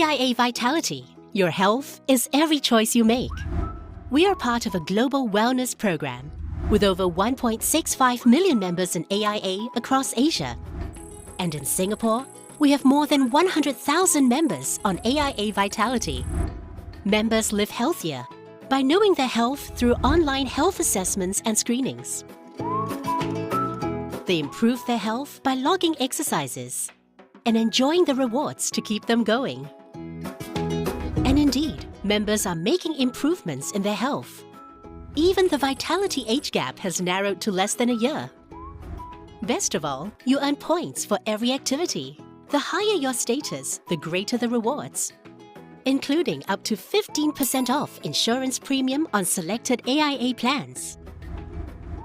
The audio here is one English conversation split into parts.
AIA Vitality. Your health is every choice you make. We are part of a global wellness program with over 1.65 million members in AIA across Asia. And in Singapore, we have more than 100,000 members on AIA Vitality. Members live healthier by knowing their health through online health assessments and screenings. They improve their health by logging exercises and enjoying the rewards to keep them going. And indeed, members are making improvements in their health. Even the vitality age gap has narrowed to less than a year. Best of all, you earn points for every activity. The higher your status, the greater the rewards, including up to 15% off insurance premium on selected AIA plans.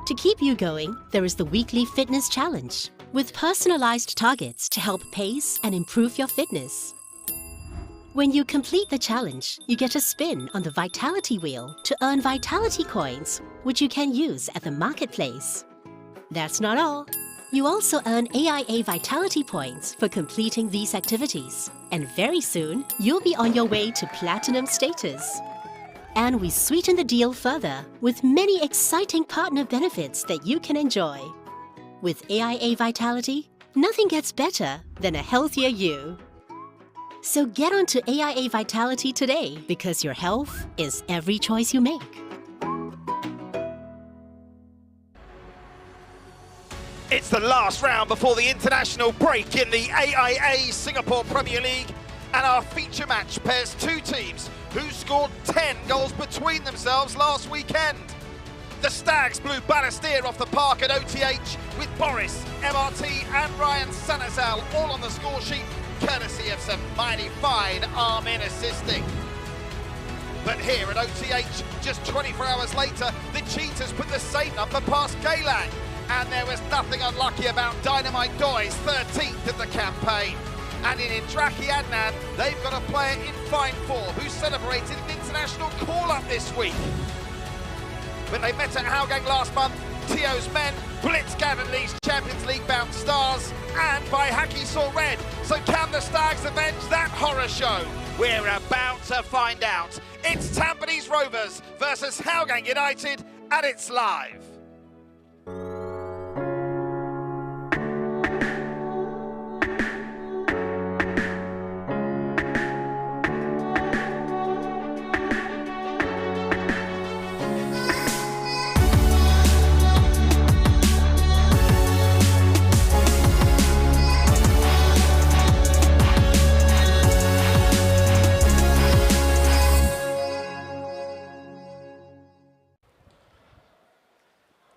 To keep you going, there is the weekly fitness challenge, with personalized targets to help pace and improve your fitness. When you complete the challenge, you get a spin on the Vitality Wheel to earn Vitality Coins, which you can use at the marketplace. That's not all. You also earn AIA Vitality Points for completing these activities. And very soon, you'll be on your way to Platinum status. And we sweeten the deal further with many exciting partner benefits that you can enjoy. With AIA Vitality, nothing gets better than a healthier you. So get onto AIA Vitality today because your health is every choice you make. It's the last round before the international break in the AIA Singapore Premier League, and our feature match pairs two teams who scored 10 goals between themselves last weekend. The Stags blew Balestier off the park at OTH with Boris, MRT and Ryan Sanazal all on the score sheet, courtesy of some mighty fine arm-in assisting. But here at OTH, just 24 hours later, the Cheetahs put the same number past Geylang. And there was nothing unlucky about Dynamite Doy's 13th of the campaign. And in Indraki Adnan, they've got a player in fine form who celebrated an international call-up this week. When they met at Hougang last month, Tio's men blitzed Gavin-Lee's Champions League-bound Stars, and by Haki saw red. So can the Stags avenge that horror show? We're about to find out. It's Tampines Rovers versus Hougang United, and it's live.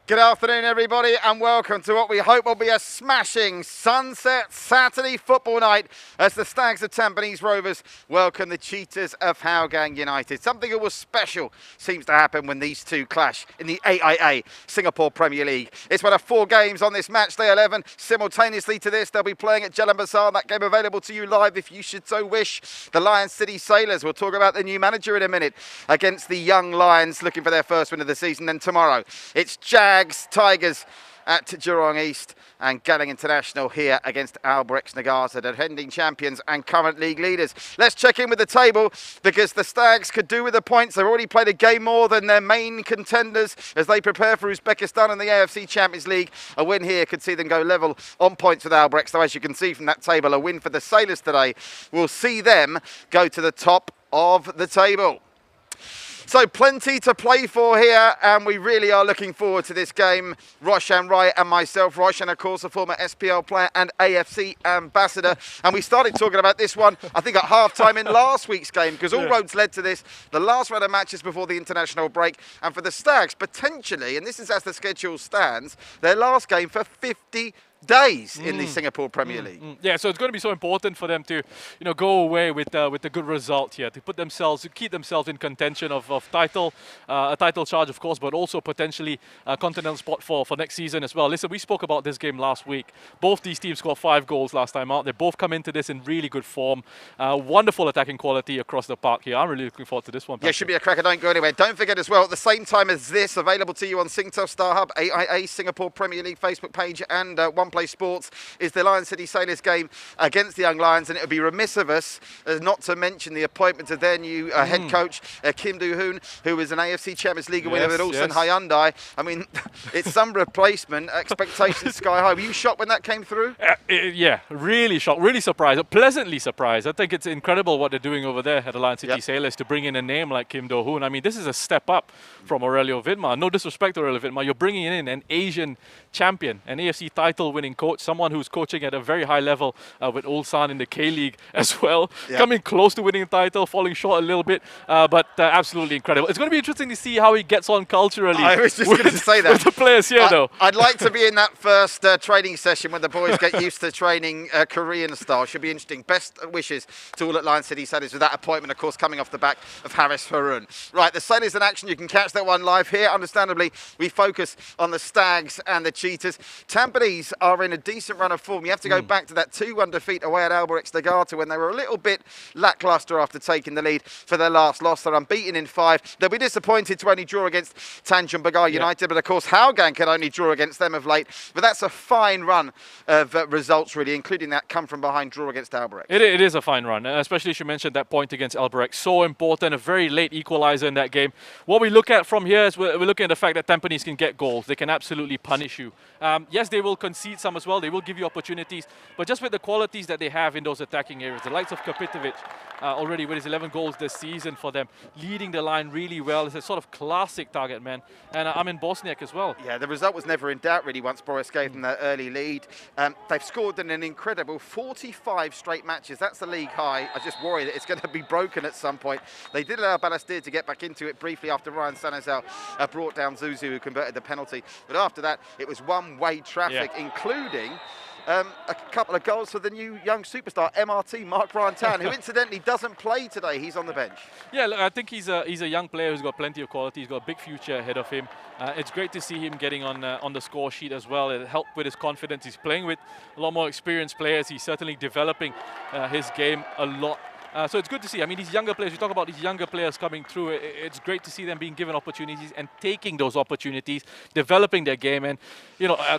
Good afternoon, everybody, and welcome to what we hope will be a smashing Sunset Saturday football night as the Stags of Tampines Rovers welcome the Cheetahs of Hougang United. Something that was special seems to happen when these two clash in the AIA Singapore Premier League. It's one of 4 games on this match day 11. Simultaneously to this, they'll be playing at Jalan Besar. That game available to you live if you should so wish. The Lions City Sailors, we'll talk about the new manager in a minute, against the young Lions looking for their first win of the season. Then tomorrow, it's Tigers at Jurong East, and Geylang International here against Albrecht Nagasa, the defending champions and current league leaders. Let's check in with the table because the Stags could do with the points. They've already played a game more than their main contenders as they prepare for Uzbekistan in the AFC Champions League. A win here could see them go level on points with Albrecht. So as you can see from that table, a win for the Sailors today will see them go to the top of the table. So plenty to play for here, and we really are looking forward to this game. Roshan Rai and myself. Roshan, of course, a former SPL player and AFC ambassador. And we started talking about this one, I think, at half-time in last week's game, because all roads led to this. The last round of matches before the international break. And for the Stags, potentially, and this is as the schedule stands, their last game for 50 days in the Singapore Premier League. Yeah, so it's going to be so important for them to, go away with a good result here, to keep themselves in contention of title, a title charge, of course, but also potentially a continental spot for next season as well. Listen, we spoke about this game last week. Both these teams scored 5 goals last time out. They both come into this in really good form. Wonderful attacking quality across the park here. I'm really looking forward to this one. Yeah, it should be a cracker. Don't go anywhere. Don't forget as well, at the same time as this, available to you on Singtel, StarHub, AIA Singapore Premier League Facebook page, and 1 Play Sports is the Lion City Sailors game against the Young Lions, and it would be remiss of us not to mention the appointment of their new head coach, Kim Do-hoon, who is an AFC Champions League winner with Ulsan Hyundai. I mean, it's some replacement, expectations sky high. Were you shocked when that came through? Yeah, really shocked, really surprised, pleasantly surprised. I think it's incredible what they're doing over there at the Lion City Sailors to bring in a name like Kim Do-hoon. I mean, this is a step up from Aurelio Vidmar. No disrespect to Aurelio Vidmar, you're bringing in an Asian champion, an AFC title-winning coach, someone who's coaching at a very high level with Ulsan in the K-League as well, coming close to winning the title, falling short a little bit, but absolutely incredible. It's going to be interesting to see how he gets on culturally. I was just going to say that. With the players here, though. I'd like to be in that first training session when the boys get used to training Korean style. Should be interesting. Best wishes to all at Lion City Sailors with that appointment, of course, coming off the back of Haris Harun. Right, the Sailors in action. You can catch that one live here. Understandably, we focus on the Stags and the Cheetahs. Tampines are in a decent run of form. You have to go back to that 2-1 defeat away at Albirex Dagata when they were a little bit lacklustre after taking the lead for their last loss. They're unbeaten in 5. They'll be disappointed to only draw against Tanjung Pagar United, but of course Hougang can only draw against them of late. But that's a fine run of results, really, including that come-from-behind draw against Albirex. It is a fine run, especially as you mentioned that point against Albirex. So important, a very late equaliser in that game. What we look at from here is we're looking at the fact that Tampines can get goals. They can absolutely punish you. Yes, they will concede some as well. They will give you opportunities. But just with the qualities that they have in those attacking areas, the likes of Kapitovic already with his 11 goals this season for them, leading the line really well. It's a sort of classic target man. And Amin Bosniak as well. Yeah, the result was never in doubt, really, once Boris gave them that early lead. They've scored in an incredible 45 straight matches. That's the league high. I just worry that it's going to be broken at some point. They did allow Balestier to get back into it briefly after Ryan Sanazal brought down Zuzu, who converted the penalty. But after that, it was one-way traffic, including a couple of goals for the new young superstar, MRT, Mark Ryan Tan, who incidentally doesn't play today. He's on the bench. Yeah, look, I think he's a young player who's got plenty of quality. He's got a big future ahead of him. It's great to see him getting on the score sheet as well. It helped with his confidence. He's playing with a lot more experienced players. He's certainly developing his game a lot. So it's good to see. I mean, these younger players, we talk about these younger players coming through. It's great to see them being given opportunities and taking those opportunities, developing their game and,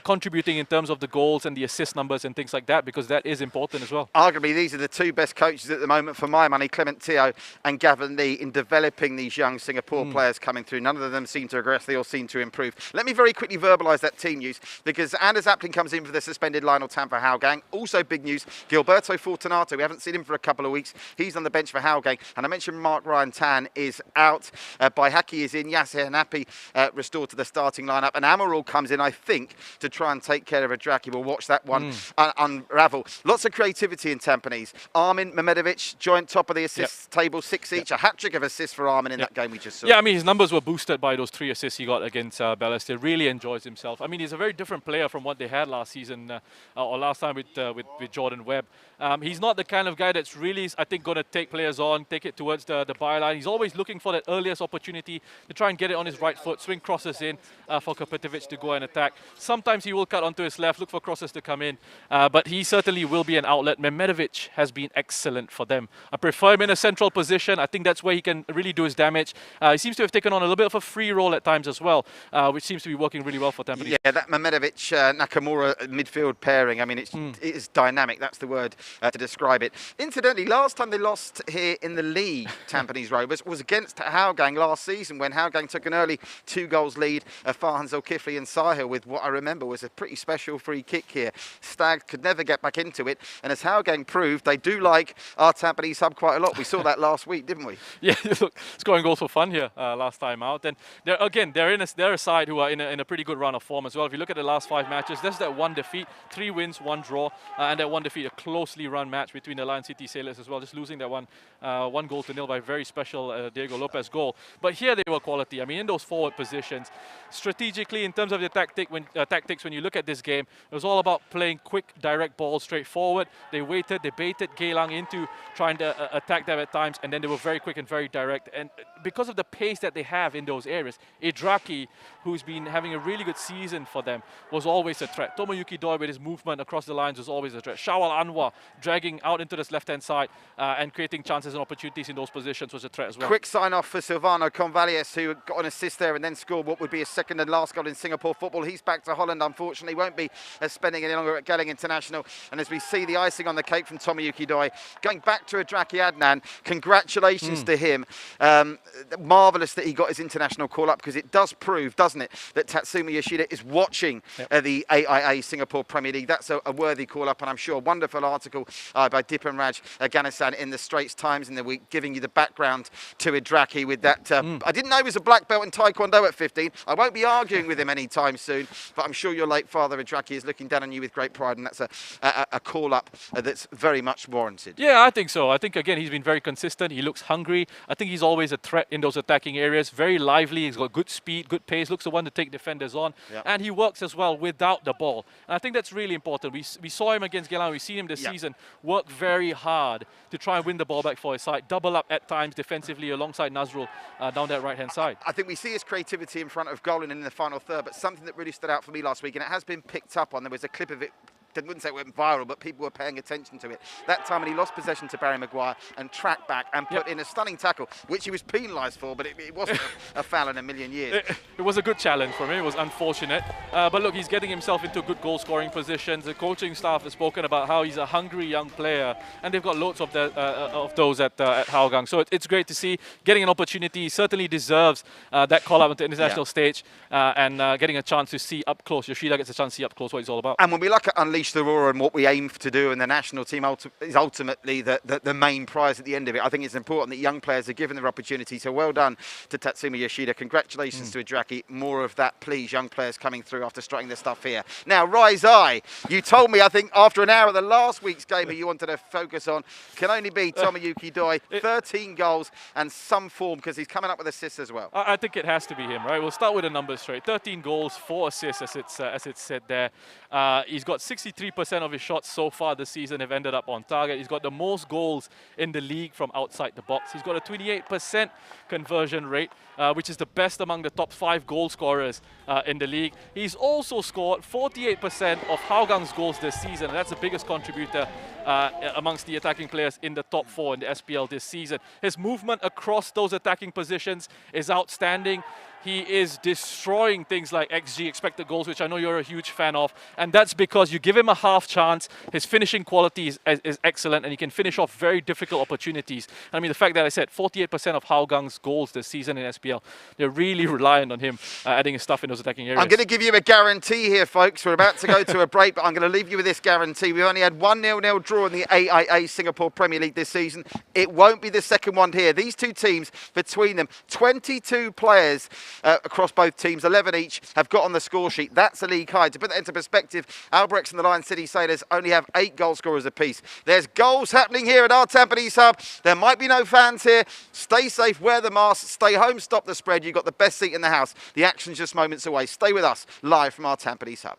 contributing in terms of the goals and the assist numbers and things like that, because that is important as well. Arguably, these are the two best coaches at the moment, for my money, Clement Teo and Gavin Lee, in developing these young Singapore players coming through. None of them seem to regress. They all seem to improve. Let me very quickly verbalise that team news, because Anders Appling comes in for the suspended Lionel Tam for Hougang. Also big news, Gilberto Fortunato. We haven't seen him for a couple of weeks. He's on the bench for Hougang. And I mentioned Mark Ryan Tan is out. Baihaki is in. Yasser Hanapi restored to the starting lineup. And Amaral comes in, I think, to try and take care of Adraki. We'll watch that one unravel. Lots of creativity in Tampines. Armin Mehmedovic joined top of the assists table, 6 each. A hat-trick of assists for Armin in that game we just saw. Yeah, I mean, his numbers were boosted by those 3 assists he got against Balestier. Really enjoys himself. I mean, he's a very different player from what they had last season or last time with Jordan Webb. He's not the kind of guy that's really, I think, going to take players on, take it towards the byline. He's always looking for that earliest opportunity to try and get it on his right foot, swing crosses in for Kapitovic to go and attack. Sometimes he will cut onto his left, look for crosses to come in, but he certainly will be an outlet. Mehmedovic has been excellent for them. I prefer him in a central position. I think that's where he can really do his damage. He seems to have taken on a little bit of a free role at times as well, which seems to be working really well for Tampines. Yeah, that Mehmedovic-Nakamura midfield pairing, I mean, it is dynamic. That's the word to describe it. Incidentally, last time they lost here in the league, Tampines Rovers, was against Hougang last season, when Hougang took an early 2-goals lead of Farhan Zulkifli and Sahil with what I remember was a pretty special free kick here. Stags could never get back into it, and as Hougang proved, they do like our Tampines hub quite a lot. We saw that last week, didn't we? Yeah, look, scoring goals for fun here last time out. And they're a side who are in a pretty good run of form as well. If you look at the last 5 matches, there's that 1 defeat, 3 wins, 1 draw, and that 1 defeat, a closely run match between the Lion City Sailors as well, just losing that 1-0 by a very special Diego Lopez goal. But here they were quality. I mean, in those forward positions, strategically, in terms of the tactics, when you look at this game, it was all about playing quick, direct balls straight forward. They waited, they baited Geylang into trying to attack them at times, and then they were very quick and very direct. And because of the pace that they have in those areas, Adraki, who's been having a really good season for them, was always a threat. Tomoyuki Doi with his movement across the lines was always a threat. Shawal Anwar dragging out into this left-hand side and creating chances and opportunities in those positions was a threat as well. Quick sign-off for Silvano Convalles, who got an assist there and then scored what would be his second and last goal in Singapore football. He's back to Holland, unfortunately. Won't be spending any longer at Gelling International. And as we see the icing on the cake from Tomoyuki Doi, going back to Adraki Adnan, congratulations to him. Marvellous that he got his international call-up, because it does prove, doesn't it, that Tatsumi Yoshida is watching the AIA Singapore Premier League. That's a worthy call-up, and I'm sure a wonderful article by Dipan Raj Ganesan in the Straits Times in the week, giving you the background to Adraki with that. I didn't know he was a black belt in Taekwondo at 15. I won't be arguing with him anytime soon, but I'm sure your late father Adraki is looking down on you with great pride, and that's a call-up that's very much warranted. Yeah, I think so. I think, again, he's been very consistent. He looks hungry. I think he's always a threat in those attacking areas. Very lively. He's got good speed, good pace. Looks the one to take defenders on. And he works as well without the ball. And I think that's really important. We saw him against Geylang. We've seen him this season work very hard to try and win the ball back for his side. Double up at times defensively alongside Nazrul down that right-hand side. I think we see his creativity in front of goal and in the final third, but something that really stood out for me last week, and it has been picked up on, there was a clip of it, I wouldn't say it went viral, but people were paying attention to it. That time when he lost possession to Barry Maguire and tracked back and put in a stunning tackle, which he was penalised for, but it wasn't a foul in a million years. It was a good challenge for him. It was unfortunate. But look, he's getting himself into good goal-scoring positions. The coaching staff has spoken about how he's a hungry young player, and they've got loads of those at Hougang. So it's great to see. Getting an opportunity, he certainly deserves that call-up on the international stage, and getting a chance to see up close. Yoshida gets a chance to see up close what he's all about. And when we look at Unleash the Roar and what we aim to do, and the national team is ultimately the main prize at the end of it, I think it's important that young players are given their opportunity. So well done to Tatsumi Yoshida. Congratulations to Adraki. More of that, please, young players coming through after starting their stuff here. Now, Rise Eye, you told me, I think, after an hour of the last week's game you wanted to focus on, can only be Tomoyuki Doi. 13 goals and some form, because he's coming up with assists as well. I think it has to be him, right? We'll start with the numbers straight. 13 goals, 4 assists, as it's said there. He's got 63% of his shots so far this season have ended up on target. He's got the most goals in the league from outside the box. He's got a 28% conversion rate, which is the best among the top 5 goal scorers in the league. He's also scored 48% of Hougang's goals this season, and that's the biggest contributor amongst the attacking players in the top 4 in the SPL this season. His movement across those attacking positions is outstanding. He is destroying things like XG, expected goals, which I know you're a huge fan of. And that's because you give him a half chance. His finishing quality is excellent, and he can finish off very difficult opportunities. I mean, the fact that I said 48% of Hougang's goals this season in SPL, they're really reliant on him adding his stuff in those attacking areas. I'm going to give you a guarantee here, folks. We're about to go to a break, but I'm going to leave you with this guarantee. We've only had one 0-0 draw in the AIA Singapore Premier League this season. It won't be the second one here. These two teams, between them, 22 players across both teams, 11 each, have got on the score sheet. That's a league high. To put that into perspective, Albrechts and the Lion City Sailors only have 8 goal scorers apiece. There's goals happening here at our Tampines hub. There might be no fans here. Stay safe, wear the mask, stay home, stop the spread. You've got the best seat in the house. The action's just moments away. Stay with us, live from our Tampines hub.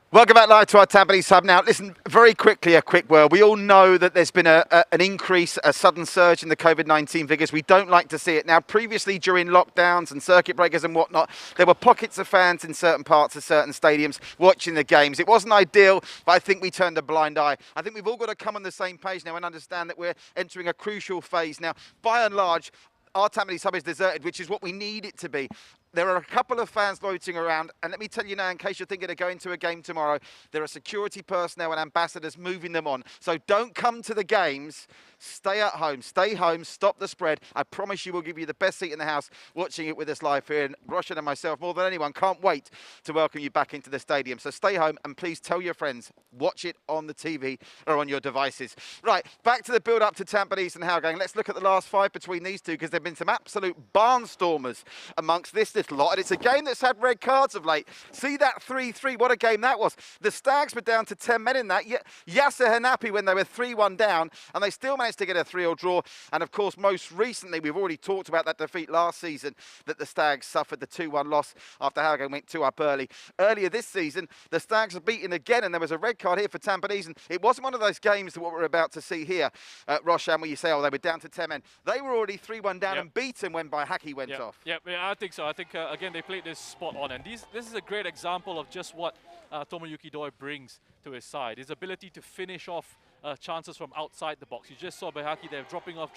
Welcome back live to our Tampines Hub. Now, listen, very quickly, a quick word. We all know that there's been an increase, a sudden surge in the COVID-19 figures. We don't like to see it. Now, previously, during lockdowns and circuit breakers and whatnot, there were pockets of fans in certain parts of certain stadiums watching the games. It wasn't ideal, but I think we turned a blind eye. I think we've all got to come on the same page now and understand that we're entering a crucial phase. Now, by and large, our Tampines Hub is deserted, which is what we need it to be. There are a couple of fans loitering around, and let me tell you now, in case you're thinking of going to a game tomorrow, there are security personnel and ambassadors moving them on. So don't come to the games. Stay at home. Stay home. Stop the spread. I promise you we'll give you the best seat in the house watching it with us live here. And Roshan and myself, more than anyone, can't wait to welcome you back into the stadium. So stay home and please tell your friends. Watch it on the TV or on your devices. Right, back to the build-up to Tampines and Hougang. Let's look at the last five between these two because there have been some absolute barnstormers amongst this little lot. And it's a game that's had red cards of late. See that 3-3. What a game that was. The Stags were down to 10 men in that. Yasser Hanapi when they were 3-1 down, and they still managed to get a 3-0 draw. And of course, most recently, we've already talked about that defeat last season that the Stags suffered the 2-1 loss after Hougang went 2 up early. Earlier this season, the Stags are beaten again, and there was a red card here for Tampines. And it wasn't one of those games that what we're about to see here at Roshan, where you say, oh, they were down to 10 men. They were already 3-1 down and beaten when Bahaki went off. Yeah, I think so. I think, again, they played this spot on. And this is a great example of just what Tomoyuki Doi brings to his side. His ability to finish off chances from outside the box. You just saw Bahaki there dropping off,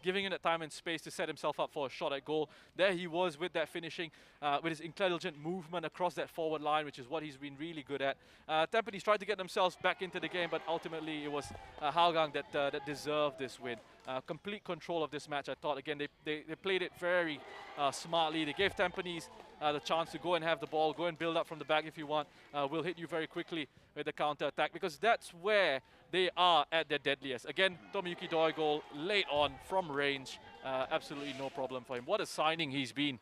giving him that time and space to set himself up for a shot at goal. There he was with that finishing, with his intelligent movement across that forward line, which is what he's been really good at. Tampines tried to get themselves back into the game, but ultimately it was Hougang that deserved this win. Complete control of this match, I thought. Again, they played it very smartly. They gave Tampines the chance to go and have the ball, go and build up from the back if you want. We'll hit you very quickly with the counter-attack because that's where they are at their deadliest. Again, Tomoyuki Doi goal late on from range. Absolutely no problem for him. What a signing he's been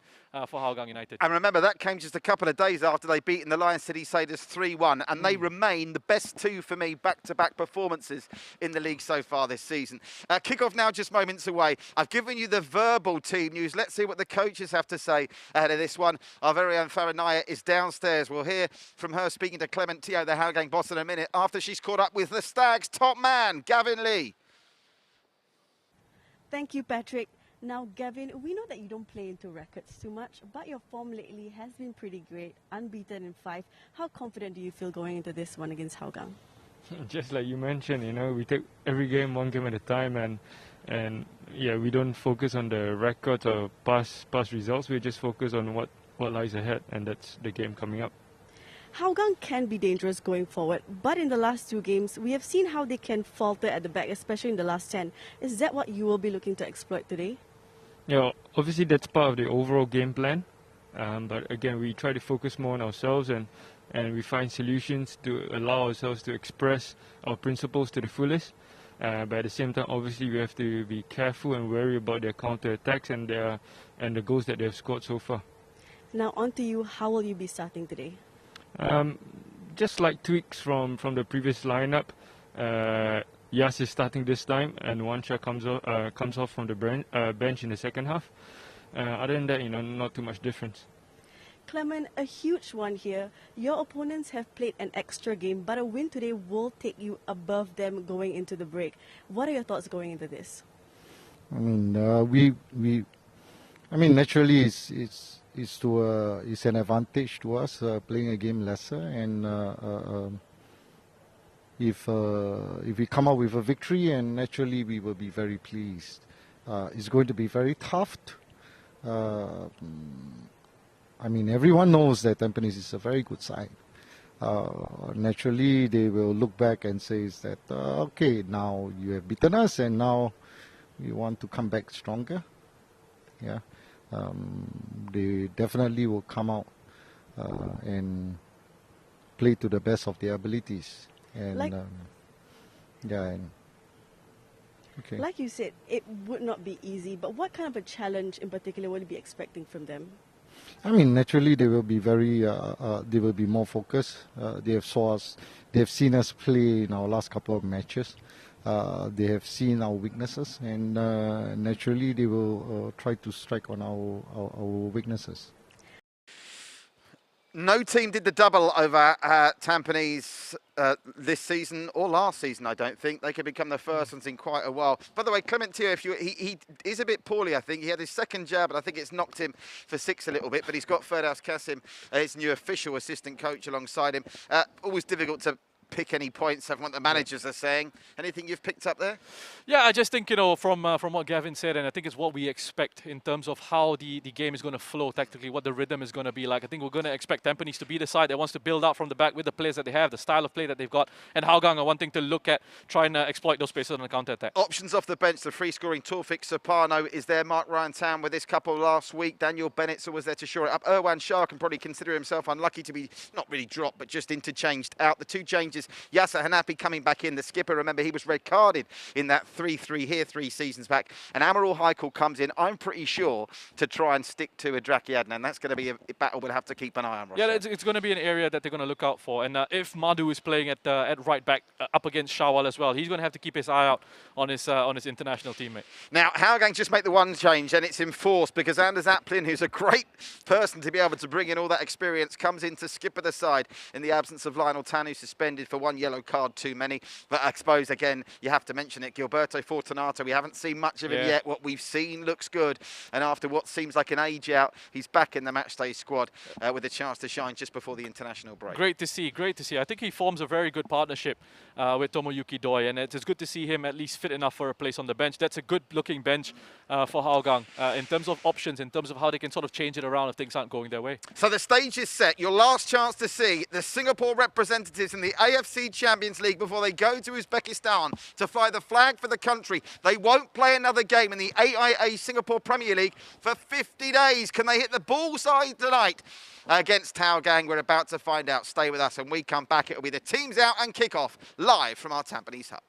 for Hougang United. And remember, that came just a couple of days after they beaten the Lion City Sailors 3-1, and they remain the best two for me back-to-back performances in the league so far this season. Kick-off now just moments away. I've given you the verbal team news. Let's see what the coaches have to say ahead of this one. Our very own Faranaya is downstairs. We'll hear from her speaking to Clement Teo, the Hougang boss, in a minute after she's caught up with the Stags' top man, Gavin Lee. Thank you, Patrick. Now, Gavin, we know that you don't play into records too much, but your form lately has been pretty great, unbeaten in 5. How confident do you feel going into this one against Hougang? Just like you mentioned, we take every game one game at a time, and yeah, we don't focus on the records or past results. We just focus on what lies ahead, and that's the game coming up. Hougang can be dangerous going forward, but in the last 2 games, we have seen how they can falter at the back, especially in the last 10. Is that what you will be looking to exploit today? Yeah, obviously that's part of the overall game plan, but again, we try to focus more on ourselves and we find solutions to allow ourselves to express our principles to the fullest. But at the same time, obviously, we have to be careful and wary about their counter-attacks and the goals that they have scored so far. Now, on to you. How will you be starting today? Just like tweaks from the previous lineup. Yas is starting this time, and Wansha comes off from the bench in the second half. Other than that, not too much difference. Clement, a huge one here. Your opponents have played an extra game, but a win today will take you above them going into the break. What are your thoughts going into this? I mean, naturally, it's an advantage to us playing a game lesser, and if we come out with a victory, and naturally we will be very pleased. It's going to be very tough. Everyone knows that Tampines is a very good side. Naturally, they will look back and say that, okay, now you have beaten us, and now we want to come back stronger. Yeah, they definitely will come out and play to the best of their abilities. And okay. Like you said, it would not be easy, but what kind of a challenge in particular will you be expecting from them? Naturally, they will be they will be more focused. They have seen us play in our last couple of matches. They have seen our weaknesses, and naturally, they will try to strike on our weaknesses. No team did the double over Tampines this season or last season, I don't think. They could become the first ones in quite a while. By the way, Clement Teo, he is a bit poorly, I think. He had his second jab, but I think it's knocked him for 6 a little bit. But he's got Firdaus Kasim, his new official assistant coach, alongside him. Always difficult to pick any points of what the managers are saying. Anything you've picked up there? Yeah, I just think, from what Gavin said, and I think it's what we expect in terms of how the game is going to flow tactically, what the rhythm is going to be like. I think we're going to expect Tampines to be the side that wants to build out from the back with the players that they have, the style of play that they've got, and Hougang are wanting to look at trying to exploit those spaces on the counter-attack. Options off the bench, the free-scoring Taufik Sapano is there. Mark Ryan Town with this couple last week. Daniel Bennett's always there to shore it up. Irwan Shah can probably consider himself unlucky to be not really dropped, but just interchanged out. The two changes, Yasser Hanapi coming back in, the skipper. Remember, he was red carded in that 3-3 here 3 seasons back. And Amarul Haikal comes in, I'm pretty sure, to try and stick to Adraki Adnan. That's going to be a battle we'll have to keep an eye on, Roger. Yeah, it's going to be an area that they're going to look out for. And if Madhu is playing at right back up against Shawal as well, he's going to have to keep his eye out on his international teammate. Now, Hougang just make the one change, and it's enforced because Anders Aplin, who's a great person to be able to bring in all that experience, comes in to skipper the side in the absence of Lionel Tanu, suspended for 1 yellow card too many. But I suppose, again, you have to mention it. Gilberto Fortunato, we haven't seen much of him yet. What we've seen looks good. And after what seems like an age out, he's back in the matchday squad with a chance to shine just before the international break. Great to see, great to see. I think he forms a very good partnership with Tomoyuki Doi, and it's good to see him at least fit enough for a place on the bench. That's a good-looking bench for Hougang in terms of options, in terms of how they can sort of change it around if things aren't going their way. So the stage is set. Your last chance to see the Singapore representatives in the AFC Champions League before they go to Uzbekistan to fly the flag for the country. They won't play another game in the AIA Singapore Premier League for 50 days. Can they hit the bullseye tonight against Hougang? We're about to find out. Stay with us. When we come back, it'll be the teams out and kick-off live from our Tampines hub.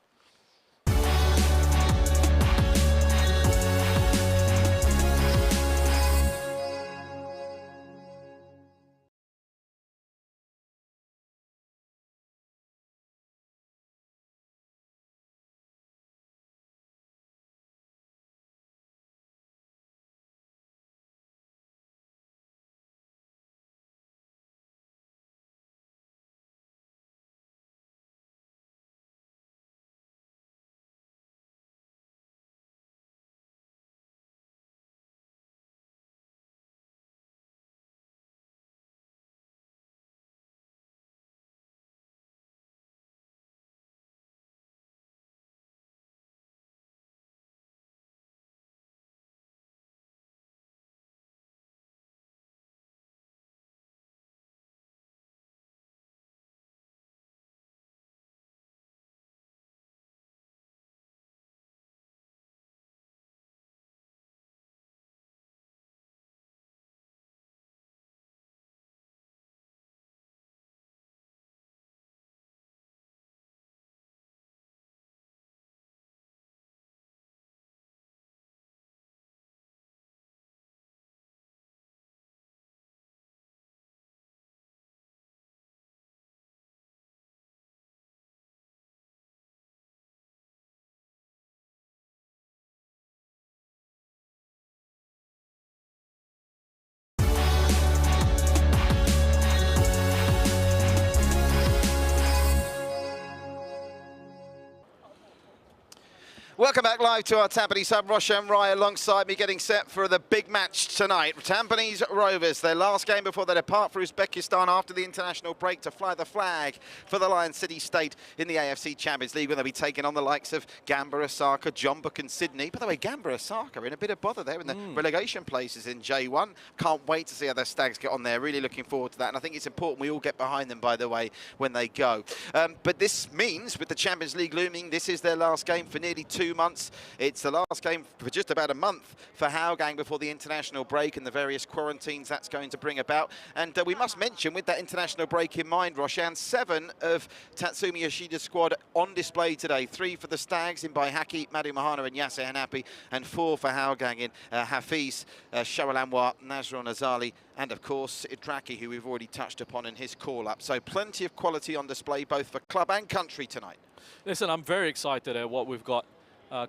Welcome back live to our Tampines hub. Roshan Rai alongside me, getting set for the big match tonight. Tampines Rovers, their last game before they depart for Uzbekistan after the international break to fly the flag for the Lion City State in the AFC Champions League, where they'll be taking on the likes of Gamba Osaka, Jombuk and Sydney. By the way, Gamba Osaka in a bit of bother there in the relegation places in J1. Can't wait to see how their Stags get on there. Really looking forward to that. And I think it's important we all get behind them, by the way, when they go. But this means, with the Champions League looming, this is their last game for nearly 2 months. It's the last game for just about a month for Hougang before the international break and the various quarantines that's going to bring about. And we must mention, with that international break in mind, Roshan, 7 of Tatsumi Yoshida's squad on display today. 3 for the Stags in by Haki, Madhu Mahana and Yasser Hanapi, and 4 for Hougang in Hafiz, Shawal Anwar, Nazron Azali, and of course Idraki, who we've already touched upon in his call-up. So plenty of quality on display both for club and country tonight. Listen, I'm very excited at what we've got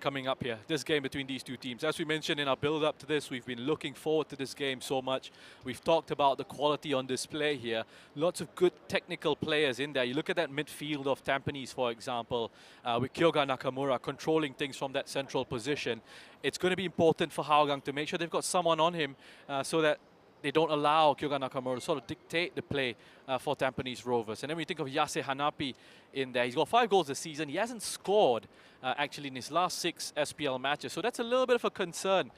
coming up here. This game between these two teams. As we mentioned in our build-up to this, we've been looking forward to this game so much. We've talked about the quality on display here. Lots of good technical players in there. You look at that midfield of Tampines, for example, with Kyoga Nakamura controlling things from that central position. It's going to be important for Hougang to make sure they've got someone on him so that they don't allow Kyoga Nakamura to sort of dictate the play for Tampines Rovers. And then we think of Yasser Hanapi in there. He's got 5 goals this season. He hasn't scored actually in his last 6 SPL matches. So that's a little bit of a concern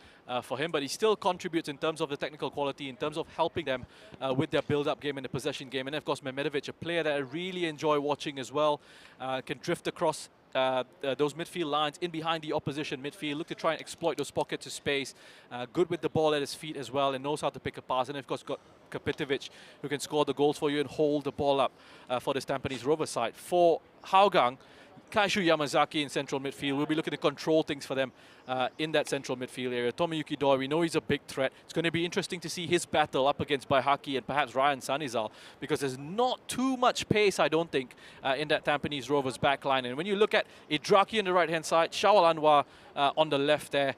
for him, but he still contributes in terms of the technical quality, in terms of helping them with their build-up game and the possession game. And then, of course, Mehmedovic, a player that I really enjoy watching as well, can drift across those midfield lines in behind the opposition midfield, look to try and exploit those pockets of space, good with the ball at his feet as well, and knows how to pick a pass. And of course got Kapitovic, who can score the goals for you and hold the ball up for this Tampines Rovers side. For Hougang, Kaishu Yamazaki in central midfield. We'll be looking to control things for them in that central midfield area. Tomoyuki Doi, we know he's a big threat. It's going to be interesting to see his battle up against Baihaki and perhaps Ryan Sanizal, because there's not too much pace, I don't think, in that Tampines Rovers backline. And when you look at Idraki on the right-hand side, Shawal Anwar on the left there,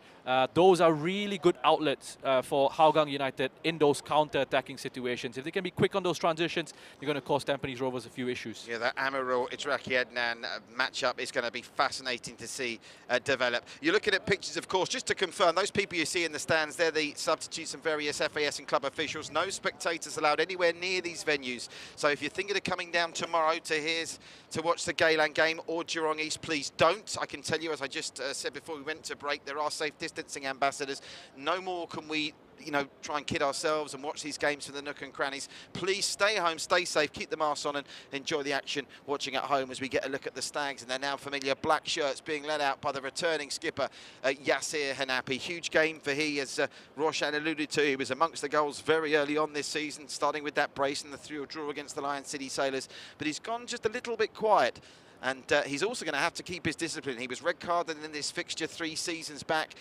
those are really good outlets for Hougang United in those counter-attacking situations. If they can be quick on those transitions, they're going to cause Tampines Rovers a few issues. Yeah, that Amirul Idraki Ednan matchup is going to be fascinating to see develop. You're looking at pictures, of course, just to confirm, those people you see in the stands, they're the substitutes and various FAS and club officials. No spectators allowed anywhere near these venues. So if you're thinking of coming down tomorrow to watch the Geylang game or Jurong East, please don't. I can tell you, as I just said before we went to break, there are safe distancing ambassadors. No more can we, you know, try and kid ourselves and watch these games from the nook and crannies. Please stay home, stay safe, keep the masks on and enjoy the action watching at home as we get a look at the Stags and their now familiar black shirts being led out by the returning skipper, Yasser Hanapi. Huge game for he, as Roshan alluded to. He was amongst the goals very early on this season, starting with that brace and the 3-0 draw against the Lion City Sailors. But he's gone just a little bit quiet. And he's also going to have to keep his discipline. He was red carded in this fixture 3 seasons back.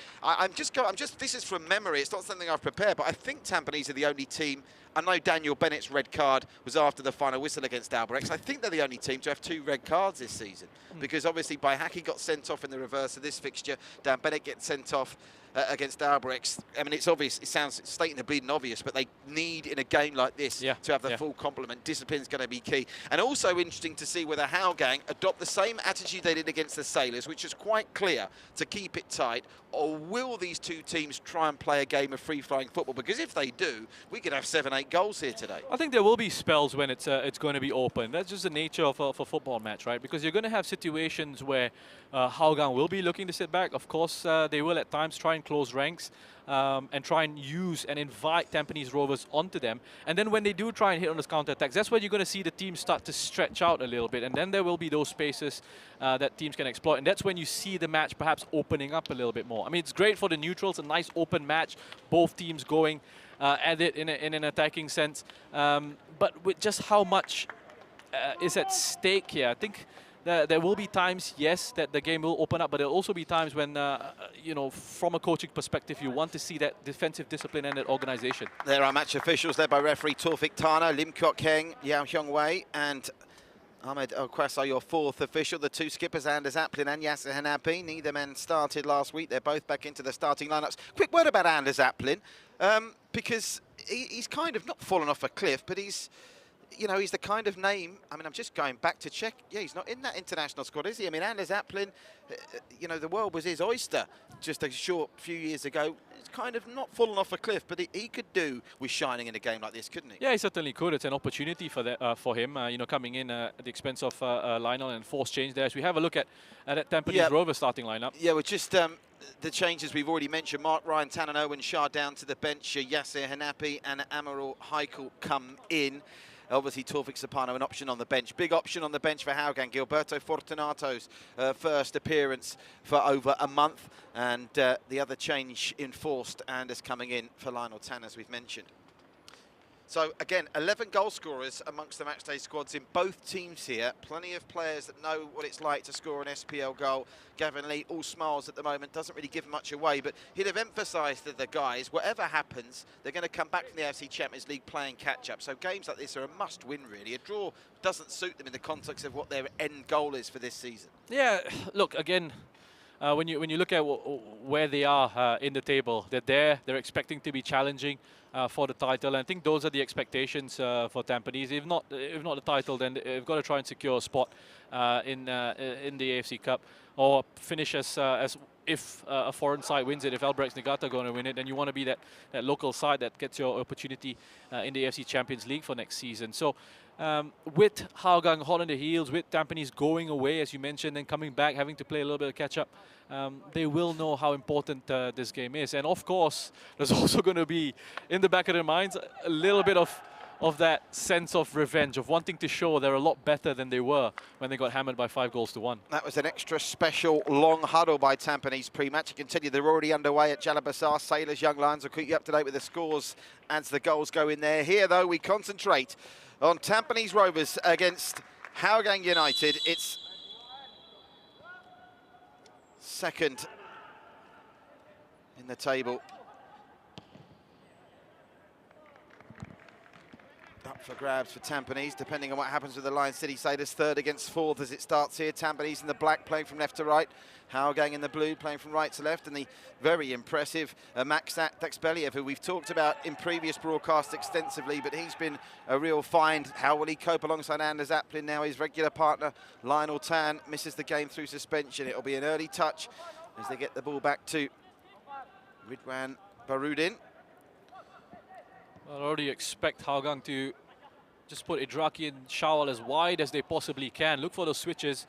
This is from memory. It's not something I've prepared, but I think Tampines are the only team. I know Daniel Bennett's red card was after the final whistle against Albirex. I think they're the only team to have 2 red cards this season, because obviously Baihaki got sent off in the reverse of this fixture. Dan Bennett gets sent off against Albirex. I mean, it's obvious. It sounds stating the bleeding obvious, but they need in a game like this to have the full complement. Discipline's going to be key. And also interesting to see whether Hougang adopt the same attitude they did against the Sailors, which is quite clear, to keep it tight, or will these two teams try and play a game of free-flowing football? Because if they do, we could have 7-8 goals here today. I think there will be spells when it's going to be open. That's just the nature of a football match, right? Because you're going to have situations where Hougang will be looking to sit back. Of course, they will at times try and close ranks and try and use and invite Tampines Rovers onto them. And then when they do try and hit on those counter-attacks, that's when you're going to see the team start to stretch out a little bit. And then there will be those spaces that teams can exploit. And that's when you see the match perhaps opening up a little bit more. I mean, it's great for the neutrals, a nice open match, both teams going at it in an attacking sense. But with just how much is at stake here, I think there will be times, yes, that the game will open up, but there will also be times when, you know, from a coaching perspective, you want to see that defensive discipline and that organisation. There are match officials led by referee Taufik Tana, Lim Kok Heng, Yao Hyung Wei, and Ahmed Okwas are your 4th official. The 2 skippers, Anders Aplin and Yasser Hanapi. Neither man started last week. They're both back into the starting lineups. Quick word about Anders Aplin, because he's kind of not fallen off a cliff, but he's, you know, he's the kind of name. I mean, I'm just going back to check. Yeah, he's not in that international squad, is he? I mean, Anders Aplin, you know, the world was his oyster just a short few years ago. It's kind of not fallen off a cliff, but he could do with shining in a game like this, couldn't he? Yeah, he certainly could. It's an opportunity for that for him, you know, coming in at the expense of Lionel and force change there. As we have a look at that Tampines Rovers starting lineup. Yeah, we're just the changes we've already mentioned. Mark Ryan, Tannen Owen Shah down to the bench. Yasser Hanapi and Amirul Haikal come in. Obviously, Taufik Sapano, an option on the bench. Big option on the bench for Hougang. Gilberto Fortunato's first appearance for over a month. And the other change enforced, Anders coming in for Lionel Tan, as we've mentioned. So, again, 11 goal scorers amongst the matchday squads in both teams here. Plenty of players that know what it's like to score an SPL goal. Gavin Lee, all smiles at the moment, doesn't really give much away, but he'd have emphasised that the guys, whatever happens, they're going to come back from the AFC Champions League playing catch-up. So games like this are a must-win, really. A draw doesn't suit them in the context of what their end goal is for this season. Yeah, look, again, when you look at where they are in the table, they're there. They're expecting to be challenging for the title, and I think those are the expectations for Tampines. If not the title, then they've got to try and secure a spot in the AFC Cup, or finish as if a foreign side wins it. If Albrechts Negata going to win it, then you want to be that local side that gets your opportunity in the AFC Champions League for next season. So with Hougang hot on the heels, with Tampines going away, as you mentioned, and coming back, having to play a little bit of catch-up, they will know how important this game is. And of course, there's also going to be, in the back of their minds, a little bit of that sense of revenge, of wanting to show they're a lot better than they were when they got hammered by 5-1. That was an extra special long huddle by Tampines pre-match. You can tell you they're already underway at Jalabasar. Sailors, Young Lions will keep you up to date with the scores as the goals go in there. Here, though, we concentrate on Tampines Rovers against Hougang United. It's second in the table. Up for grabs for Tampines, depending on what happens with the Lion City Sailors. Third against fourth as it starts here. Tampines in the black, playing from left to right. Hougang in the blue, playing from right to left. And the very impressive Maksat Dexbeliev, who we've talked about in previous broadcasts extensively, but he's been a real find. How will he cope alongside Anders Aplin now? His regular partner, Lionel Tan, misses the game through suspension. It'll be an early touch as they get the ball back to Ridwan Barudin. I already expect Hougang to just put Idraki and Shawal as wide as they possibly can. Look for those switches.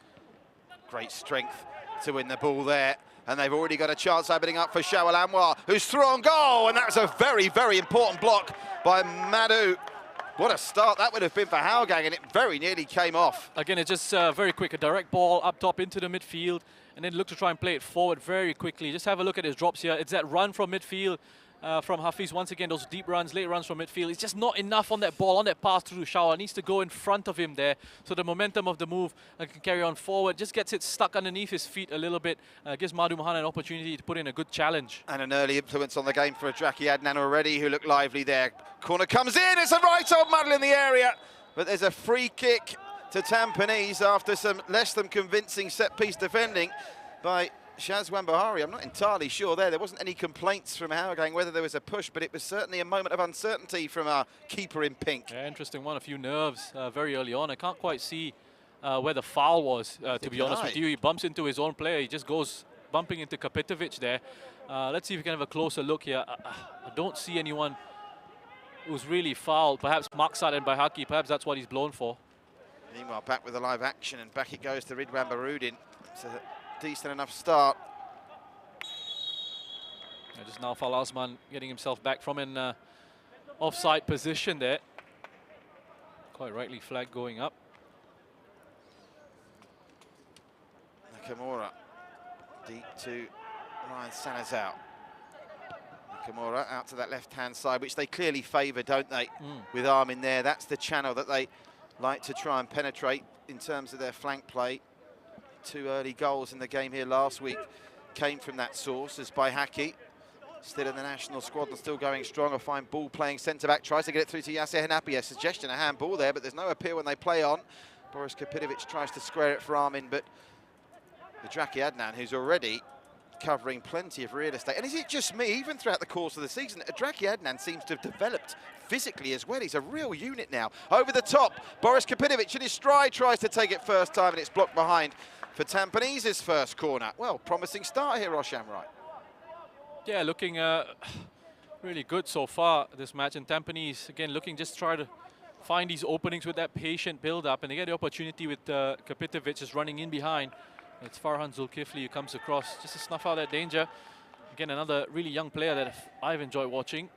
Great strength to win the ball there. And they've already got a chance opening up for Shawal Anwar, who's through on goal. And that's a very, very important block by Madhu. What a start that would have been for Hougang, and it very nearly came off. Again, it's just very quick. A direct ball up top into the midfield, and then look to try and play it forward very quickly. Just have a look at his drops here. It's that run from midfield. From Hafiz, once again, those deep runs, late runs from midfield. It's just not enough on that ball, on that pass through Shawal. Needs to go in front of him there, so the momentum of the move can carry on forward. Just gets it stuck underneath his feet a little bit. Gives Madhu Mahan an opportunity to put in a good challenge. And an early influence on the game for Adraki Adnan already, who looked lively there. Corner comes in, it's a right old muddle in the area. But there's a free kick to Tampines after some less than convincing set-piece defending by Shazwan Bahari. I'm not entirely sure there. There wasn't any complaints from Hougang whether there was a push, but it was certainly a moment of uncertainty from our keeper in pink. Yeah, interesting one. A few nerves very early on. I can't quite see where the foul was, to be honest with you. He bumps into his own player. He just goes bumping into Kapitovic there. Let's see if we can have a closer look here. I don't see anyone who's really fouled. Perhaps Maksat and Baihaki. Perhaps that's what he's blown for. Meanwhile, back with the live action, and back it goes to Ridwan Barudin. It's a decent enough start. Yeah, just now Fal Azman getting himself back from an offside position there. Quite rightly flag going up. Nakamura deep to Ryan Sanazao. Nakamura out to that left-hand side, which they clearly favour, don't they? With Armin there. That's the channel that they like to try and penetrate in terms of their flank play. 2 early goals in the game here last week came from that source, as Baihaki, still in the national squad and still going strong. A fine ball playing centre-back, tries to get it through to Yasser Hanapi. A suggestion, a handball there, but there's no appeal when they play on. Boris Kapitovic tries to square it for Armin, but Adraki Adnan, who's already covering plenty of real estate. And is it just me, even throughout the course of the season, Adraki Adnan seems to have developed physically as well. He's a real unit now. Over the top, Boris Kapitovic in his stride tries to take it first time, and it's blocked behind for Tampines' first corner. Well, promising start here, Roshan, right? Yeah, looking really good so far this match. And Tampines, again, looking just try to find these openings with that patient build-up. And they get the opportunity with Kapitovic just running in behind. It's Farhan Zulkifli who comes across just to snuff out that danger. Again, another really young player that I've enjoyed watching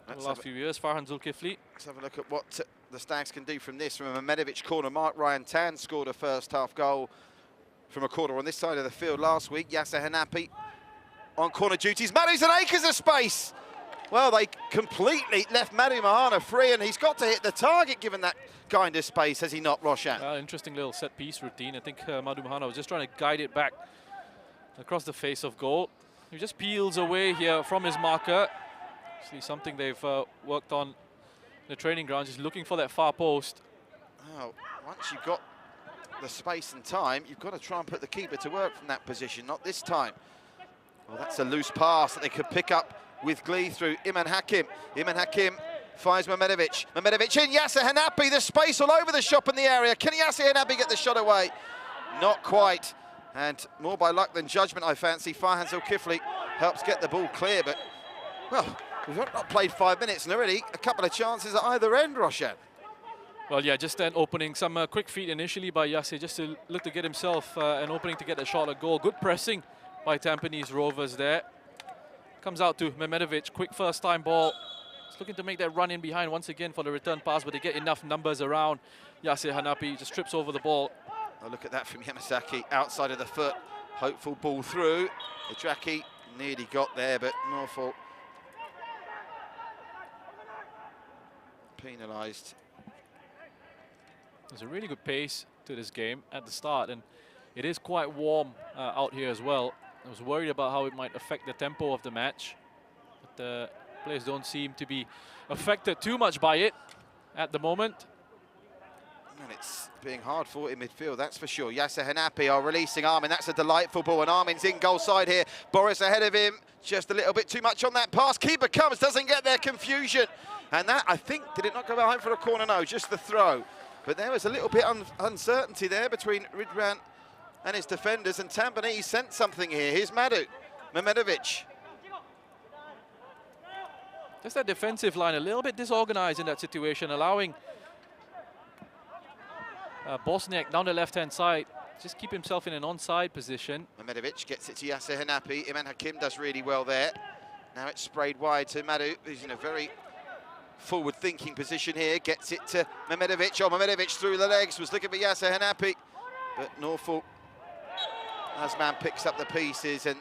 the last few years, Farhan Zulkifli. Let's have a look at what the Stags can do from this. From a Medovic corner, Mark Ryan Tan scored a first-half goal from a corner on this side of the field last week. Yasser Hanapi on corner duties. Madhu's an acres of space. Well, they completely left Madhu Mahana free, and he's got to hit the target given that kind of space, has he not, Roshan? Interesting little set-piece routine. I think Madhu Mahana was just trying to guide it back across the face of goal. He just peels away here from his marker. See, something they've worked on in the training ground, just looking for that far post. Oh, once you've got the space and time, you've got to try and put the keeper to work from that position, not this time. Well, that's a loose pass that they could pick up with glee through Iman Hakim. Iman Hakim finds Mehmedovic. Mehmedovic in, Yasser Hanapi, there's space all over the shop in the area. Can Yasser Hanapi get the shot away? Not quite. And more by luck than judgment, I fancy. Farhan Zulkifli helps get the ball clear, but, well, we've not played 5 minutes and already a couple of chances at either end, Roshan. Well, yeah, just an opening. Some quick feet initially by Yasser, just to look to get himself an opening to get a shot at goal. Good pressing by Tampines Rovers there. Comes out to Mehmedovic, quick first-time ball. He's looking to make that run in behind once again for the return pass, but they get enough numbers around. Yasser Hanapi just trips over the ball. Oh, look at that from Yamazaki, outside of the foot. Hopeful ball through. Idraki nearly got there, but Norfolk penalised. There's a really good pace to this game at the start, and it is quite warm out here as well. I was worried about how it might affect the tempo of the match, but the players don't seem to be affected too much by it at the moment. And it's being hard fought in midfield, that's for sure. Yasser Hanapi are releasing Armin. That's a delightful ball, and Armin's in goal side here. Boris ahead of him, just a little bit too much on that pass. Keeper comes, doesn't get there, confusion. And that, I think, did it not go behind for a corner? No, just the throw. But there was a little bit uncertainty there between Ridwan and his defenders, and Tampines sent something here. Here's Mehmedovic. Just that defensive line, a little bit disorganized in that situation, allowing Bosniak down the left-hand side, just keep himself in an onside position. Mehmedovic gets it to Yasser Hanapi. Iman Hakim does really well there. Now it's sprayed wide to Madu, who's in a very forward-thinking position here. Gets it to Mehmedovic. Oh, Mehmedovic through the legs, was looking for Yasser Hanapi. But Norfolk, Asman picks up the pieces, and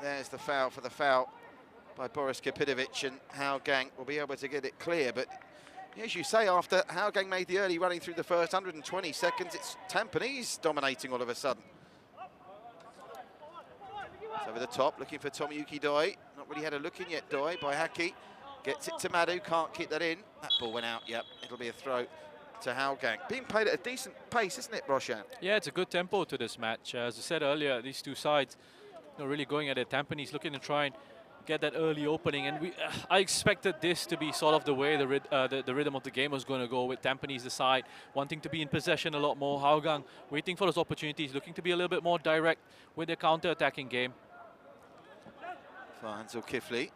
there's the foul for the foul by Boris Kapidovic, and Hougang will be able to get it clear. But as you say, after Hougang made the early running through the first 120 seconds, it's Tampines dominating all of a sudden. It's over the top, looking for Tomoyuki Doi. Not really had a look in yet, Doi, by Haki. Gets it to Madu, can't keep that in. That ball went out, yep. It'll be a throw to Hougang. Being played at a decent pace, isn't it, Roshan? Yeah, it's a good tempo to this match. As I said earlier, these two sides really going at it. Tampines looking to try and get that early opening, and I expected this to be sort of the way the rhythm of the game was going to go, with Tampines the side wanting to be in possession a lot more, Hougang waiting for those opportunities, looking to be a little bit more direct with their counter-attacking game. Farhan Zulkifli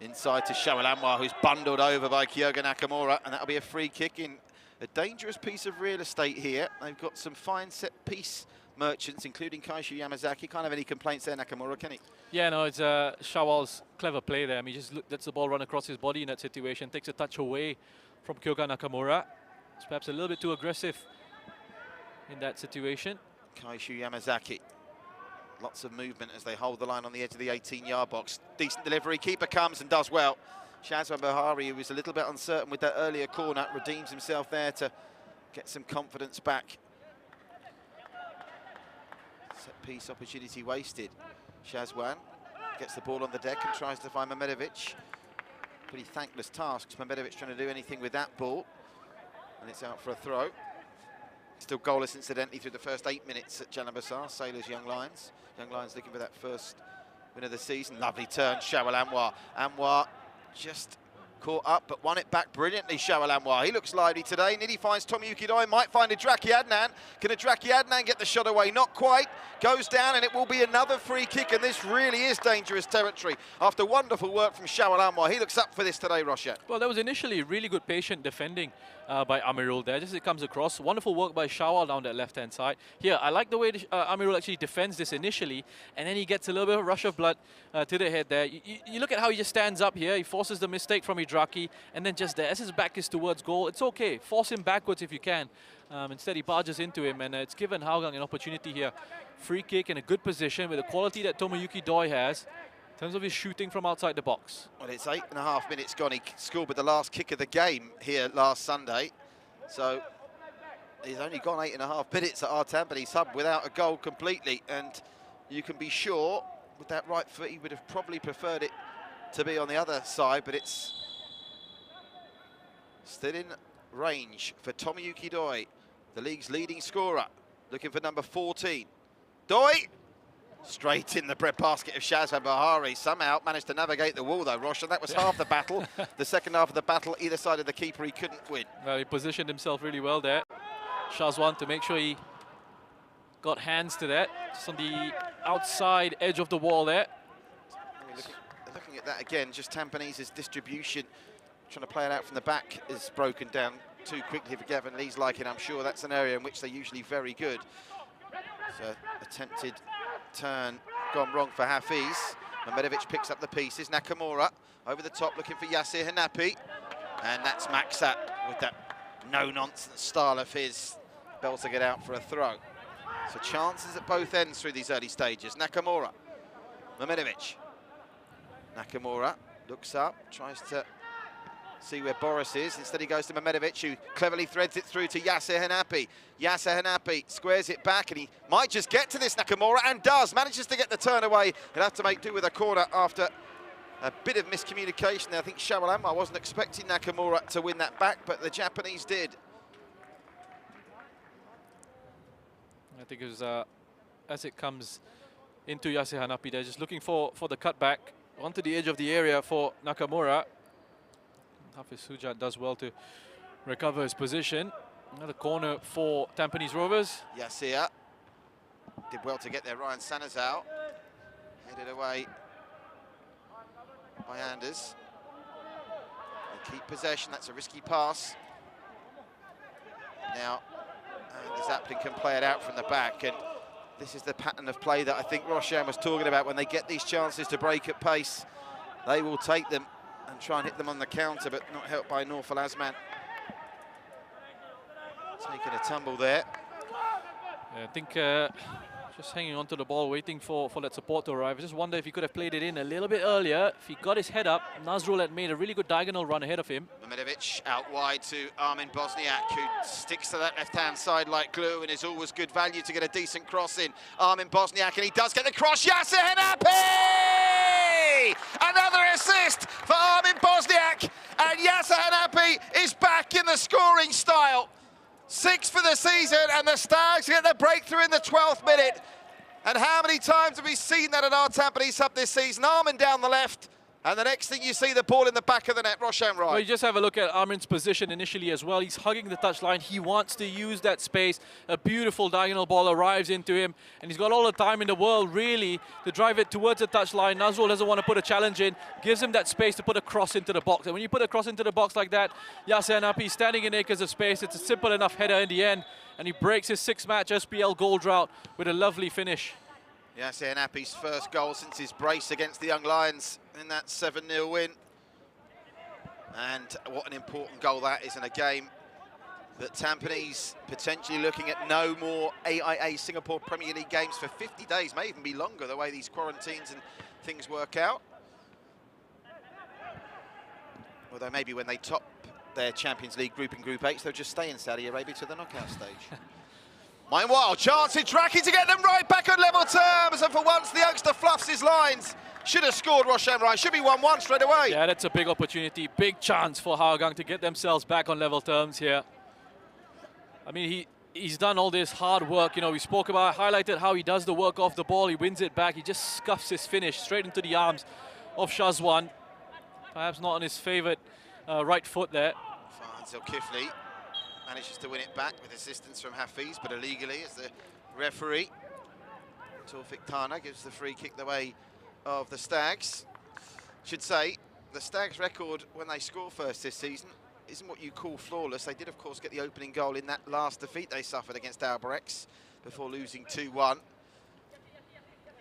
inside to Shawal Anwar, who's bundled over by Kyoga Nakamura, and that'll be a free kick in a dangerous piece of real estate here. They've got some fine set-piece merchants, including Kaishu Yamazaki. Can't have any complaints there, Nakamura, can he? Yeah, no, it's Shawal's clever play there. I mean, just lets the ball run across his body in that situation, takes a touch away from Kyoga Nakamura. It's perhaps a little bit too aggressive in that situation. Kaishu Yamazaki. Lots of movement as they hold the line on the edge of the 18-yard box. Decent delivery, keeper comes and does well. Shazwan Bahari, who was a little bit uncertain with that earlier corner, redeems himself there to get some confidence back. Set-piece opportunity wasted. Shazwan gets the ball on the deck and tries to find Mehmedovic. Pretty thankless task. Mehmedovic trying to do anything with that ball. And it's out for a throw. Still goalless, incidentally, through the first 8 minutes at Jalan Besar. Sailors, Young Lions. Young Lions looking for that first win of the season. Lovely turn, Shawal Anwar. Anwar just caught up, but won it back brilliantly, Shawal Anwar. He looks lively today. Nearly finds Tomoyuki Doi, might find Idraki Adnan. Can Idraki Adnan get the shot away? Not quite. Goes down, and it will be another free kick, and this really is dangerous territory. After wonderful work from Shawal Anwar, he looks up for this today, Roshan. Well, that was initially really good patient defending by Amirul there, just as it comes across. Wonderful work by Shawal down that left-hand side. Here, I like the way Amirul actually defends this initially, and then he gets a little bit of rush of blood to the head there. You look at how he just stands up here. He forces the mistake from Idraki, and then just there, as his back is towards goal, it's okay. Force him backwards if you can. Instead, he barges into him, and it's given Hougang an opportunity here. Free kick in a good position with the quality that Tomoyuki Doi has in terms of his shooting from outside the box. Well, it's 8.5 minutes gone. He scored with the last kick of the game here last Sunday. So he's only gone 8.5 minutes at our Tampines hub without a goal completely. And you can be sure with that right foot, he would have probably preferred it to be on the other side, but it's still in range for Tomoyuki Doi, the league's leading scorer. looking for number 14. Doi! Straight in the breadbasket of Shazza Bahari. Somehow managed to navigate the wall, though, Roshan. That was half the battle. The second half of the battle, either side of the keeper, he couldn't win. Well, he positioned himself really well there. Shazwan to make sure he got hands to that. Just on the outside edge of the wall there. Looking at that again, just Tampines' distribution, trying to play it out from the back, is broken down too quickly for Gavin Lee's liking. I'm sure that's an area in which they're usually very good. So, attempted turn gone wrong for Hafiz. Mehmedovic picks up the pieces. Nakamura over the top looking for Yasir Hanapi. And that's Maxat with that no-nonsense style of his, belting it out for a throw. So chances at both ends through these early stages. Nakamura, Mehmedovic. Nakamura looks up, tries to see where Boris is. Instead he goes to Mehmedovic, who cleverly threads it through to Yasir Hanapi. Yasir Hanapi squares it back, and he might just get to this Nakamura, and does. Manages to get the turn away. He'll have to make do with a corner after a bit of miscommunication there. I think Shawalamma wasn't expecting Nakamura to win that back, but the Japanese did. I think it was as it comes into Yasir Hanapi, they're just looking for the cutback onto the edge of the area for Nakamura. Hafiz Hujat does well to recover his position. Another corner for Tampines Rovers. Yasir did well to get there. Ryan Sanazal headed away by Anders. They keep possession. That's a risky pass. Now, Anders Aplin can play it out from the back, and this is the pattern of play that I think Roshan was talking about. When they get these chances to break at pace, they will take them and try and hit them on the counter, but not helped by Norfal Asman. Taking a tumble there. Yeah, I think just hanging onto the ball, waiting for that support to arrive. I just wonder if he could have played it in a little bit earlier. If he got his head up, Nazrul had made a really good diagonal run ahead of him. Mehmedovic out wide to Armin Bosniak, who sticks to that left-hand side like glue and is always good value to get a decent cross in. Armin Bosniak, and he does get the cross. Yasir Hanapi! Another assist for Armin Bosniak, and Yasir Hanapi is back in the scoring style. 6 for the season, and the Stags get the breakthrough in the 12th minute. And how many times have we seen that at our Tampines Hub this season? Armin down the left, and the next thing you see, the ball in the back of the net. Roshan right. Well, you just have a look at Armin's position initially as well. He's hugging the touchline. He wants to use that space. A beautiful diagonal ball arrives into him, and he's got all the time in the world, really, to drive it towards the touchline. Nazrul doesn't want to put a challenge in, gives him that space to put a cross into the box. And when you put a cross into the box like that, Yasir Hanapi standing in acres of space. It's a simple enough header in the end, and he breaks his 6-match SPL goal drought with a lovely finish. Yasir Hanapi's first goal since his brace against the Young Lions in that 7-0 win. And what an important goal that is in a game that Tampines potentially looking at no more AIA Singapore Premier League games for 50 days, may even be longer the way these quarantines and things work out. Although maybe when they top their Champions League group in Group H, they'll just stay in Saudi Arabia to the knockout stage. Meanwhile, chance in Tracky to get them right back on level terms, and for once the youngster fluffs his lines. Should have scored, Roshan Rai. Should be 1-1 straight away. Yeah, that's a big opportunity, big chance for Hougang to get themselves back on level terms here. I mean, he's done all this hard work. You know, we spoke about, highlighted how he does the work off the ball. He wins it back. He just scuffs his finish straight into the arms of Shazwan. Perhaps not on his favourite right foot there. Fazil Kifli manages to win it back with assistance from Hafiz, but illegally as the referee. Taufik Tana gives the free kick the way of the Stags. Should say, the Stags' record when they score first this season isn't what you call flawless. They did, of course, get the opening goal in that last defeat they suffered against Albirex before losing 2-1.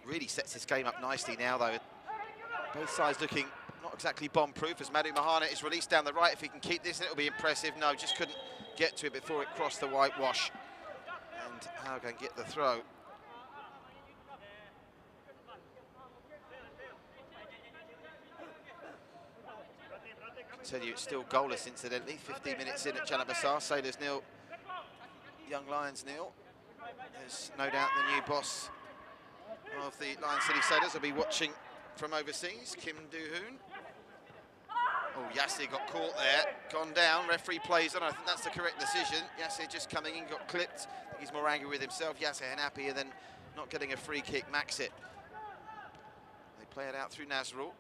Really sets this game up nicely now, though. Both sides looking not exactly bomb-proof as Madhu Mahana is released down the right. If he can keep this, it'll be impressive. No, just couldn't get to it before it crossed the whitewash. And Hougang get the throw. I can tell you it's still goalless, incidentally. 15 minutes in at Janabasar. Sailors nil, Young Lions nil. There's no doubt the new boss of the Lion City Sailors will be watching from overseas, Kim Do-hoon. Oh, Yasir got caught there, gone down, referee plays on. I think that's the correct decision. Yasir just coming in, got clipped. He's more angry with himself, Yasser Hanapi, and then not getting a free kick, Maxit. They play it out through Nazrul.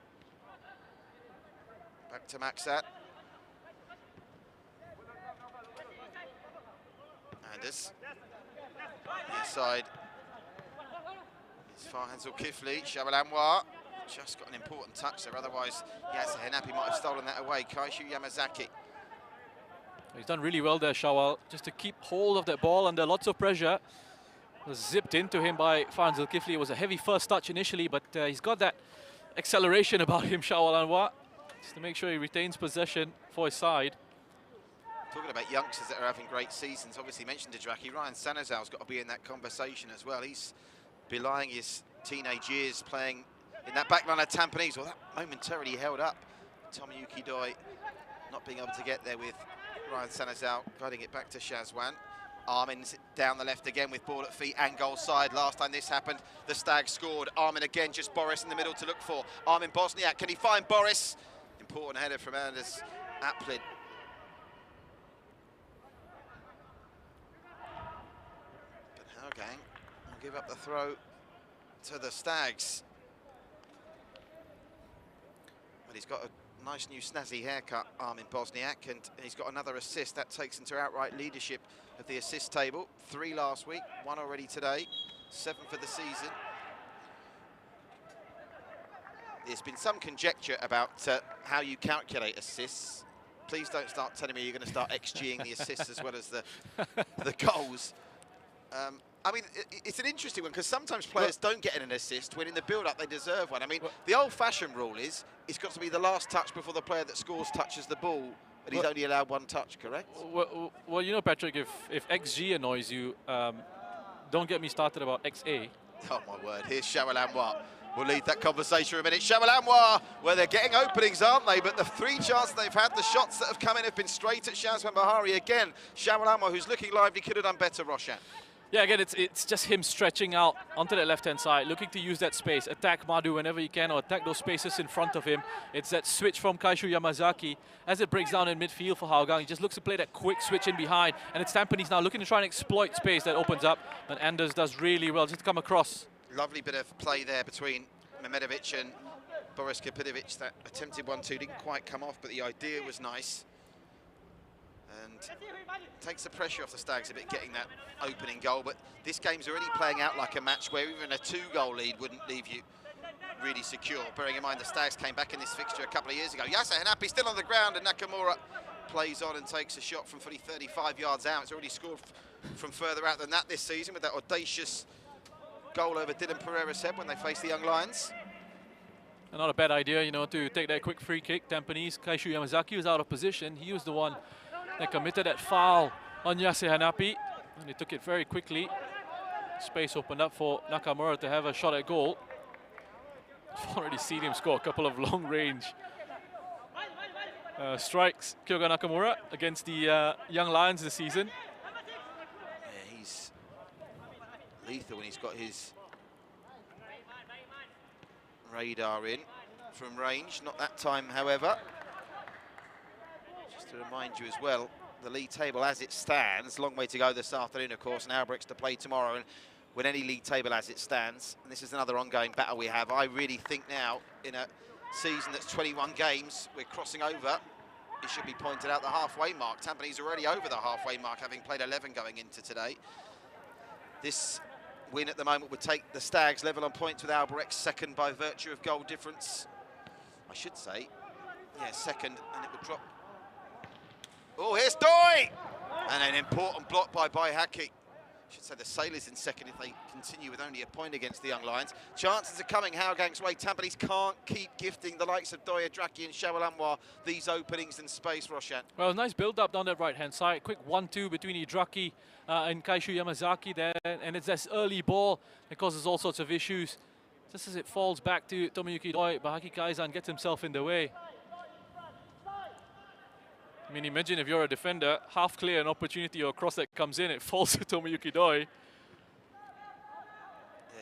Back to Maxat. Anders. Inside. It's Farhan Zulkifli. Shawal Anwar. Just got an important touch there, otherwise Yasser Hanapi might have stolen that away. Kaishu Yamazaki. He's done really well there, Shawal, just to keep hold of that ball under lots of pressure. Was zipped into him by Farhan Zulkifli. It was a heavy first touch initially, but he's got that acceleration about him, Shawal Anwar, just to make sure he retains possession for his side. Talking about youngsters that are having great seasons, obviously mentioned Dedraki, Ryan Sanazal's got to be in that conversation as well. He's belying his teenage years playing in that back line of Tampines. Well, that momentarily held up. Tomoyuki Doi not being able to get there with Ryan Sanazal guiding it back to Shazwan. Armin's down the left again with ball at feet and goal side. Last time this happened, the Stags scored. Armin again, just Boris in the middle to look for. Armin Bosniak, can he find Boris? Important header from Anders Aplin. But Hougang will give up the throw to the Stags. But he's got a nice new snazzy haircut, Armin Bosniak, and he's got another assist. That takes him to outright leadership of the assist table. 3 last week, 1 already today, 7 for the season. There's been some conjecture about how you calculate assists. Please don't start telling me you're going to start XGing the assists as well as the goals. I mean, it's an interesting one because sometimes players don't get an assist when in the build-up they deserve one. I mean, the old-fashioned rule is it's got to be the last touch before the player that scores touches the ball, and he's only allowed 1 touch, correct? Well, you know, Patrick, if XG annoys you, don't get me started about XA. Oh, my word. Here's Shawal Anwar. We'll leave that conversation for a minute. Shawal Anwar, where they're getting openings, aren't they? But the 3 chances they've had, the shots that have come in have been straight at Shazwan Bahari. Again, Shawal Anwar, who's looking lively, could have done better, Roshan. Yeah, again, it's just him stretching out onto that left-hand side, looking to use that space, attack Madhu whenever he can, or attack those spaces in front of him. It's that switch from Kaishu Yamazaki. As it breaks down in midfield for Hougang, he just looks to play that quick switch in behind. And it's Tampines now looking to try and exploit space that opens up. And Anders does really well just to come across. Lovely bit of play there between Mehmedovic and Boris Kapitovic. That attempted 1-2 didn't quite come off, but the idea was nice. And takes the pressure off the Stags a bit, getting that opening goal. But this game's already playing out like a match where even a 2-goal lead wouldn't leave you really secure. Bearing in mind the Stags came back in this fixture a couple of years ago. Yasser Hanapi still on the ground, and Nakamura plays on and takes a shot from fully 35 yards out. It's already scored from further out than that this season with that audacious goal over Dylan Pereira's head when they faced the Young Lions. And not a bad idea, you know, to take that quick free kick. Tampines, Kaishu Yamazaki was out of position. He was the one that committed that foul on Yasser Hanapi, and he took it very quickly. Space opened up for Nakamura to have a shot at goal. I've already seen him score a couple of long-range strikes, Kyoga Nakamura, against the Young Lions this season. Yeah, he's lethal when he's got his radar in from range. Not that time, however. Just to remind you as well, the league table as it stands, long way to go this afternoon, of course, and Albrecht's to play tomorrow. And with any league table as it stands, and this is another ongoing battle we have, I really think now, in a season that's 21 games, we're crossing over, it should be pointed out, the halfway mark. Tampines already over the halfway mark, having played 11 going into today. This win at the moment would take the Stags level on points with Albrecht, second by virtue of goal difference. I should say, yeah, second, and it would drop. Oh, here's Doi! And an important block by Haki. I should say the Sailors in second if they continue with only a point against the Young Lions. Chances are coming Hougang's way. Tampines can't keep gifting the likes of Doi Adraki and Shawal Anwar these openings in space, Roshan. Well, nice build-up down that right-hand side. Quick 1-2 between Idraki and Kaishu Yamazaki there. And it's this early ball that causes all sorts of issues. Just as it falls back to Tomoyuki Doi, Bahaki Kaizan gets himself in the way. I mean, imagine if you're a defender, half clear an opportunity or a cross that comes in, it falls to Tomoyuki Doi. Yeah,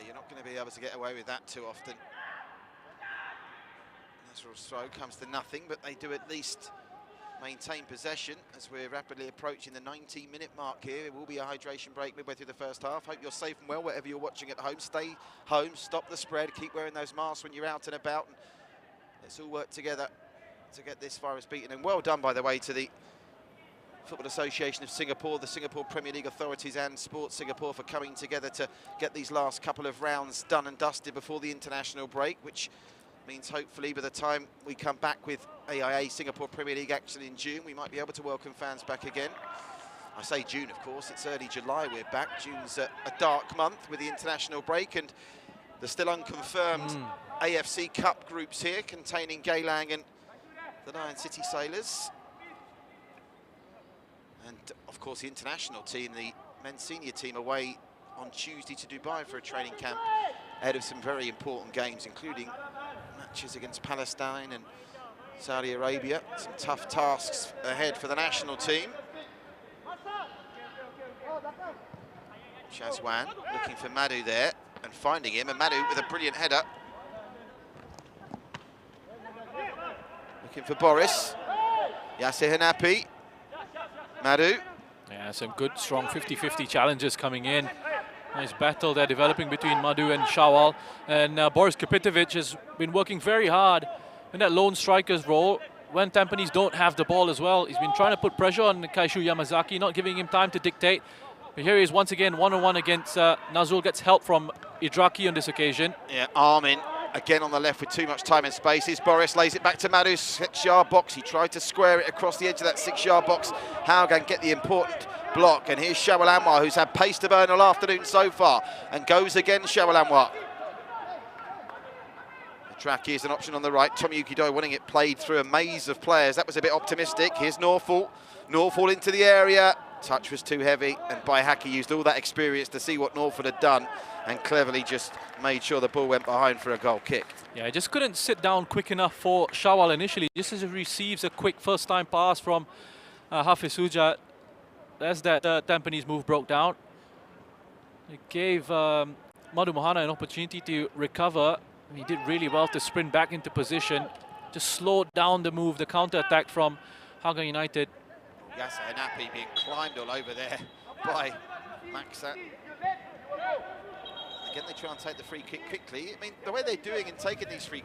you're not going to be able to get away with that too often. Nazrul's throw comes to nothing, but they do at least maintain possession as we're rapidly approaching the 19-minute mark here. It will be a hydration break midway through the first half. Hope you're safe and well wherever you're watching at home. Stay home, stop the spread, keep wearing those masks when you're out and about. And let's all work together to get this virus beaten. And well done, by the way, to the Football Association of Singapore, the Singapore Premier League authorities and Sports Singapore for coming together to get these last couple of rounds done and dusted before the international break, which means hopefully by the time we come back with AIA Singapore Premier League action in June, we might be able to welcome fans back again. I say June, of course, it's early July we're back. June's a dark month with the international break and the still unconfirmed AFC Cup groups here containing Geylang and the Lion City Sailors. And of course the international team, the men's senior team, away on Tuesday to Dubai for a training camp ahead of some very important games, including matches against Palestine and Saudi Arabia. Some tough tasks ahead for the national team. Shazwan looking for Madhu there and finding him, and Madhu with a brilliant header. Looking for Boris. Yasser Hanapi. Madhu. Yeah, some good, strong 50-50 challenges coming in. Nice battle there developing between Madhu and Shawal. And Boris Kapitovic has been working very hard in that lone striker's role when Tampines don't have the ball as well. He's been trying to put pressure on Kaishu Yamazaki, not giving him time to dictate. But here he is once again, one-on-one against Nazul. Gets help from Idraki on this occasion. Yeah, Armin again on the left with too much time and space. Here's Boris, lays it back to Madhu's 6-yard box. He tried to square it across the edge of that 6-yard box. Hougang get the important block, and here's Shawal Anwar, who's had pace to burn all afternoon so far, and goes again, Shawal Anwar. Idraki is an option on the right. Tommy Yukido wanting it played through a maze of players. That was a bit optimistic. Here's Norfall. Norfall into the area. Touch was too heavy, and Baihaki used all that experience to see what Norfall had done and cleverly just made sure the ball went behind for a goal kick. Yeah, just couldn't sit down quick enough for Shawal initially. Just as he receives a quick first-time pass from Hafiz Huja, as that Tampines move broke down. It gave Madhu Mohana an opportunity to recover. He did really well to sprint back into position, just slowed down the move, the counter-attack from Hougang United. Yasser Hanapi being climbed all over there by Maxa. Again, they try and take the free kick quickly. I mean, the way they're doing and taking these free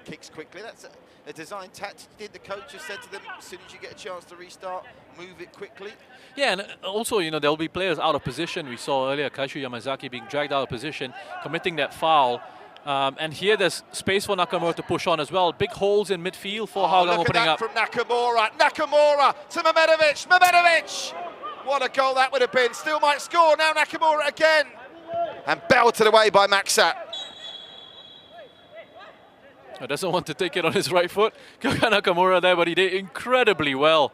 kicks quickly, that's a design tactic. The coach has said to them, as soon as you get a chance to restart, move it quickly. Yeah, and also, you know, there'll be players out of position. We saw earlier Kaishu Yamazaki being dragged out of position, committing that foul. And here there's space for Nakamura to push on as well. Big holes in midfield for Hougang opening up. From Nakamura. Nakamura to Mehmedovic. Mehmedovic! What a goal that would have been. Still might score. Now Nakamura again. And belted away by Maxa. Doesn't want to take it on his right foot. Kyoga Nakamura there, but he did incredibly well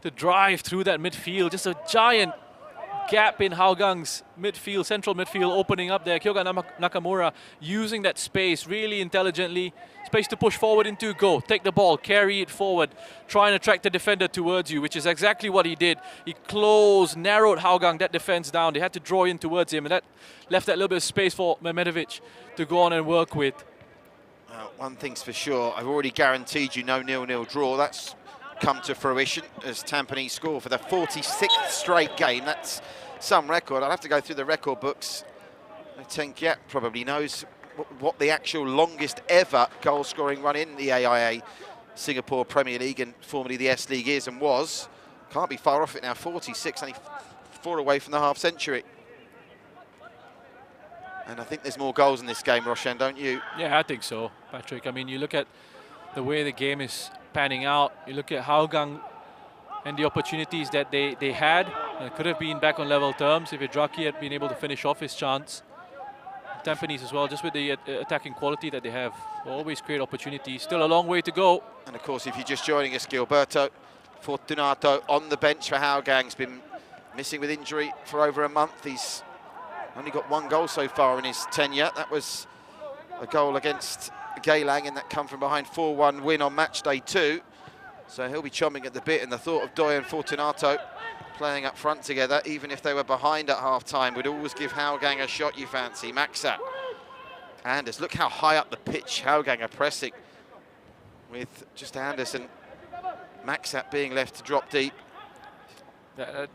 to drive through that midfield. Just a giant gap in Hougang's midfield, central midfield opening up there. Kyoga Nakamura using that space really intelligently. Space to push forward into, go, take the ball, carry it forward, try and attract the defender towards you, which is exactly what he did. He closed, narrowed Hougang, that defense down. They had to draw in towards him, and that left that little bit of space for Mehmedovic to go on and work with. One thing's for sure, I've already guaranteed you no 0-0 draw. That's come to fruition as Tampines score for the 46th straight game. That's some record. I'll have to go through the record books. Tenkiat probably knows what the actual longest ever goal-scoring run in the AIA Singapore Premier League and formerly the S-League is and was. Can't be far off it now, 46, only 4 away from the half-century. And I think there's more goals in this game, Roshan, don't you? Yeah, I think so, Patrick. I mean, you look at the way the game is panning out. You look at Hougang and the opportunities that they had. It could have been back on level terms if Idraki had been able to finish off his chance. Tampines as well, just with the attacking quality that they have. They'll always create opportunities. Still a long way to go. And of course, if you're just joining us, Gilberto Fortunato on the bench for Hougang's been missing with injury for over a month. He's only got 1 goal so far in his tenure. That was a goal against Geylang, and that come from behind 4-1 win on match day 2. So he'll be chomping at the bit, and the thought of Doy and Fortunato playing up front together, even if they were behind at half-time, would always give Hougang a shot, you fancy. Maxa. Anders, look how high up the pitch Hougang are pressing with just Anders and Maxat being left to drop deep.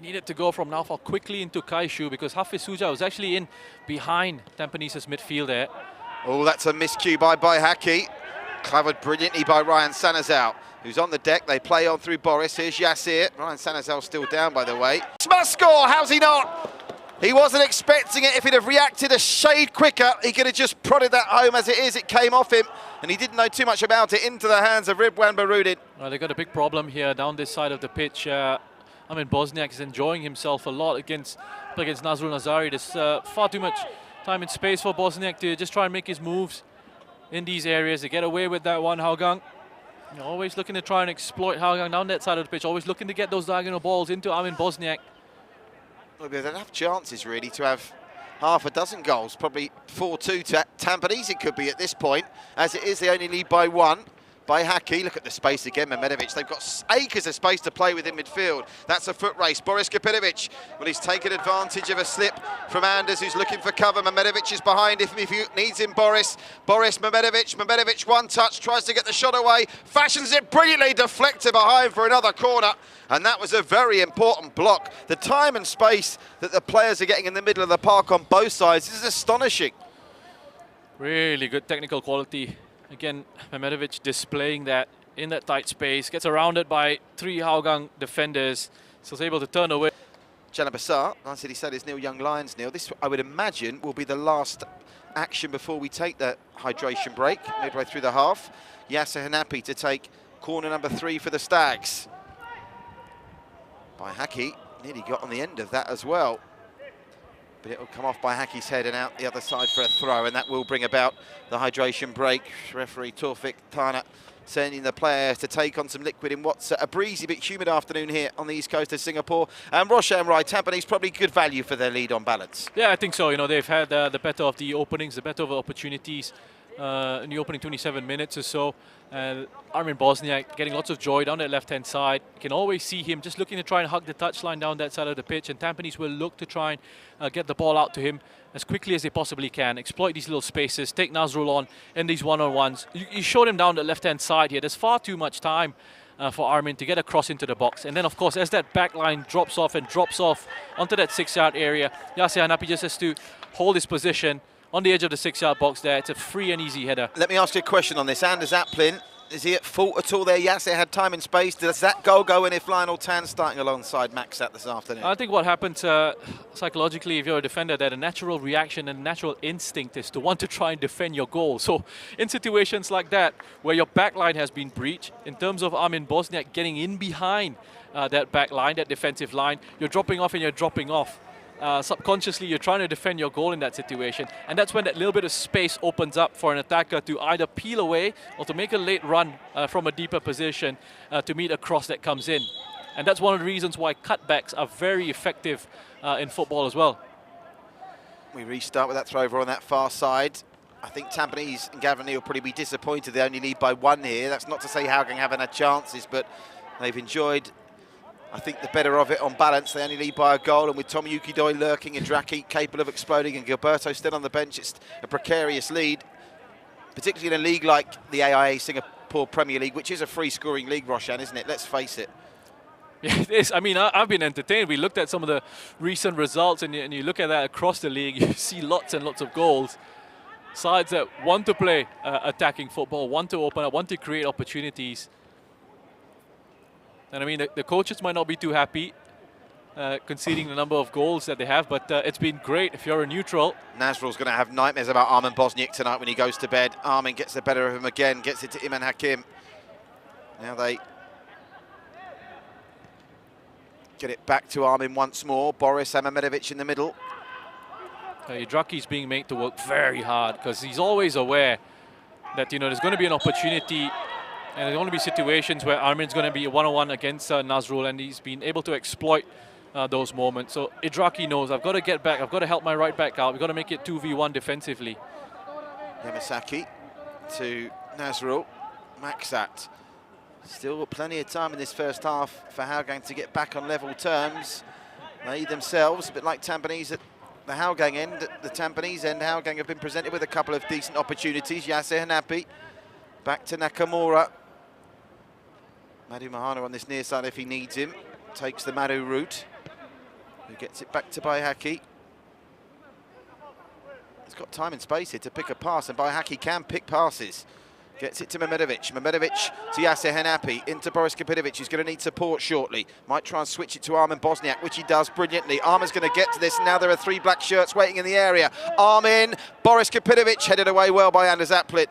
Needed to go from Naufal quickly into Kaishu because Hafiz Suja was actually in behind Tampines' midfield there. Oh, that's a miscue by Haki. Covered brilliantly by Ryan Sanazal, who's on the deck. They play on through Boris. Here's Yassir. Ryan Sanazal still down, by the way. Must score, how's he not? He wasn't expecting it. If he'd have reacted a shade quicker, he could have just prodded that home. As it is, it came off him, and he didn't know too much about it, into the hands of Ridwan Barudin. Well, they've got a big problem here down this side of the pitch. Bosniak is enjoying himself a lot against Nazrul Nazari. There's far too much time and space for Bosniak to just try and make his moves in these areas. They get away with that one, Hougang. You're always looking to try and exploit Hougang down that side of the pitch, always looking to get those diagonal balls into Armin Bosniak. Well, there's enough chances, really, to have half a dozen goals. Probably 4-2 to Tampines it could be at this point. As it is, they only lead by 1. By Haki. Look at the space again, Mehmedovic. They've got acres of space to play with in midfield. That's a foot race. Boris Kapinovic, well, he's taken advantage of a slip from Anders, who's looking for cover. Mehmedovic is behind if he needs him, Boris. Mehmedovic, one touch, tries to get the shot away, fashions it brilliantly, deflected behind for another corner. And that was a very important block. The time and space that the players are getting in the middle of the park on both sides is astonishing. Really good technical quality. Again, Mehmedovic displaying that in that tight space, gets surrounded by 3 Hougang defenders, so is able to turn away. Janabasar, Lion City said is Neil Young Lions, Neil. This, I would imagine, will be the last action before we take the hydration break, midway through the half. Yasser Hanapi to take corner number 3 for the Stags. By Haki, nearly got on the end of that as well. But it will come off by Haki's head and out the other side for a throw, and that will bring about the hydration break. Referee Taufik Tana sending the players to take on some liquid in what's a breezy but humid afternoon here on the east coast of Singapore. And Roshan Rai, Tampines probably good value for their lead on balance. Yeah, I think so. You know, they've had the better of the openings, the better of the opportunities in the opening 27 minutes or so. Armin Bosniak getting lots of joy down that left-hand side. You can always see him just looking to try and hug the touchline down that side of the pitch, and Tampines will look to try and get the ball out to him as quickly as they possibly can, exploit these little spaces, take Nazrul on in these one-on-ones. You showed him down the left-hand side here. There's far too much time for Armin to get across into the box. And then, of course, as that back line drops off onto that 6-yard area, Yasser Hanapi just has to hold his position on the edge of the 6-yard box there. It's a free and easy header. Let me ask you a question on this. Anders Aplin, is he at fault at all there? Yasser had time and space. Does that goal go in if Lionel Tan's starting alongside Maxat this afternoon? I think what happens psychologically if you're a defender, that a natural reaction and natural instinct is to want to try and defend your goal. So in situations like that, where your back line has been breached, in terms of Armin Bosniak getting in behind that back line, that defensive line, you're dropping off and you're dropping off. Subconsciously, you're trying to defend your goal in that situation. And that's when that little bit of space opens up for an attacker to either peel away or to make a late run from a deeper position to meet a cross that comes in. And that's one of the reasons why cutbacks are very effective in football as well. We restart with that throw over on that far side. I think Tampines and Gavin Neal will probably be disappointed they only lead by 1 here. That's not to say Hougang haven't had chances, but they've enjoyed, I think, the better of it on balance. They only lead by a goal, and with Tomoyuki Doi lurking and Draki capable of exploding and Gilberto still on the bench, it's a precarious lead, particularly in a league like the AIA Singapore Premier League, which is a free-scoring league, Roshan, isn't it? Let's face it. Yeah, it is. I mean, I've been entertained. We looked at some of the recent results, and you look at that across the league, you see lots and lots of goals. Sides that want to play attacking football, want to open up, want to create opportunities. And I mean, the coaches might not be too happy conceding the number of goals that they have, but it's been great if you're a neutral. Nazrul's going to have nightmares about Armin Bosniak tonight when he goes to bed. Armin gets the better of him again, gets it to Iman Hakim. Now they get it back to Armin once more. Boris Amamedovic in the middle. Draki's being made to work very hard because he's always aware that, you know, there's going to be an opportunity. And there's going to be situations where Armin's going to be one-on-one against Nazrul, and he's been able to exploit those moments. So Idraki knows, I've got to get back, I've got to help my right back out, we've got to make it 2v1 defensively. Yamasaki to Nazrul. Maxat. Still plenty of time in this first half for Hougang to get back on level terms. They themselves, a bit like Tampines at the Hougang end, at the Tampines end, Hougang have been presented with a couple of decent opportunities. Yasser Hanapi back to Nakamura. Madhu Mahana on this near side if he needs him. Takes the Madhu route. Who gets it back to Baihaki. He's got time and space here to pick a pass, and Baihaki can pick passes. Gets it to Mehmedovic. Mehmedovic to Yasser Henapi. Into Boris Kapitovic, who's going to need support shortly. Might try and switch it to Armin Bosniak, which he does brilliantly. Armin's going to get to this. Now there are 3 black shirts waiting in the area. Armin, Boris Kapitovic headed away well by Anders Aplin.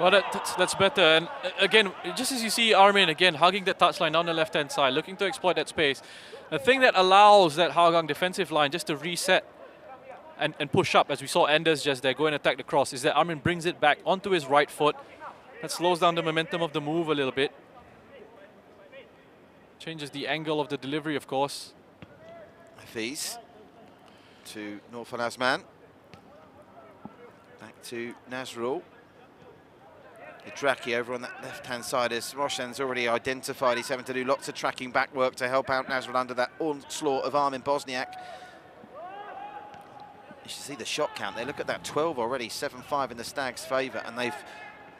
Well, that's better. And again, just as you see Armin again hugging that touchline down the left-hand side, looking to exploit that space. The thing that allows that Hougang defensive line just to reset and push up, as we saw Anders just there go and attack the cross, is that Armin brings it back onto his right foot. That slows down the momentum of the move a little bit. Changes the angle of the delivery, of course. Hafiz to Norfan Azman. Back to Nazrul. Hidraki over on that left-hand side as Roshan's already identified. He's having to do lots of tracking back work to help out Nazrul under that onslaught of Armin Bosniak. You should see the shot count there. Look at that, 12 already, 7-5 in the Stags' favour, and they've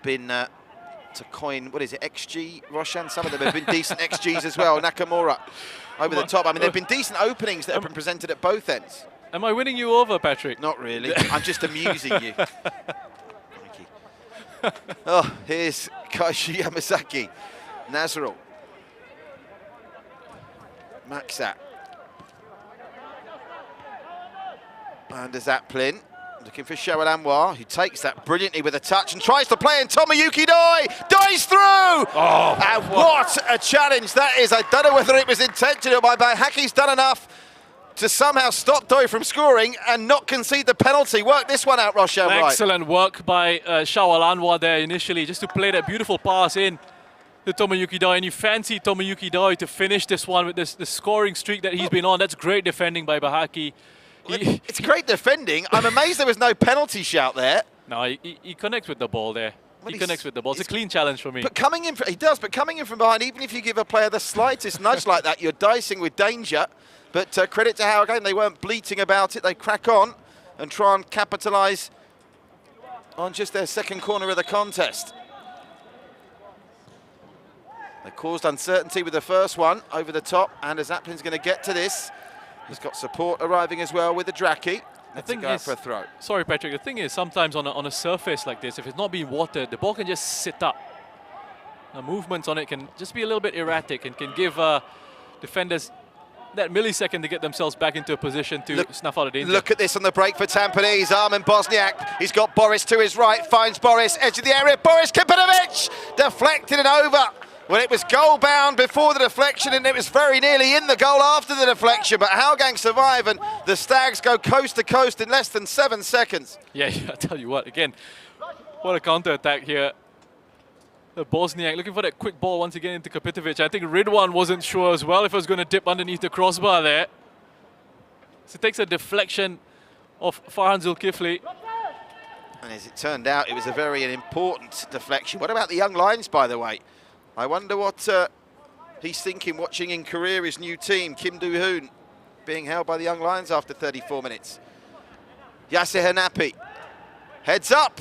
been to coin, what is it, XG, Roshan? Some of them have been decent XGs as well. Nakamura over the top. I mean, there have been decent openings that have been presented at both ends. Am I winning you over, Patrick? Not really. I'm just amusing you. Oh, here's Kaishu Yamasaki. Nazrul. Maxat. Anders Aplin looking for Cheryl Anwar, who takes that brilliantly with a touch and tries to play in Tomoyuki Doi. Doi's through! Oh, and what a challenge that is. I don't know whether it was intentional, but Baihaki's done enough to somehow stop Doi from scoring and not concede the penalty. Work this one out, Roshan Wright. Excellent work by Shawal Anwar there initially, just to play that beautiful pass in to Tomoyuki Doi. And you fancy Tomoyuki Doi to finish this one with the scoring streak that he's been on. That's great defending by Baihaki. It's great defending. I'm amazed there was no penalty shout there. No, he connects with the ball there. He connects with the ball. It's a clean challenge for me. But coming in, he does, but coming in from behind, even if you give a player the slightest nudge like that, you're dicing with danger. But credit to Hougang, they weren't bleating about it. They crack on and try and capitalise on just their second corner of the contest. They caused uncertainty with the first one over the top. Anders Aplin's going to get to this. He's got support arriving as well with the Draki. The thing go is, for a throw. Sorry, Patrick. The thing is, sometimes on a surface like this, if it's not being watered, the ball can just sit up. The movements on it can just be a little bit erratic and can give defenders that millisecond to get themselves back into a position to snuff out a danger. Look at this on the break for Tampines. Armin Bosniak. He's got Boris to his right. Finds Boris. Edge of the area. Boris Kapitovic. Deflected it over. Well, it was goal-bound before the deflection, and it was very nearly in the goal after the deflection. But Hougang survive, and the Stags go coast to coast in less than 7 seconds. Yeah, I tell you what, again, what a counter-attack here. Bosniak looking for that quick ball once again into Kapitovic. I think Ridwan wasn't sure as well if it was going to dip underneath the crossbar there. So it takes a deflection of Farhan Zulkifli. And as it turned out, it was a very important deflection. What about the young Lions, by the way? I wonder what he's thinking watching in Korea, his new team, Kim Do-hoon, being held by the young Lions after 34 minutes. Yasser Henapi, heads up.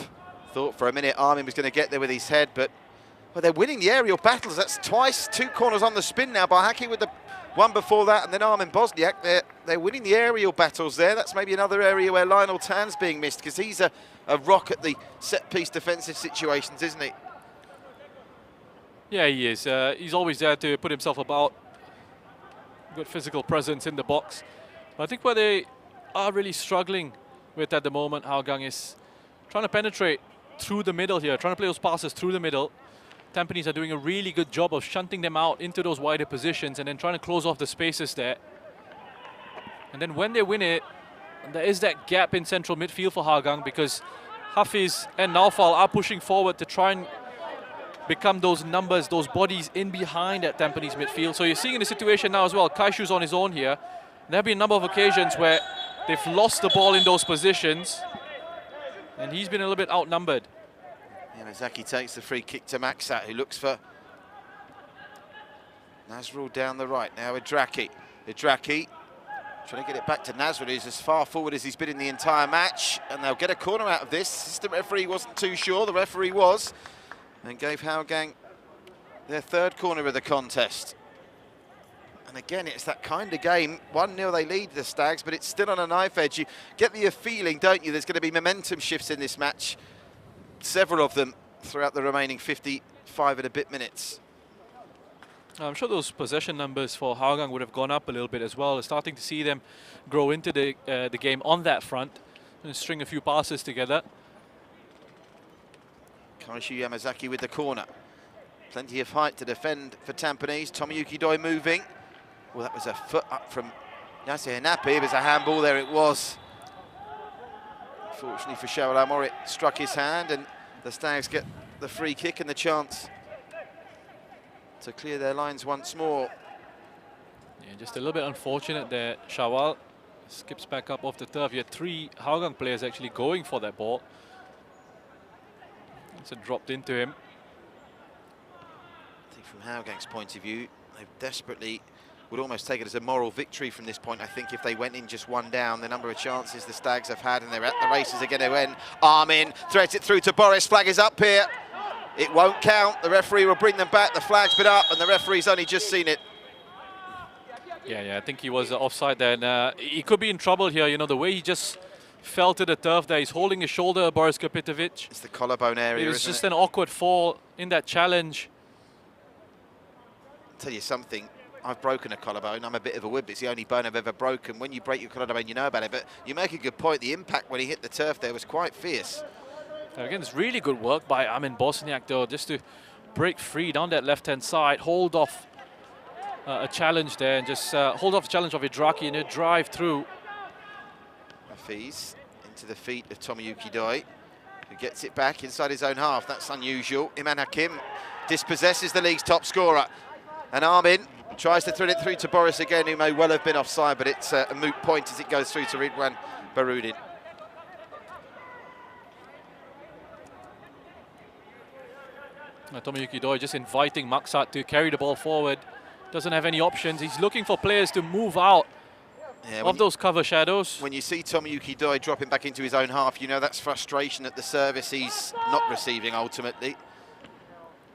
Thought for a minute Armin was going to get there with his head, but well, they're winning the aerial battles. That's twice, 2 corners on the spin now by Haki with the one before that, and then Armin Bosniak. They're winning the aerial battles there. That's maybe another area where Lionel Tan's being missed, because he's a rock at the set-piece defensive situations, isn't he? Yeah, he is. He's always there to put himself about. Good physical presence in the box. But I think where they are really struggling with at the moment, Hougang, is trying to penetrate through the middle here, trying to play those passes through the middle. Tampines are doing a really good job of shunting them out into those wider positions and then trying to close off the spaces there. And then when they win it, there is that gap in central midfield for Hougang, because Hafiz and Naufal are pushing forward to try and become those numbers, those bodies in behind at Tampines midfield. So you're seeing in the situation now as well, Kaishu's on his own here. There have been a number of occasions where they've lost the ball in those positions, and he's been a little bit outnumbered. Yamazaki takes the free kick to Maxat, who looks for Nazrul down the right. Now Idraki. Idraki trying to get it back to Nazrul, who's as far forward as he's been in the entire match. And they'll get a corner out of this. Assistant referee wasn't too sure. The referee was, and gave Hougang their third corner of the contest. And again, it's that kind of game. 1-0 they lead the Stags, but it's still on a knife edge. You get the feeling, don't you, there's going to be momentum shifts in this match. Several of them throughout the remaining 55 and a bit minutes. I'm sure those possession numbers for Hougang would have gone up a little bit as well. Starting to see them grow into the game on that front and string a few passes together. Kaishu Yamazaki with the corner. Plenty of height to defend for Tampines. Tomoyuki Doi moving. Well, that was a foot up from Yasser Hanapi. It was a handball, there it was. Fortunately for Shawalamor, it struck his hand, and the Stags get the free kick and the chance to clear their lines once more. Yeah, just a little bit unfortunate there. Shawal skips back up off the turf. You had 3 Hougang players actually going for that ball. It's dropped into him. I think from Hougang's point of view, they desperately would almost take it as a moral victory from this point. I think if they went in just 1 down, the number of chances the Stags have had, and they're at the races again. They went. Armin threads it through to Boris. Flag is up here. It won't count. The referee will bring them back. The flag's been up, and the referee's only just seen it. Yeah, I think he was offside there. And, he could be in trouble here. You know, the way he just fell to the turf there. He's holding his shoulder, Boris Kapitovic. It's the collarbone area, It was isn't just it? an awkward fall in that challenge. I'll tell you something. I've broken a collarbone. I'm a bit of a whip. It's the only bone I've ever broken. When you break your collarbone, you know about it. But you make a good point. The impact when he hit the turf there was quite fierce. Again, it's really good work by Armin Bosniak, though, just to break free down that left-hand side, hold off a challenge there, and just hold off the challenge of Idraki and drive through. Hafiz into the feet of Tomoyuki Doi, who gets it back inside his own half. That's unusual. Iman Hakim dispossesses the league's top scorer. And Armin tries to thread it through to Boris again, who may well have been offside, but it's a moot point as it goes through to Ridwan Barudin. Tomoyuki Doi just inviting Maksat to carry the ball forward. Doesn't have any options. He's looking for players to move out of those cover shadows. When you see Tomoyuki Doi dropping back into his own half, you know that's frustration at the service he's not receiving ultimately.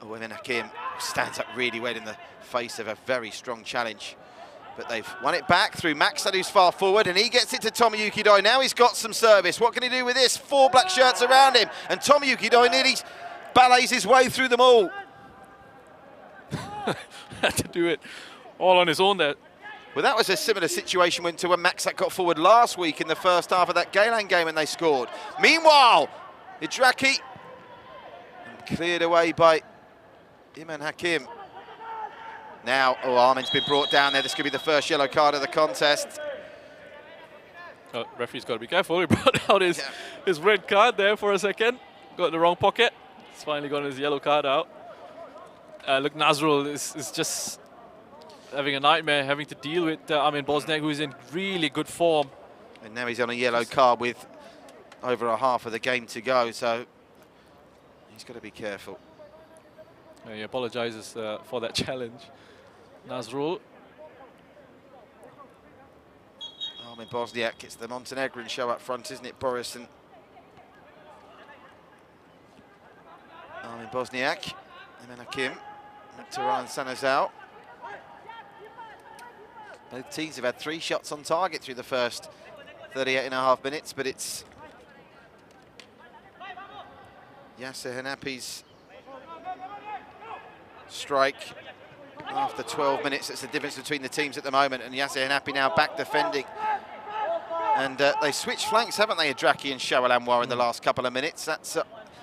Oh, and then Hakim stands up really well in the face of a very strong challenge. But they've won it back through Maksat, who's far forward, and he gets it to Tomoyuki Doi. Now he's got some service. What can he do with this? 4 black shirts around him, and Tomoyuki Doi nearly ballets his way through them all. Had to do it all on his own there. Well, that was a similar situation to when Maksat got forward last week in the first half of that Geylang game and they scored. Meanwhile, Idraki cleared away by Iman Hakim. Now, Armin's been brought down there. This could be the first yellow card of the contest. Oh, referee's got to be careful. He brought out his red card there for a second. Got in the wrong pocket. He's finally got his yellow card out. Look, Nazrul is just having a nightmare, having to deal with Armin Bosniak, who is in really good form. And now he's on a yellow card with over a half of the game to go, so he's got to be careful. He apologises for that challenge. Nazrul. Armin Bosniak, it's the Montenegrin show up front, isn't it, Boris? And Armin Bosniak, Iman Hakim, Taran Sanazal. Both teams have had 3 shots on target through the first 38.5 minutes, but it's Yasser Hanapi's strike after 12 minutes. That's the difference between the teams at the moment, and Yasser Hanapi now back defending. And they switched flanks, haven't they, Idraki and Shawalamwar in the last couple of minutes? That's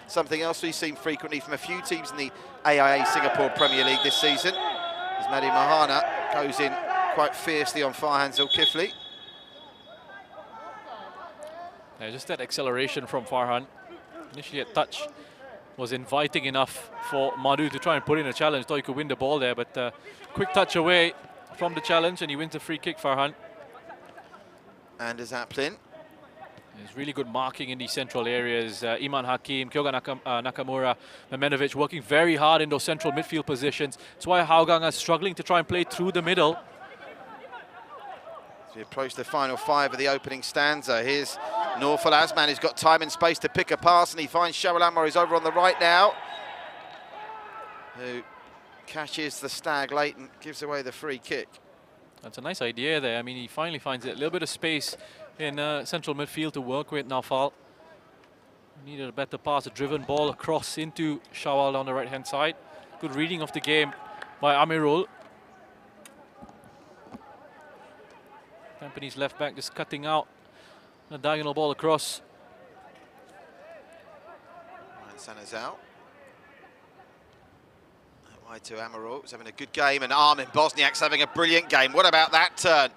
something else we've seen frequently from a few teams in the AIA Singapore Premier League this season, as Madi Mahana goes in quite fiercely on Farhan Zulkifli. Yeah, just that acceleration from Farhan. Initially a touch was inviting enough for Madhu to try and put in a challenge. Thought he could win the ball there, but quick touch away from the challenge, and he wins the free kick, Farhan. Anders Aplin. There's really good marking in these central areas. Iman Hakim, Kyoga Nakamura, Memenovic working very hard in those central midfield positions. That's why Hougang are struggling to try and play through the middle. As we approach the final 5 of the opening stanza, here's Norfal Asman, who's got time and space to pick a pass, and he finds Shawalamor, who's over on the right now, who catches the stag late and gives away the free kick. That's a nice idea there. I mean, he finally finds it. A little bit of space in central midfield to work with. Naufal needed a better pass, a driven ball across into Shawal on the right-hand side. Good reading of the game by Amirul. Tampines left back just cutting out a diagonal ball across. Ryan Sanner's out. Wide to Amirul, who's having a good game, and Armin Bosniak's having a brilliant game. What about that turn?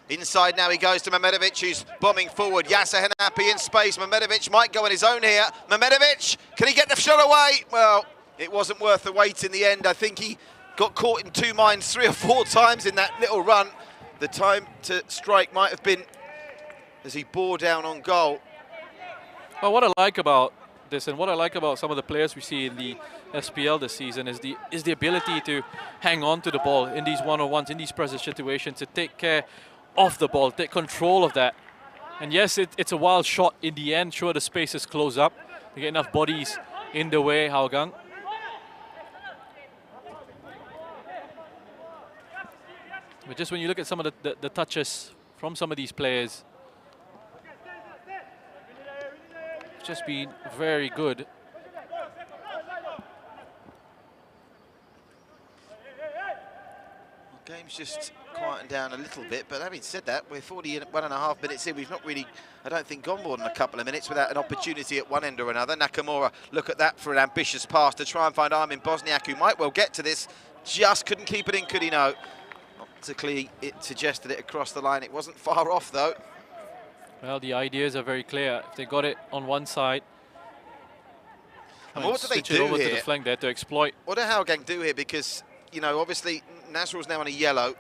Inside now he goes to Mehmedovic, who's bombing forward. Yasser Hanapi in space. Mehmedovic might go on his own here. Mehmedovic, can he get the shot away? Well, it wasn't worth the wait in the end. I think he got caught in two minds 3 or 4 times in that little run. The time to strike might have been as he bore down on goal. Well, what I like about this, and what I like about some of the players we see in the SPL this season, is the ability to hang on to the ball in these one-on-ones, in these pressure situations, to take care of the ball, take control of that. And yes, it's a wild shot in the end. Sure, the spaces close up. They get enough bodies in the way, Hougang. But just when you look at some of the touches from some of these players, it's just been very good. Game's just quieting down a little bit, but having said that, we're 41.5 minutes in. We've not really, I don't think, gone more than a couple of minutes without an opportunity at one end or another. Nakamura, look at that for an ambitious pass to try and find Armin Bosniak, who might well get to this. Just couldn't keep it in, could he? No. Optically, it suggested it across the line. It wasn't far off, though. Well, the ideas are very clear. If they got it on one side, and what do they do over here? to the flank there to exploit. What do Hougang do here? Because, you know, obviously Nasrul's now on a yellow.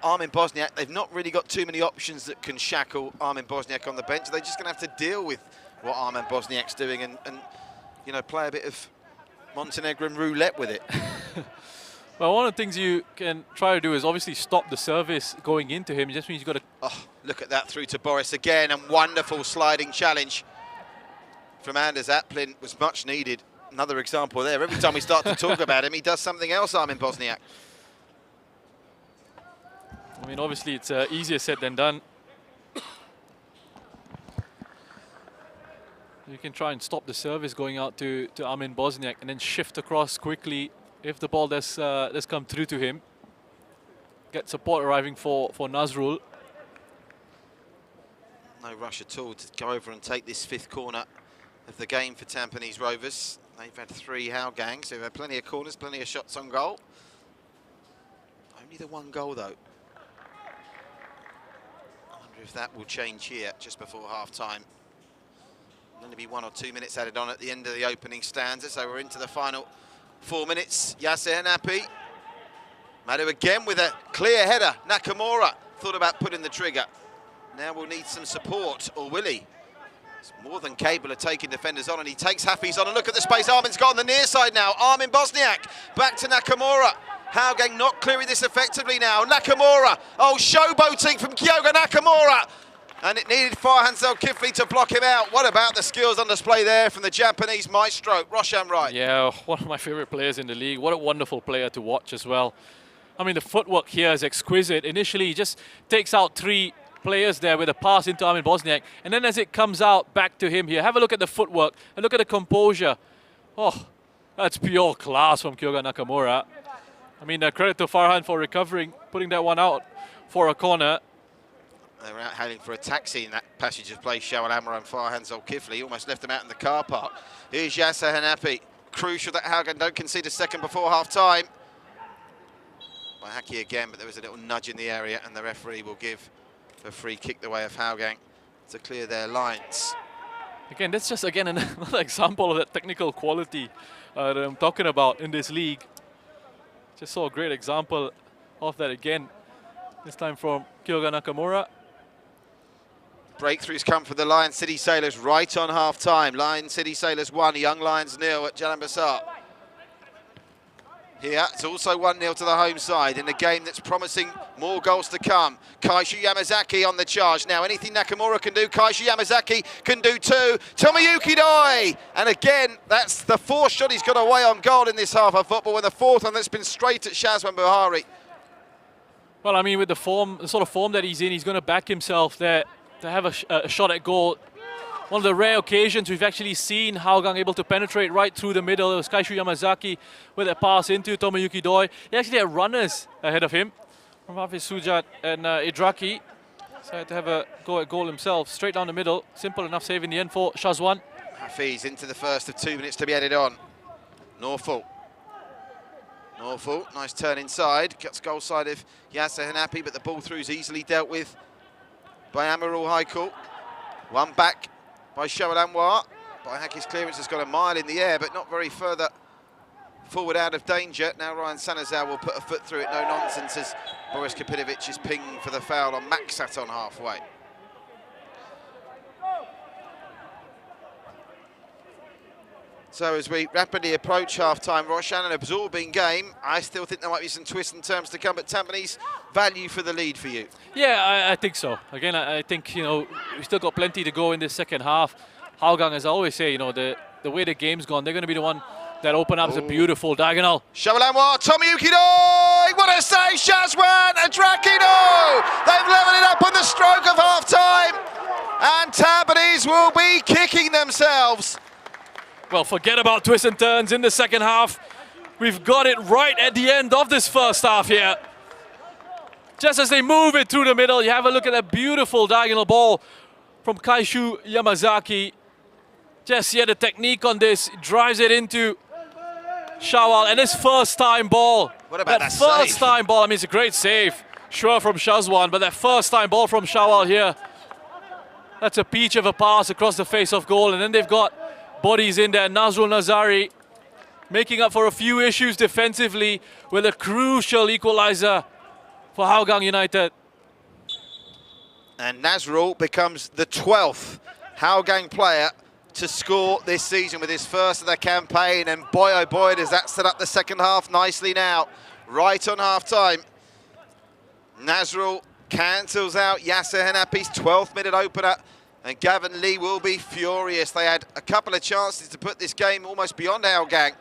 Armin Bosniak, they've not really got too many options that can shackle Armin Bosniak on the bench. They're just going to have to deal with what Armin Bosniak's doing and you know, play a bit of Montenegrin roulette with it. Well, one of the things you can try to do is obviously stop the service going into him. It just means you've got to... Oh, look at that through to Boris again, and wonderful sliding challenge from Anders Aplin was much needed. Another example there. Every time we start to talk about him, he does something else, Armin Bosniak. I mean, obviously, it's easier said than done. You can try and stop the service going out to Armin Bosniak and then shift across quickly if the ball does come through to him. Get support arriving for Nazrul. No rush at all to go over and take this 5th corner of the game for Tampines Rovers. They've had 3 Hougangs. They've had plenty of corners, plenty of shots on goal. Only the 1 goal, though. I wonder if that will change here just before half-time. Only be 1 or 2 minutes added on at the end of the opening stanza, so we're into the final 4 minutes. Yasser Hanapi. Madu again with a clear header. Nakamura thought about putting the trigger. Now we'll need some support, or will he? He's more than capable of taking defenders on, and he takes Hafiz on. And look at the space Armin's got on the near side now. Armin Bosniak back to Nakamura. Hougang not clearing this effectively now. Nakamura. Oh, showboating from Kyoga Nakamura. And it needed Farhan Zelkifli to block him out. What about the skills on display there from the Japanese maestro, Roshan Wright? Yeah, one of my favorite players in the league. What a wonderful player to watch as well. I mean, the footwork here is exquisite. Initially, he just takes out 3 players there with a pass into Armin Bosniak. And then as it comes out back to him here, have a look at the footwork and look at the composure. Oh, that's pure class from Kyoga Nakamura. I mean, credit to Farhan for recovering, putting that one out for a corner. They were out hailing for a taxi in that passage of play. Shawal Amar and Farhan Zulkifli almost left them out in the car park. Here's Yasser Hanapi. Crucial that Hougang don't concede a second before half-time. By Haki again, but there was a little nudge in the area, and the referee will give a free kick the way of Hougang to clear their lines. Again, that's just, again, another example of that technical quality that I'm talking about in this league. Just saw a great example of that again, this time from Kyoga Nakamura. Breakthroughs come for the Lion City Sailors right on half-time. Lion City Sailors 1, Young Lions 0 at Jalan Besar. here. It's also 1-0 to the home side in a game that's promising more goals to come. Kaishu Yamazaki on the charge. Now, anything Nakamura can do, Kaishu Yamazaki can do too. Tomoyuki Doi! And again, that's the fourth shot he's got away on goal in this half of football, and the fourth one that's been straight at Shazwan Buhari. Well, I mean, with the sort of form that he's in, he's going to back himself there to have a shot at goal. One of the rare occasions we've actually seen Hougang able to penetrate right through the middle. It was Kaishu Yamazaki with a pass into Tomoyuki Doi. He actually had runners ahead of him from Hafiz Sujat and Idraki. So he had to have a go at goal himself, straight down the middle. Simple enough save in the end for Shazwan. Hafiz into the first of 2 minutes to be added on. Norfolk, nice turn inside. Gets goal side of Yasser Hanapi, but the ball through is easily dealt with by Amarul Haikul. One back by Shawal Anwar. Baihaki's clearance has got a mile in the air, but not very further forward out of danger. Now Ryan Sanazar will put a foot through it, no nonsense, as Boris Kapinovic is pinging for the foul on Maxat on halfway. So as we rapidly approach half-time, Roshan, an absorbing game. I still think there might be some twists and turns to come, but Tampines, value for the lead for you? Yeah, I think so. Again, I think, you know, we've still got plenty to go in this second half. Hougang, as I always say, you know, the way the game's gone, they're going to be the one that open up a beautiful diagonal. Shawal Anwar, Tomoyuki Doi! What a save, Shazwan! Adrakino! They've leveled it up on the stroke of half-time, and Tampines will be kicking themselves. Well, forget about twists and turns in the second half. We've got it right at the end of this first half here. Just as they move it through the middle, you have a look at that beautiful diagonal ball from Kaishu Yamazaki. Just see the technique on this. Drives it into Shawal, and his first time ball. What about that first save? time ball? I mean, it's a great save, sure, from Shazwan, but that first time ball from Shawal here, that's a peach of a pass across the face of goal, and then they've got bodies in there. Nazrul Nazari making up for a few issues defensively with a crucial equalizer for Hougang United. And Nazrul becomes the 12th Hougang player to score this season with his first of the campaign, and boy oh boy does that set up the second half nicely now. Right on half-time, Nazrul cancels out Yasser Hanapi's 12th minute opener, and Gavin Lee will be furious. They had a couple of chances to put this game almost beyond Hougang,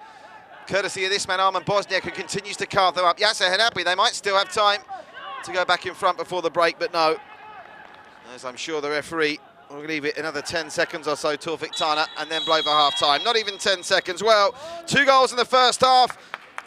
courtesy of this man Armin Bosniak, who continues to carve them up. Yasser Hanapi, they might still have time to go back in front before the break, but no. As I'm sure the referee will leave it another 10 seconds or so, Taufik Tana, and then blow for half-time. Not even 10 seconds. Well, 2 goals in the first half.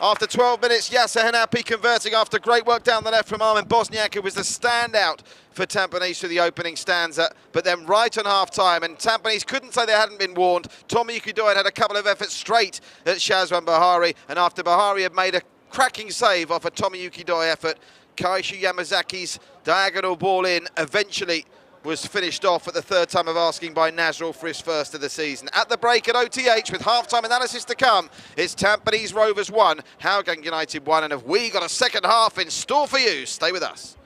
After 12 minutes, Yasser Hanapi converting after great work down the left from Armin Bosniak, who was the standout for Tampines for the opening stanza. But then right on half-time, and Tampines couldn't say they hadn't been warned. Tomoyuki Doi had a couple of efforts straight at Shazwan Buhari, and after Buhari had made a cracking save off a Tomoyuki Doi effort, Kaishu Yamazaki's diagonal ball in eventually was finished off at the third time of asking by Nazrul for his first of the season. At the break at OTH, with half-time analysis to come, it's Tampines Rovers 1, Hougang United 1, and have we got a second half in store for you? Stay with us.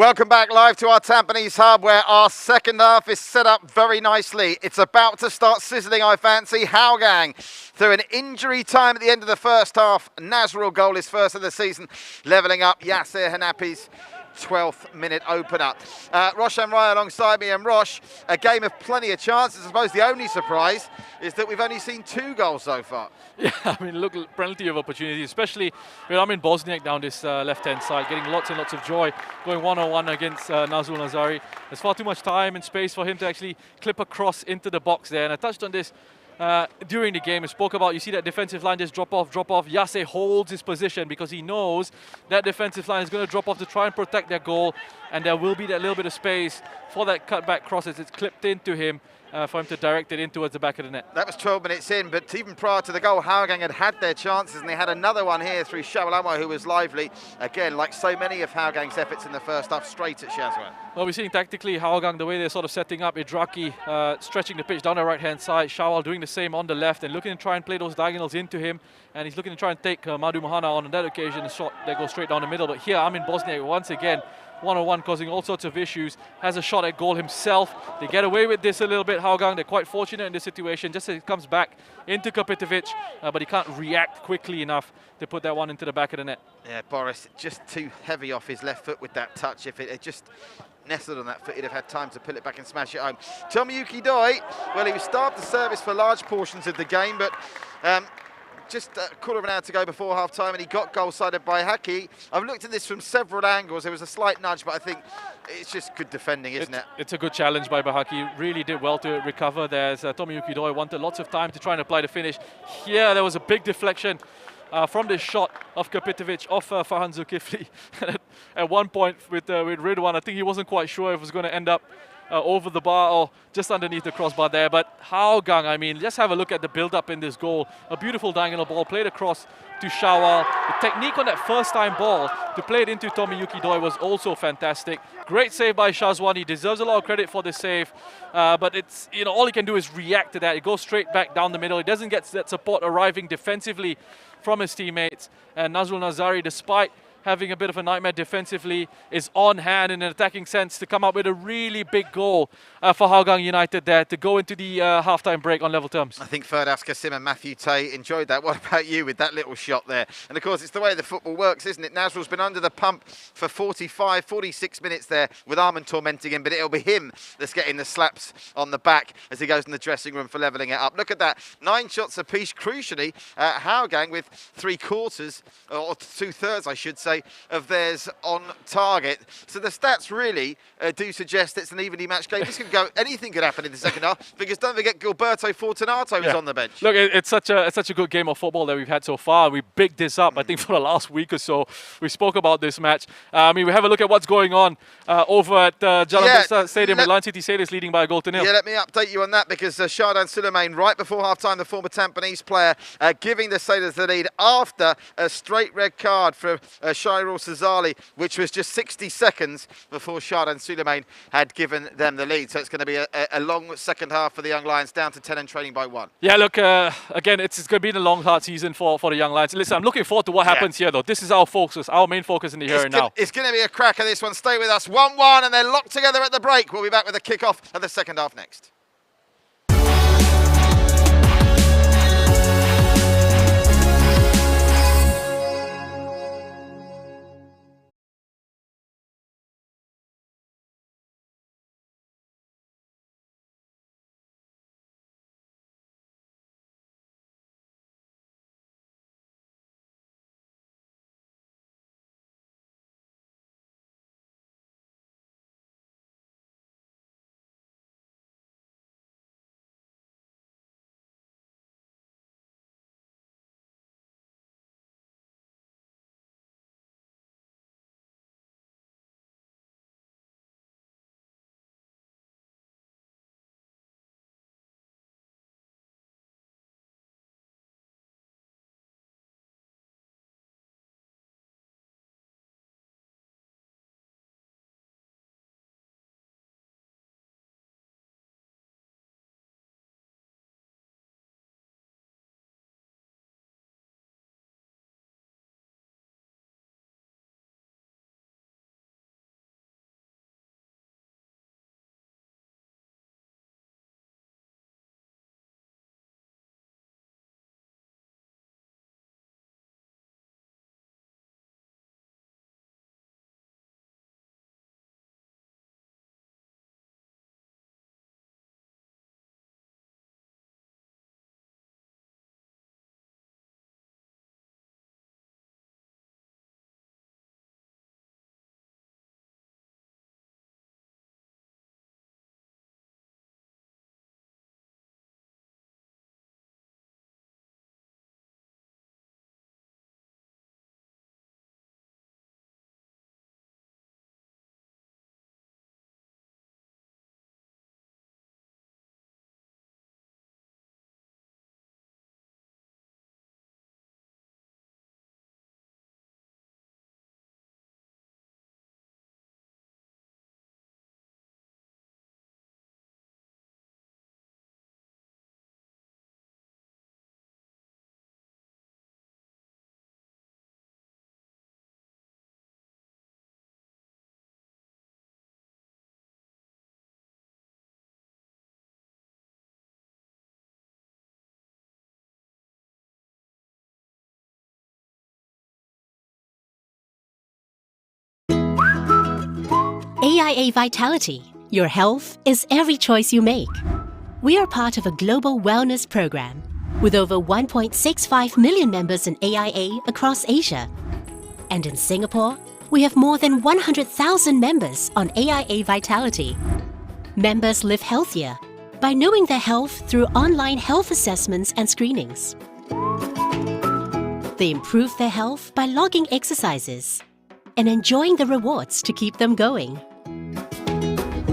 Welcome back live to our Tampines hub, where our second half is set up very nicely. It's about to start sizzling, I fancy. Hougang, through an injury time at the end of the first half. Nazrul goal, his first of the season, levelling up Yasser Hanapi's 12th minute opener. Roshan Rai alongside me, and Rosh, a game of plenty of chances. I suppose the only surprise is that we've only seen 2 goals so far. Yeah, I mean, look, plenty of opportunities, especially when I'm in Bosniak down this left-hand side, getting lots and lots of joy, going one-on-one against Nazrul Nazari. There's far too much time and space for him to actually clip across into the box there, and I touched on this during the game. I spoke about, you see that defensive line just drop off. Yase holds his position because he knows that defensive line is going to drop off to try and protect their goal, and there will be that little bit of space for that cutback cross as it's clipped into him, for him to direct it in towards the back of the net. That was 12 minutes in, but even prior to the goal, Hougang had their chances, and they had another one here through Shawalamo, who was lively. Again, like so many of Hougang's efforts in the first half, straight at Shazwan. Well, we're seeing tactically Hougang, the way they're sort of setting up, Idraki stretching the pitch down the right-hand side, Shawal doing the same on the left and looking to try and play those diagonals into him, and he's looking to try and take Madu Mahana on that occasion, a shot that goes straight down the middle. But here, Amin Bosniak once again, one-on-one, causing all sorts of issues, has a shot at goal himself. They get away with this a little bit, Hougang. They're quite fortunate in this situation, just as it comes back into Kapitovic, but he can't react quickly enough to put that one into the back of the net. Yeah, Boris, just too heavy off his left foot with that touch. If it had just nestled on that foot, he'd have had time to pull it back and smash it home. Tomiyuki Doi, well, he was starved the service for large portions of the game, but just a quarter of an hour to go before half-time, and he got goal-sided by Haki. I've looked at this from several angles. There was a slight nudge, but I think it's just good defending, isn't it? It's a good challenge by Bahaki. Really did well to recover there. Tomiyuki Doi wanted lots of time to try and apply the finish. Here, there was a big deflection from this shot of Kapitovic off Farhan Zulkifli. At one point with Ridwan, I think he wasn't quite sure if it was going to end up over the bar or just underneath the crossbar there. But Hougang, I mean, just have a look at the build-up in this goal. A beautiful diagonal ball played across to Shawal. The technique on that first-time ball to play it into Tomiyuki Doi was also fantastic. Great save by Shazwan. He deserves a lot of credit for this save. But it's, you know, all he can do is react to that. It goes straight back down the middle. He doesn't get that support arriving defensively from his teammates. And Nazrul Nazari, despite having a bit of a nightmare defensively, is on hand in an attacking sense to come up with a really big goal for Hougang United there to go into the halftime break on level terms. I think Ferdas Kasim and Matthew Tay enjoyed that. What about you with that little shot there? And of course, it's the way the football works, isn't it? Nazrul's been under the pump for 45, 46 minutes there with Arman tormenting him, but it'll be him that's getting the slaps on the back as he goes in the dressing room for levelling it up. Look at that, 9 shots apiece, crucially, Hougang with 3/4, or 2/3, I should say, of theirs on target. So the stats really do suggest it's an evenly matched game. This could go, anything could happen in the second half, because don't forget Gilberto Fortunato is on the bench. Look, it's such a good game of football that we've had so far. We bigged this up, I think, for the last week or so. We spoke about this match. I mean, we have a look at what's going on over at Jalan Besar Stadium, with Lion City Sailors leading by a goal to nil. Yeah, let me update you on that, because Shardan Suleiman, right before half-time, the former Tampines player, giving the Sailors the lead after a straight red card from Shairul Sazali, which was just 60 seconds before Shardan Suleiman had given them the lead. So it's going to be a long second half for the Young Lions, down to 10 and trailing by 1. Yeah, look, again, it's going to be a long, hard season for the Young Lions. Listen, I'm looking forward to what happens here, though. This is our focus, our main focus in the here and now. It's going to be a cracker, this one. Stay with us. 1-1, and they're locked together at the break. We'll be back with a kick-off of the second half next. AIA Vitality. Your health is every choice you make. We are part of a global wellness program with over 1.65 million members in AIA across Asia. And in Singapore, we have more than 100,000 members on AIA Vitality. Members live healthier by knowing their health through online health assessments and screenings. They improve their health by logging exercises and enjoying the rewards to keep them going.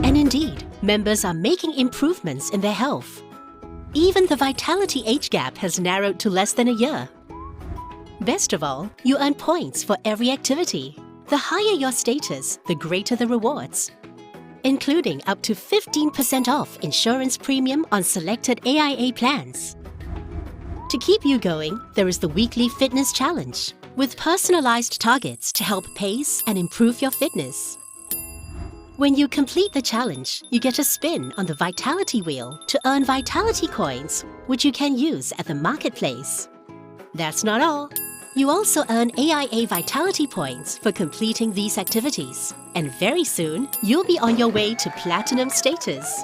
And indeed, members are making improvements in their health. Even the vitality age gap has narrowed to less than a year. Best of all, you earn points for every activity. The higher your status, the greater the rewards, including up to 15% off insurance premium on selected AIA plans. To keep you going, there is the weekly fitness challenge with personalized targets to help pace and improve your fitness. When you complete the challenge, you get a spin on the Vitality Wheel to earn Vitality Coins, which you can use at the marketplace. That's not all. You also earn AIA Vitality Points for completing these activities. And very soon, you'll be on your way to Platinum status.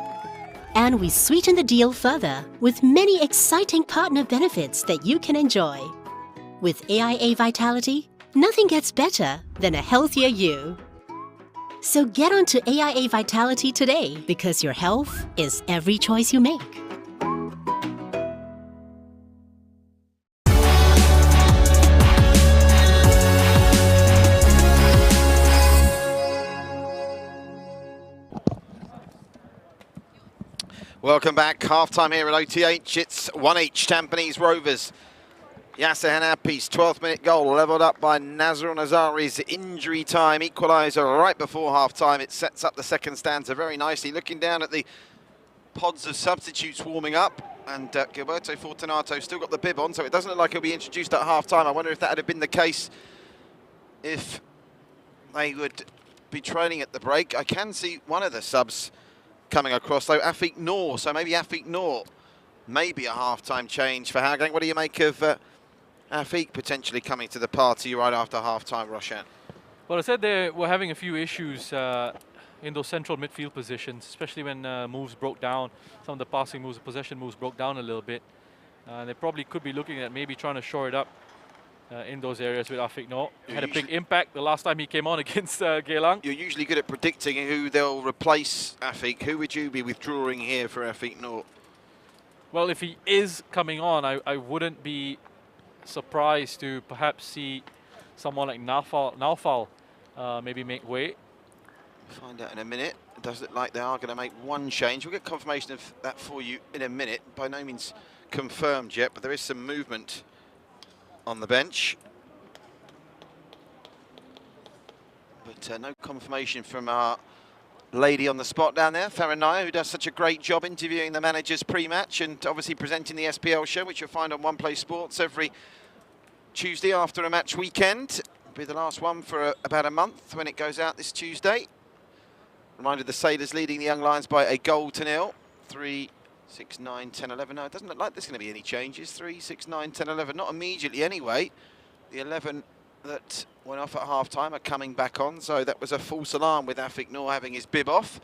And we sweeten the deal further with many exciting partner benefits that you can enjoy. With AIA Vitality, nothing gets better than a healthier you. So get onto AIA Vitality today because your health is every choice you make. Welcome back. Half-time here at OTH. It's 1H Tampines Rovers. Yasser Hanapi's 12th minute goal levelled up by Nazrul Nazari's injury time equaliser right before half-time. It sets up the second stanza very nicely. Looking down at the pods of substitutes warming up, and Gilberto Fortunato still got the bib on, so it doesn't look like he'll be introduced at half-time. I wonder if that had been the case if they would be training at the break. I can see one of the subs coming across, though, Afiq Noor. So maybe Afiq Noor, maybe a half-time change for Hougang. What do you make of Afiq potentially coming to the party right after half-time, Roshan? Well, I said they were having a few issues in those central midfield positions, especially when moves broke down. Some of the passing moves, possession moves broke down a little bit. They probably could be looking at maybe trying to shore it up in those areas with Afiq Noor. Had a big impact the last time he came on against Geylang. You're usually good at predicting who they'll replace Afiq. Who would you be withdrawing here for Afiq Noor? Well, if he is coming on, I wouldn't be surprised to perhaps see someone like Naufal maybe make way. Find out in a minute. It does look like they are going to make one change. We'll get confirmation of that for you in a minute. By no means confirmed yet, but there is some movement on the bench. But no confirmation from our lady on the spot down there, Faranaya, who does such a great job interviewing the managers pre-match and obviously presenting the SPL show, which you'll find on One Play Sports every Tuesday after a match weekend. It'll be the last one for about a month when it goes out this Tuesday. Reminded the Sailors leading the Young Lions by a goal to nil. 3, 6, 9, 10, 11. No, it doesn't look like there's going to be any changes. 3, 6, 9, 10, 11. Not immediately anyway. The 11 that went off at half-time are coming back on. So that was a false alarm with Afiq Noor having his bib off.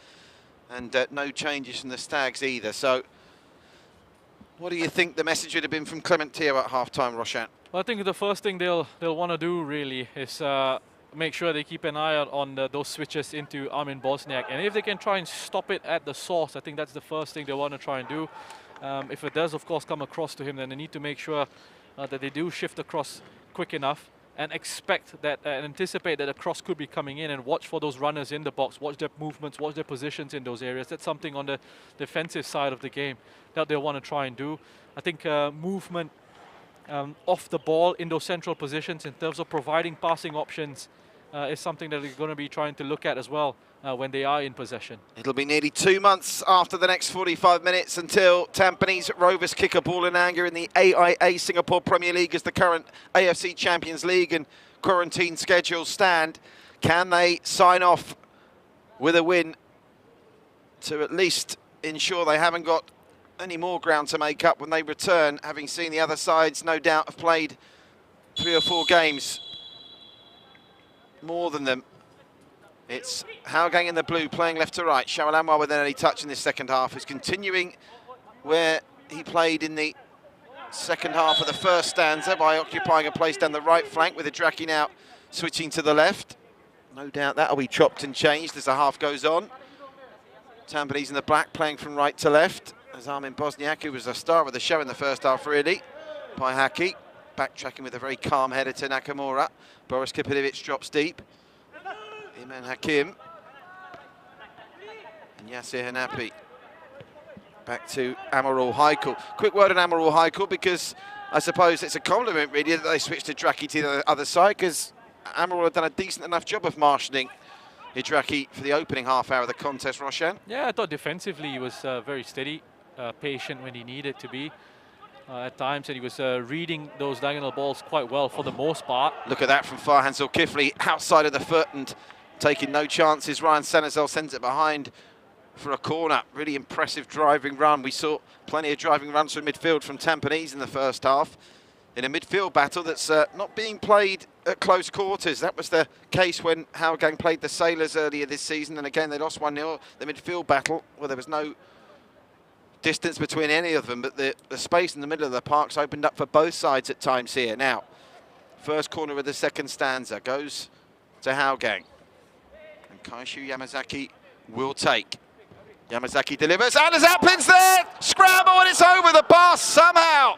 And no changes from the Stags either. So what do you think the message would have been from Clement Teo at half-time, Roshan? Well, I think the first thing they'll want to do really is make sure they keep an eye out on those switches into Armin Bosniak. And if they can try and stop it at the source, I think that's the first thing they want to try and do. If it does, of course, come across to him, then they need to make sure that they do shift across quick enough and expect that and anticipate that a cross could be coming in and watch for those runners in the box, watch their movements, watch their positions in those areas. That's something on the defensive side of the game that they'll want to try and do. I think movement off the ball in those central positions in terms of providing passing options is something that they're going to be trying to look at as well when they are in possession. It'll be nearly 2 months after the next 45 minutes until Tampines Rovers kick a ball in anger in the AIA Singapore Premier League as the current AFC Champions League and quarantine schedules stand. Can they sign off with a win to at least ensure they haven't got any more ground to make up when they return, having seen the other sides no doubt have played 3 or 4 games more than them It's Hougang in the blue, playing left to right. Shawalanwa with an early touch in this second half, is continuing where he played in the second half of the first stanza by occupying a place down the right flank, with Idraki now switching to the left. No doubt that'll be chopped and changed as the half goes on. Tampines in the black, playing from right to left, as Armin Bosniak, who was the star of the show in the first half really, by Haki. Backtracking with a very calm header to Nakamura. Boris Kipidovic drops deep. Iman Hakim. And Yasir Hanapi. Back to Amarul Haikul. Quick word on Amarul Haikul, because I suppose it's a compliment really that they switched Idraki to the other side, because Amarul had done a decent enough job of marshalling Idraki for the opening half hour of the contest, Roshan. Yeah, I thought defensively he was very steady, patient when he needed to be at times, and he was reading those diagonal balls quite well for the most part. Look at that from Farhan Zulkifli, outside of the foot and taking no chances. Ryan Senezel sends it behind for a corner. Really impressive driving run. We saw plenty of driving runs from midfield from Tampines in the first half, in a midfield battle that's not being played at close quarters. That was the case when Hougang played the Sailors earlier this season, and again they lost 1-0. The midfield battle, well, there was no distance between any of them, but the space in the middle of the park's opened up for both sides at times here. Now, first corner of the second stanza goes to Hougang, and Kaishu Yamazaki will take. Yamazaki delivers, Anders Aplin's there! Scramble, and it's over the bar somehow!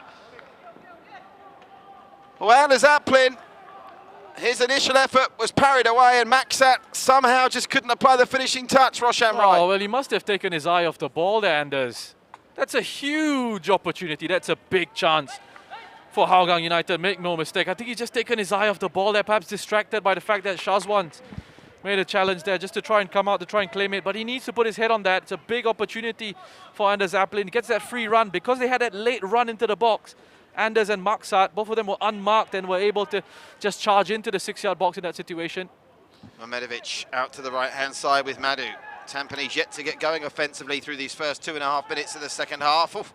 Well, Anders Aplin, his initial effort was parried away, and Maxat somehow just couldn't apply the finishing touch. Roshan Rai. Oh, well, he must have taken his eye off the ball there, Anders. That's a huge opportunity. That's a big chance for Hougang United. Make no mistake. I think he's just taken his eye off the ball there, perhaps distracted by the fact that Shazwan's made a challenge there just to try and come out, to try and claim it. But he needs to put his head on that. It's a big opportunity for Anders Aplin. He gets that free run because they had that late run into the box. Anders and Maksat, both of them were unmarked and were able to just charge into the 6-yard box in that situation. Mamedovic out to the right-hand side with Madu. Tampines yet to get going offensively through these first 2.5 minutes of the second half. Oof,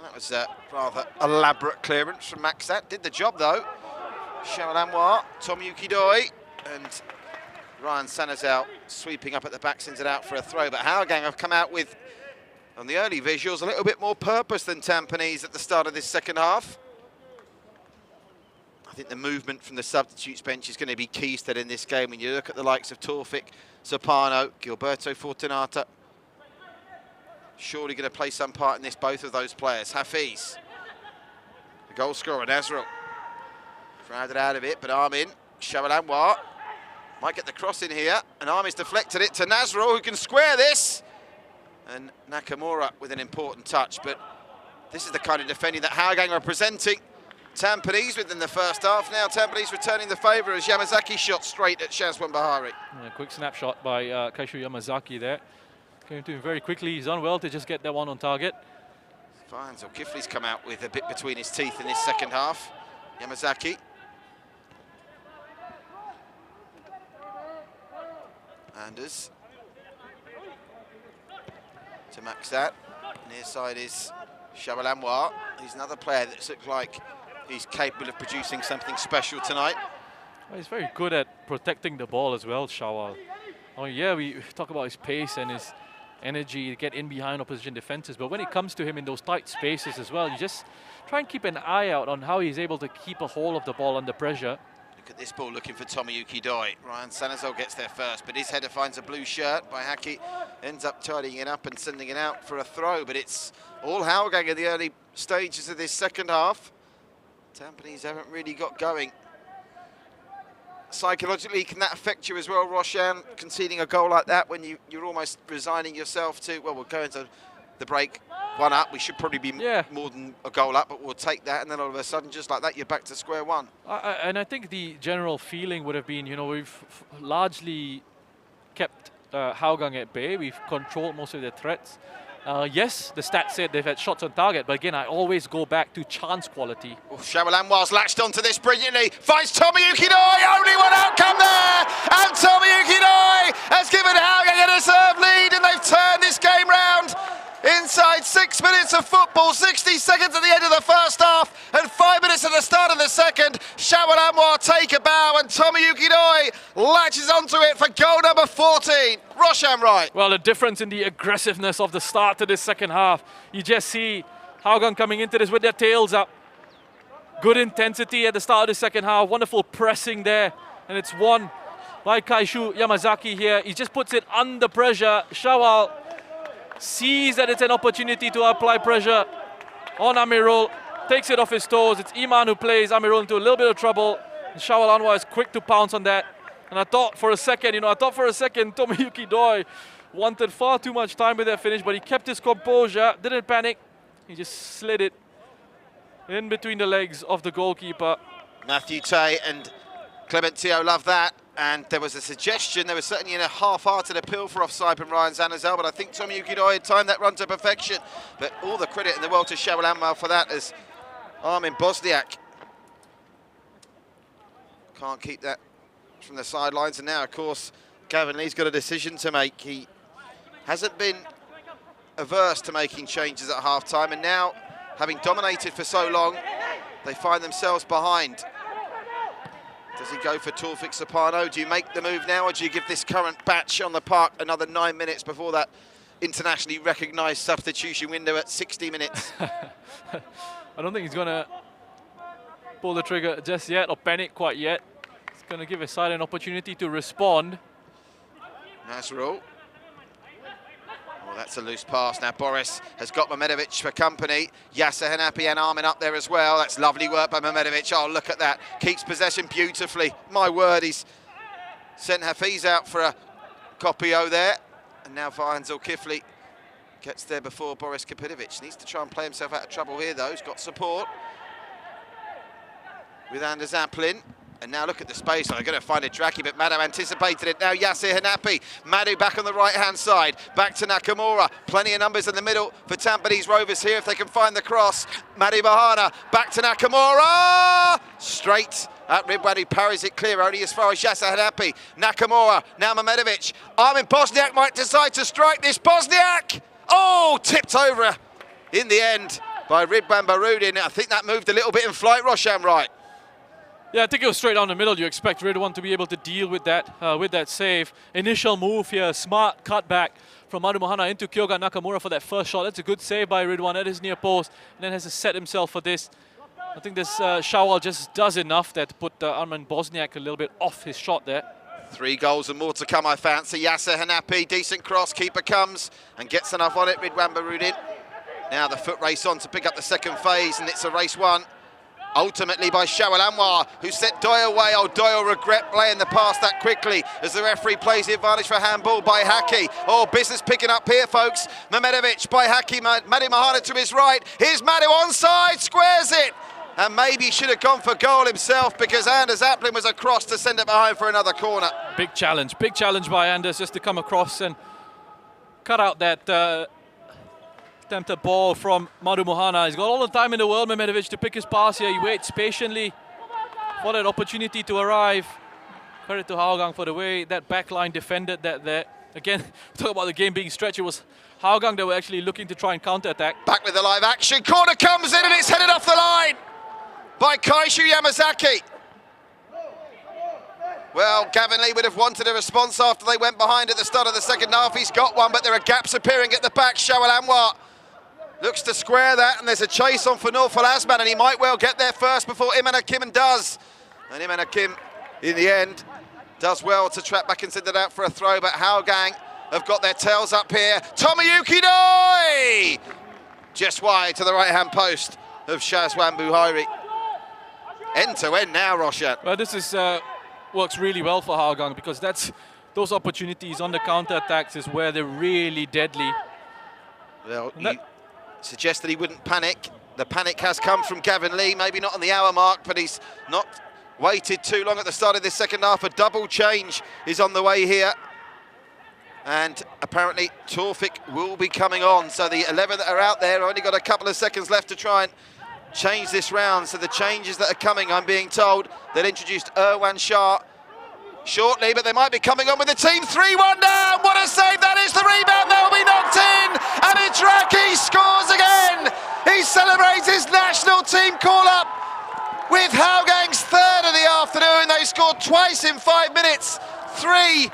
that was a rather elaborate clearance from Maksat. Did the job though. Shawalanwa, Tomiyuki Doi, and Ryan Sanazal sweeping up at the back, sends it out for a throw. But Hougang have come out with, on the early visuals, a little bit more purpose than Tampines at the start of this second half. I think the movement from the substitutes bench is going to be key still in this game. When you look at the likes of Torfik, Soprano, Gilberto Fortunata, surely going to play some part in this, both of those players. Hafiz, the goal scorer, Nazrul, crowded out of it, but Armin Shawalanwa might get the cross in here, and Armin's deflected it to Nazrul, who can square this, and Nakamura with an important touch. But this is the kind of defending that Hougang are presenting Tampines within the first half. Now Tampines returning the favour as Yamazaki shot straight at Shazwan Bahari. Yeah, quick snapshot by Kaishu Yamazaki there. Came to him very quickly. He's done well to just get that one on target. Fine, so Kifli's come out with a bit between his teeth in this second half. Yamazaki. Anders. To Maksat. Near side is Shawalanwa. He's another player that looks like he's capable of producing something special tonight. Well, he's very good at protecting the ball as well, Shawal. Oh yeah, we talk about his pace and his energy to get in behind opposition defenses, but when it comes to him in those tight spaces as well, you just try and keep an eye out on how he's able to keep a hold of the ball under pressure. Look at this ball looking for Tomiyuki Doi. Ryan Sanazol gets there first, but his header finds a blue shirt by Haki, ends up tidying it up and sending it out for a throw, but it's all Hougang in the early stages of this second half. Tampines haven't really got going. Psychologically, can that affect you as well, Roshan, conceding a goal like that when you're almost resigning yourself to, well, we're going to the break, 1 up, we should probably be more than a goal up, but we'll take that, and then all of a sudden, just like that, you're back to square one. And I think the general feeling would have been, you know, we've largely kept Hougang at bay. We've controlled most of their threats. Yes, the stats said they've had shots on target, but again, I always go back to chance quality. Oh, Shawalanwa's latched onto this brilliantly, finds Tomiyuki Doi, only one outcome there, and Tomiyuki Doi has given Hougang a deserved lead, and they've turned this game round. Inside 6 minutes of football, 60 seconds at the end of the first half, and 5 minutes of the the start of the second. Shawal Anwar take a bow and Tomoyuki Doi latches onto it for goal number 14. Roshan Wright. Well, the difference in the aggressiveness of the start to this second half. You just see Hougang coming into this with their tails up. Good intensity at the start of the second half. Wonderful pressing there. And it's won by Kaishu Yamazaki here. He just puts it under pressure. Shawal sees that it's an opportunity to apply pressure on Amirul. Takes it off his toes. It's Iman who plays Amirul into a little bit of trouble. And Shawal Anwar is quick to pounce on that. And I thought for a second Tomoyuki Doi wanted far too much time with that finish, but he kept his composure, didn't panic. He just slid it in between the legs of the goalkeeper. Matthew Tay and Clementio love that. And there was a suggestion, there was certainly a half-hearted appeal for offside from Ryan Zanazel, but I think Tomoyuki Doi had timed that run to perfection. But all the credit in the world to Shawal Anwar for that, as Armin Bosniak can't keep that from the sidelines. And now, of course, Gavin Lee's got a decision to make. He hasn't been averse to making changes at half-time, and now, having dominated for so long, they find themselves behind. Does he go for Taufik Sapano? Do you make the move now, or do you give this current batch on the park another 9 minutes before that internationally recognised substitution window at 60 minutes? I don't think he's going to pull the trigger just yet or panic quite yet. He's going to give his side an opportunity to respond. Nasrul. Oh, that's a loose pass. Now Boris has got Mehmedovic for company. Yasser Hanapi and Armin up there as well. That's lovely work by Mehmedovic. Oh, look at that. Keeps possession beautifully. My word, he's sent Hafiz out for a Kopio there. And now Vahan Zulkifli gets there before Boris Kapitovic. Needs to try and play himself out of trouble here, though. He's got support with Anders Aplin. And now look at the space. They're going to find a Draki, but Madu anticipated it. Now Yasser Hanapi. Madu back on the right-hand side. Back to Nakamura. Plenty of numbers in the middle for Tampines Rovers here if they can find the cross. Madu Bahana. Back to Nakamura. Straight at Ridwan, who parries it clear only as far as Yasser Hanapi. Nakamura. Now Mehmedovic. Armin Bosniak might decide to strike this. Bosniak! Oh, tipped over in the end by Ridwan Barudin. I think that moved a little bit in flight, Roshan Wright. Yeah, I think it was straight down the middle. You expect Ridwan to be able to deal with that save. Initial move here, smart cutback from Madu Mohana into Kyoga Nakamura for that first shot. That's a good save by Ridwan at his near post, and then has to set himself for this. I think this Shawal just does enough there to put Armin Bosniak a little bit off his shot there. 3 goals and more to come, I fancy. Yasser Hanapi, decent cross, keeper comes and gets enough on it. Ridwan Barudin. Now the foot race on to pick up the second phase, and it's a race won ultimately by Shawal Anwar, who sent Doyle away. Oh, Doyle regret playing the pass that quickly as the referee plays the advantage for handball by Haki. Oh, business picking up here, folks. Mehmedovic by Haki, Madu Mohana to his right. Here's Madu onside, squares it. And maybe he should have gone for goal himself because Anders Aplin was across to send it behind for another corner. Big challenge by Anders just to come across and cut out that attempted ball from Madu Mohana. He's got all the time in the world, Mehmedovic, to pick his pass here. He waits patiently for that opportunity to arrive. Credit to Hougang for the way that backline defended that there. Again, talk about the game being stretched. It was Hougang that were actually looking to try and counter-attack. Back with the live action. Corner comes in and it's headed off the line by Kaishu Yamazaki. Well, Gavin Lee would have wanted a response after they went behind at the start of the second half. He's got one, but there are gaps appearing at the back. Shawal Anwar looks to square that, and there's a chase on for Norfal Asman, and he might well get there first before Iman Hakim does. And Iman Hakim, in the end, does well to trap back and send it out for a throw, but Hougang have got their tails up here. Tomoyuki Doi! Just wide to the right-hand post of Shazwan Buhairi. End-to-end now, Roshan. Well, this is works really well for Hougang because those opportunities on the counter-attacks is where they're really deadly. Well, you suggest that he wouldn't panic. The panic has come from Gavin Lee, maybe not on the hour mark, but he's not waited too long at the start of this second half. A double change is on the way here. And apparently Taufik will be coming on. So the 11 that are out there only got a couple of seconds left to try and change this round. So the changes that are coming, I'm being told, they'll introduce Irwan Shah shortly, but they might be coming on with the team. 3-1 down. What a save that is. The rebound that will be knocked in. And Idraki scores again. He celebrates his national team call-up with Hougaang's third of the afternoon. They scored twice in 5 minutes, 3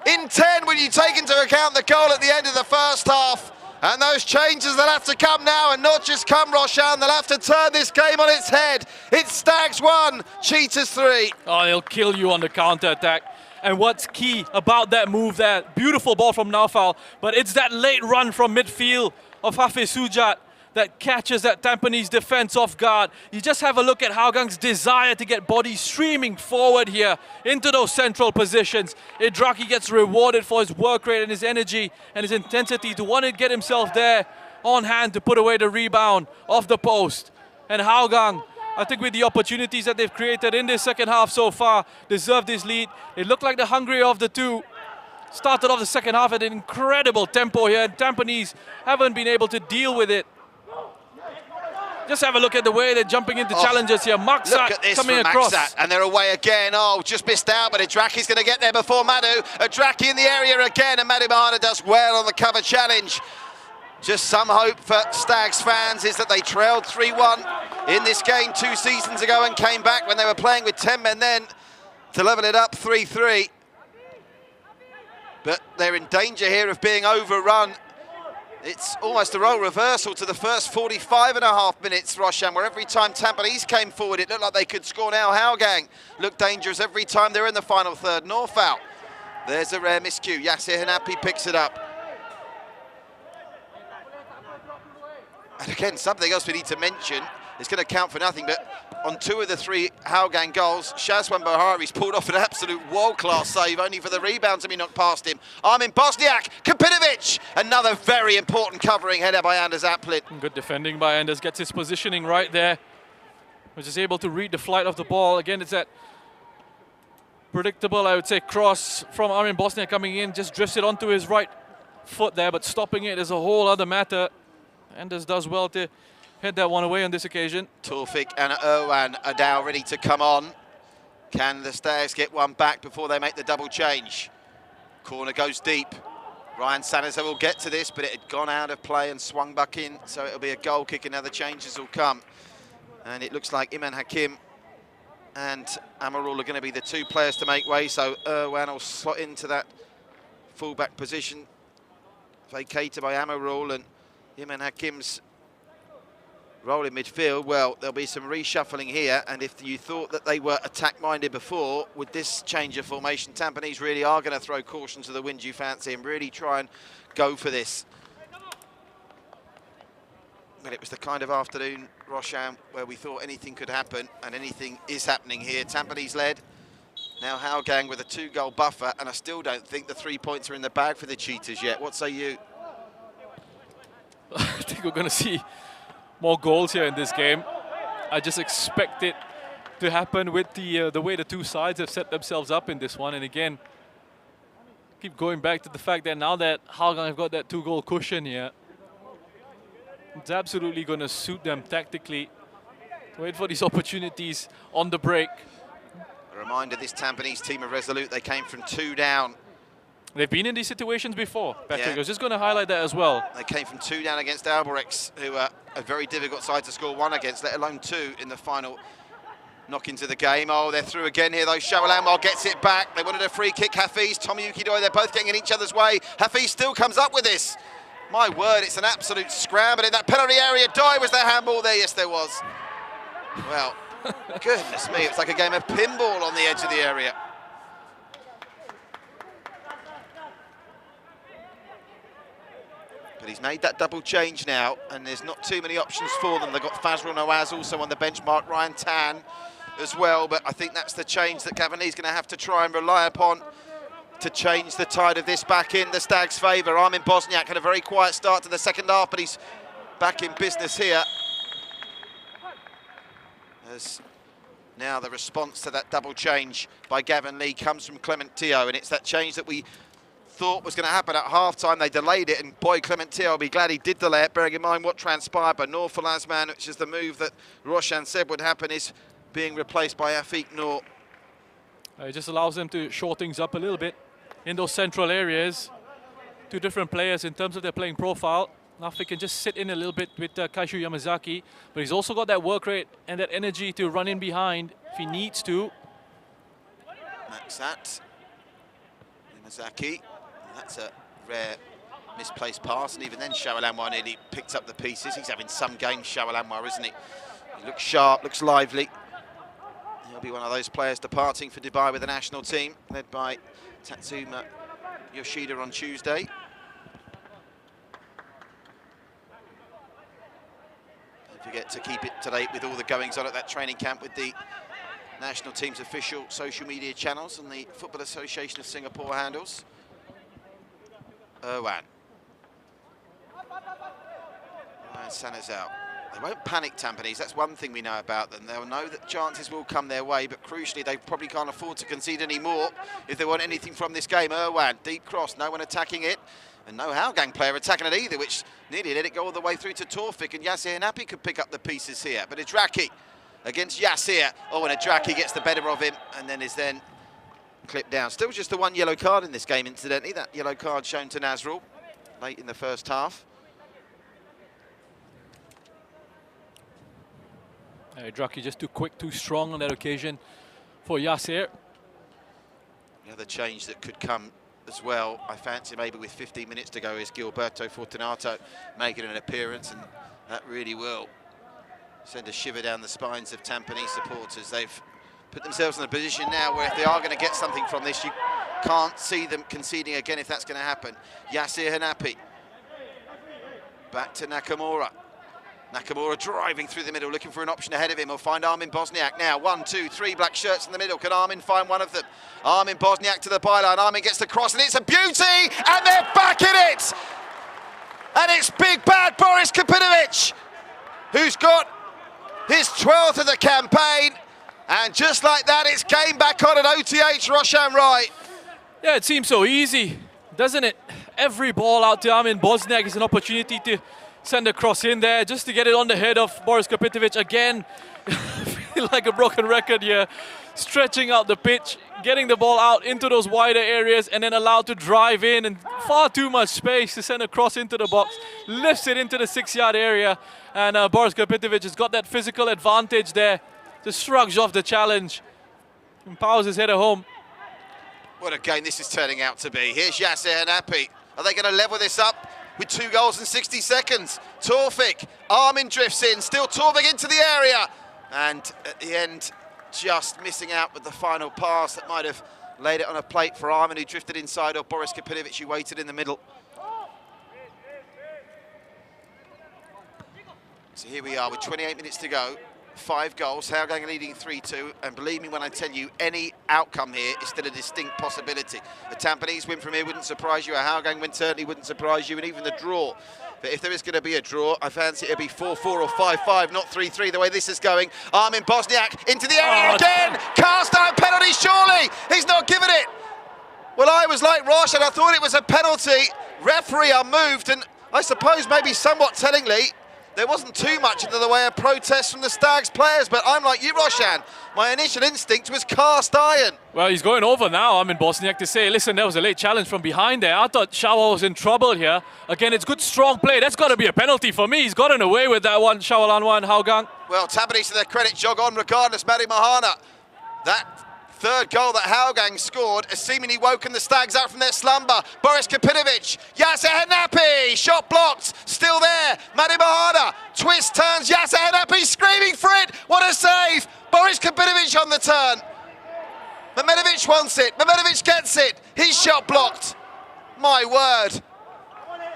in 10 when you take into account the goal at the end of the first half. And those changes that have to come now, and not just come, Roshan, they'll have to turn this game on its head. It's Stags 1, Cheetahs 3. Oh, they'll kill you on the counter-attack. And what's key about that move there, beautiful ball from Naufal, but it's that late run from midfield of Hafiz Sujat that catches that Tampines defense off guard. You just have a look at Hougaang's desire to get bodies streaming forward here into those central positions. Idraki gets rewarded for his work rate and his energy and his intensity to want to get himself there on hand to put away the rebound off the post. And Hougang, I think with the opportunities that they've created in this second half so far, deserve this lead. They look like the hungrier of the two. Started off the second half at an incredible tempo here, and Tampines haven't been able to deal with it. Just have a look at the way they're jumping into challenges here. Maksat coming across. Maksat, and they're away again. Oh, just missed out, but Idraki's going to get there before Madu. Idraki in the area again, and Madu Mahana does well on the cover challenge. Just some hope for Stags fans is that they trailed 3-1 in this game 2 seasons ago and came back when they were playing with 10 men then to level it up 3-3. But they're in danger here of being overrun. It's almost a role reversal to the first 45.5 minutes, Roshan, where every time Tampines came forward, it looked like they could score. Now Hougang look dangerous every time they're in the final third. Naufal, there's a rare miscue. Yasser Hanapi picks it up. And again, something else we need to mention, it's going to count for nothing, but on 2 of the 3 Hougang goals, Shazwan Bohari's pulled off an absolute world-class save, only for the rebound to be knocked past him. Armin Bosniak, Kapinovic, another very important covering header by Anders Aplin. Good defending by Anders, gets his positioning right there. Was just able to read the flight of the ball. Again, it's that predictable, I would say, cross from Armin Bosniak coming in, just drifts it onto his right foot there, but stopping it is a whole other matter. Anders does well to head that one away on this occasion. Taufik and Irwan are now ready to come on. Can the Stags get one back before they make the double change? Corner goes deep. Ryan Sanizer will get to this, but it had gone out of play and swung back in, so it'll be a goal kick and other changes will come. And it looks like Iman Hakim and Amarul are going to be the 2 players to make way, so Irwan will slot into that fullback position, vacated by Amarul, and Iman Hakim's role in midfield. Well, there'll be some reshuffling here, and if you thought that they were attack-minded before, with this change of formation, Tampines really are going to throw caution to the wind, you fancy, and really try and go for this. But it was the kind of afternoon, Roshan, where we thought anything could happen, and anything is happening here. Tampines led. Now Hougang with a 2-goal buffer, and I still don't think the 3 points are in the bag for the Cheetahs yet. What say you? I think we're going to see more goals here in this game. I just expect it to happen with the way the 2 sides have set themselves up in this one. And again, keep going back to the fact that now that Hougang have got that 2-goal cushion here, it's absolutely going to suit them tactically. Wait for these opportunities on the break. A reminder, this Tampines team are resolute. They came from 2 down. They've been in these situations before, Patrick. Yeah. I was just going to highlight that as well. They came from 2 down against Alborex, who are a very difficult side to score 1 against, let alone 2 in the final knock into the game. Oh, they're through again here, though. Shawalamwal gets it back. They wanted a free kick. Hafiz, Tomoyuki Doi, they're both getting in each other's way. Hafiz still comes up with this. My word, it's an absolute scramble in that penalty area. Doi, was there handball there? Yes, there was. Well, goodness me, it's like a game of pinball on the edge of the area. But he's made that double change now, and there's not too many options for them. They've got Fazrul Nawaz also on the bench, Mark Ryan Tan as well, but I think that's the change that Gavin Lee's going to have to try and rely upon to change the tide of this back in the Stags' favour. Armin Bosniak had a very quiet start to the second half, but he's back in business here. As now the response to that double change by Gavin Lee comes from Clement Teo, and it's that change that we thought was going to happen at half-time. They delayed it, and boy, Clement Teo will be glad he did delay it, bearing in mind what transpired. But Naufal Asman, which is the move that Roshan said would happen, is being replaced by Afiq Noor. It just allows them to shore things up a little bit in those central areas. 2 different players in terms of their playing profile. Now if he can just sit in a little bit with Kaishu Yamazaki, but he's also got that work rate and that energy to run in behind if he needs to. That's that. Yamazaki. That's a rare misplaced pass, and even then Shawalanwa nearly picked up the pieces. He's having some games, Shawalanwa, isn't he? He looks sharp, looks lively. He'll be one of those players departing for Dubai with the national team, led by Tatsuma Yoshida on Tuesday. Don't forget to keep it to date with all the goings on at that training camp with the national team's official social media channels and the Football Association of Singapore handles. Ryan Sanner's out. They won't panic, Tampines. That's one thing we know about them. They'll know that chances will come their way, but crucially, they probably can't afford to concede any more if they want anything from this game. Irwan, deep cross, no one attacking it, and no Hougang player attacking it either, which nearly let it go all the way through to Taufik, and Yasir Hanapi could pick up the pieces here. But Adraki against Yasir. Oh, and Adraki gets the better of him, and then is then clipped down. Still just the one yellow card in this game, incidentally. That yellow card shown to Nazrul late in the first half. Adraki just too quick, too strong on that occasion for Yasir. The other change that could come as well, I fancy maybe with 15 minutes to go, is Gilberto Fortunato making an appearance, and that really will send a shiver down the spines of Tampines supporters. They've put themselves in a position now where if they are going to get something from this, you can't see them conceding again if that's going to happen. Yasir Hanapi. Back to Nakamura. Nakamura driving through the middle, looking for an option ahead of him. He'll find Armin Bosniak now. 1, 2, 3 black shirts in the middle. Can Armin find one of them? Armin Bosniak to the byline. Armin gets the cross, and it's a beauty! And they're back in it! And it's big bad Boris Kapinovic, who's got his 12th of the campaign. And just like that, it's game back on at OTH, Roshan Wright. Yeah, it seems so easy, doesn't it? Every ball out to Armin Bosniak is an opportunity to send a cross in there, just to get it on the head of Boris Kapinovic again. I feel like a broken record here. Stretching out the pitch, getting the ball out into those wider areas, and then allowed to drive in, and far too much space to send a cross into the box. Lifts it into the 6-yard area, and Boris Kapinovic has got that physical advantage there. Just shrugs off the challenge and powers his header home. What a game this is turning out to be. Here's Yasir Hanapi. Are they going to level this up with 2 goals in 60 seconds? Taufik, Armin drifts in, still Taufik into the area. And at the end, just missing out with the final pass that might have laid it on a plate for Armin, who drifted inside, or Boris Kapinovic, who waited in the middle. So here we are with 28 minutes to go. 5 goals, Hougang leading 3-2, and believe me when I tell you, any outcome here is still a distinct possibility. The Tampines win from here wouldn't surprise you, a Hougang win certainly wouldn't surprise you, and even the draw. But if there is going to be a draw, I fancy it'll be 4-4 or 5-5, not 3-3, the way this is going. Armin Bosniak into the area again! Cast iron penalty, surely! He's not given it! Well, I was like Rosh, and I thought it was a penalty. Referee unmoved, and I suppose maybe somewhat tellingly, there wasn't too much into the way of protest from the Stags players, but I'm like you, Roshan. My initial instinct was cast iron. Well, he's going over now, Armin Bosniak, to say, listen, there was a late challenge from behind there. I thought Shawal was in trouble here. Again, it's good, strong play. That's got to be a penalty for me. He's gotten away with that one, Shawalanwa and Hougang. Well, Tampines, to their credit, jog on regardless. Mari Mahana, that third goal that Hougang scored has seemingly woken the Stags out from their slumber. Boris Kapinovic, Yasir Hanapi, shot blocked, still there. Mari Mahana, twist, turns, Yasir Hanapi screaming for it. What a save! Boris Kapinovic on the turn. Mamenovic wants it, Mamenovic gets it. His shot blocked. My word.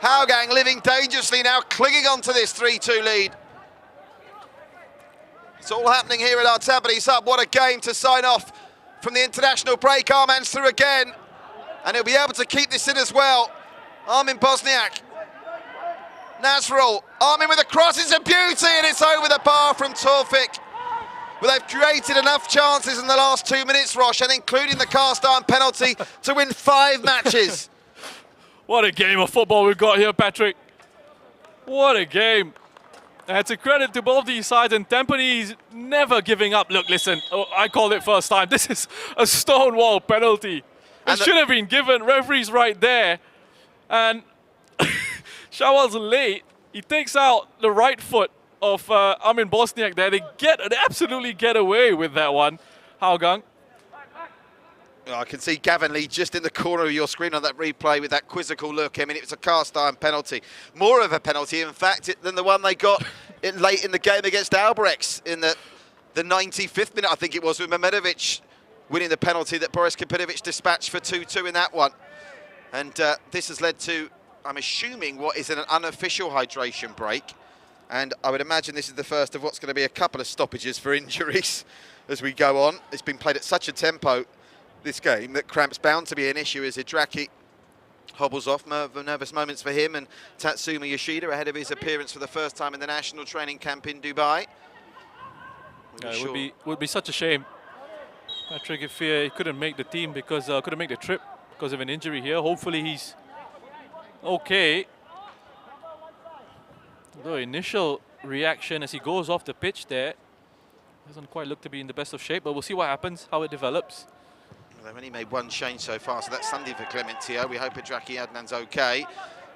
Hougang living dangerously now, clinging on to this 3-2 lead. It's all happening here at our Tampines Hub. What a game to sign off from the international break. Arman's through again, and he'll be able to keep this in as well. Armin Bosniak, Nazrul, Armin with a cross, it's a beauty, and it's over the bar from Taufik. Well, they've created enough chances in the last 2 minutes, Rosh, and including the cast iron penalty, to win 5 matches. What a game of football we've got here, Patrick. What a game. And it's a credit to both these sides, and Tampines never giving up. Look, listen, I called it first time. This is a stonewall penalty. It should have been given. Referee's right there. And Shawal's late. He takes out the right foot of Armin Bosniak there. They absolutely get away with that one, Hougang. Oh, I can see Gavin Lee just in the corner of your screen on that replay with that quizzical look. I mean, it was a cast iron penalty. More of a penalty, in fact, than the one they got late in the game against Albrechts in the 95th minute, I think it was, with Mehmedovic winning the penalty that Boris Kapitovic dispatched for 2-2 in that one. And this has led to, I'm assuming, what is an unofficial hydration break. And I would imagine this is the first of what's going to be a couple of stoppages for injuries as we go on. It's been played at such a tempo, this game, that cramp's bound to be an issue as Hidraki hobbles off. Nervous moments for him and Tatsuma Yoshida ahead of his appearance for the first time in the national training camp in Dubai. It would be such a shame. Patrick Ifea couldn't make the team because couldn't make the trip because of an injury here. Hopefully he's okay. Although initial reaction as he goes off the pitch there doesn't quite look to be in the best of shape, but we'll see what happens, how it develops. They've only made one change so far, so that's Sunday for Clementio. We hope Hidraki Adnan's okay.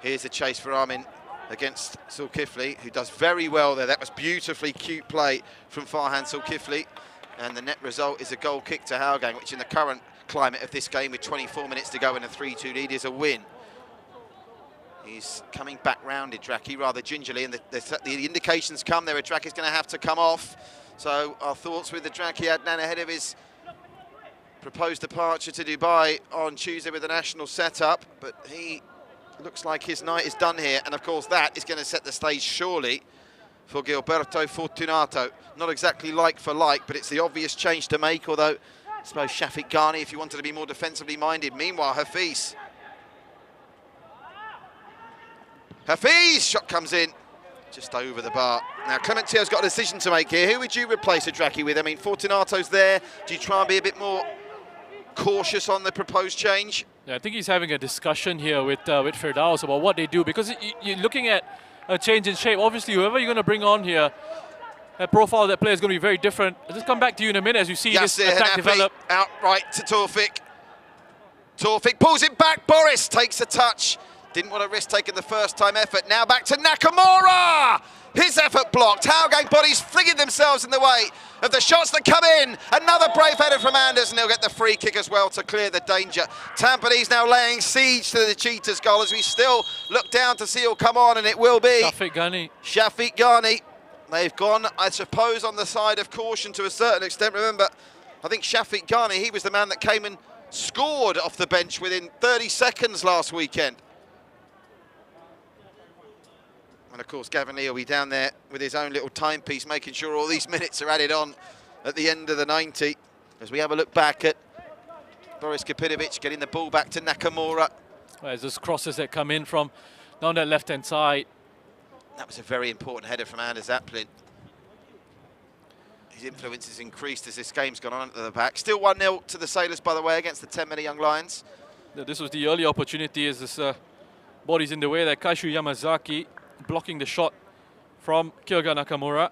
Here's a chase for Armin against Zulkifli, who does very well there. That was beautifully cute play from Farhan Zulkifli. And the net result is a goal kick to Hougang, which in the current climate of this game with 24 minutes to go and a 3-2 lead is a win. He's coming back round, Hidraki, rather gingerly, and the indications come there. Hidraki's going to have to come off. So our thoughts with Hidraki Adnan ahead of his proposed departure to Dubai on Tuesday with the national setup, but he looks like his night is done here, and of course that is going to set the stage surely for Gilberto Fortunato. Not exactly like for like, but it's the obvious change to make, although I suppose Shafiq Ghani if you wanted to be more defensively minded. Meanwhile, Hafiz, shot comes in just over the bar. Now Clementio's got a decision to make here. Who would you replace Hidraki with? I mean, Fortunato's there. Do you try and be a bit more cautious on the proposed change? Yeah, I think he's having a discussion here with Firdaus about what they do, because you're looking at a change in shape. Obviously, whoever you're going to bring on here, that profile of that player is going to be very different. I'll just come back to you in a minute as you see this attack develop. Out right to Taufik. Taufik pulls it back. Boris takes a touch. Didn't want to risk taking the first time effort. Now back to Nakamura. His effort blocked. Hougang bodies flinging themselves in the way of the shots that come in. Another brave header from Anders, and he'll get the free kick as well to clear the danger. Tampines now laying siege to the Cheetahs goal as we still look down to see who'll come on, and it will be Shafiq Ghani. They've gone, I suppose, on the side of caution to a certain extent. Remember, I think Shafiq Ghani, he was the man that came and scored off the bench within 30 seconds last weekend. And of course, Gavin Lee will be down there with his own little timepiece, making sure all these minutes are added on at the end of the 90. As we have a look back at Boris Kapitovic getting the ball back to Nakamura. There's those crosses that come in from down that left-hand side. That was a very important header from Anders Aplin. His influence has increased as this game's gone on at the back. Still 1-0 to the Sailors, by the way, against the 10 Young Lions. This was the early opportunity as this body's in the way there. Kaishu Yamazaki blocking the shot from Kyoga Nakamura.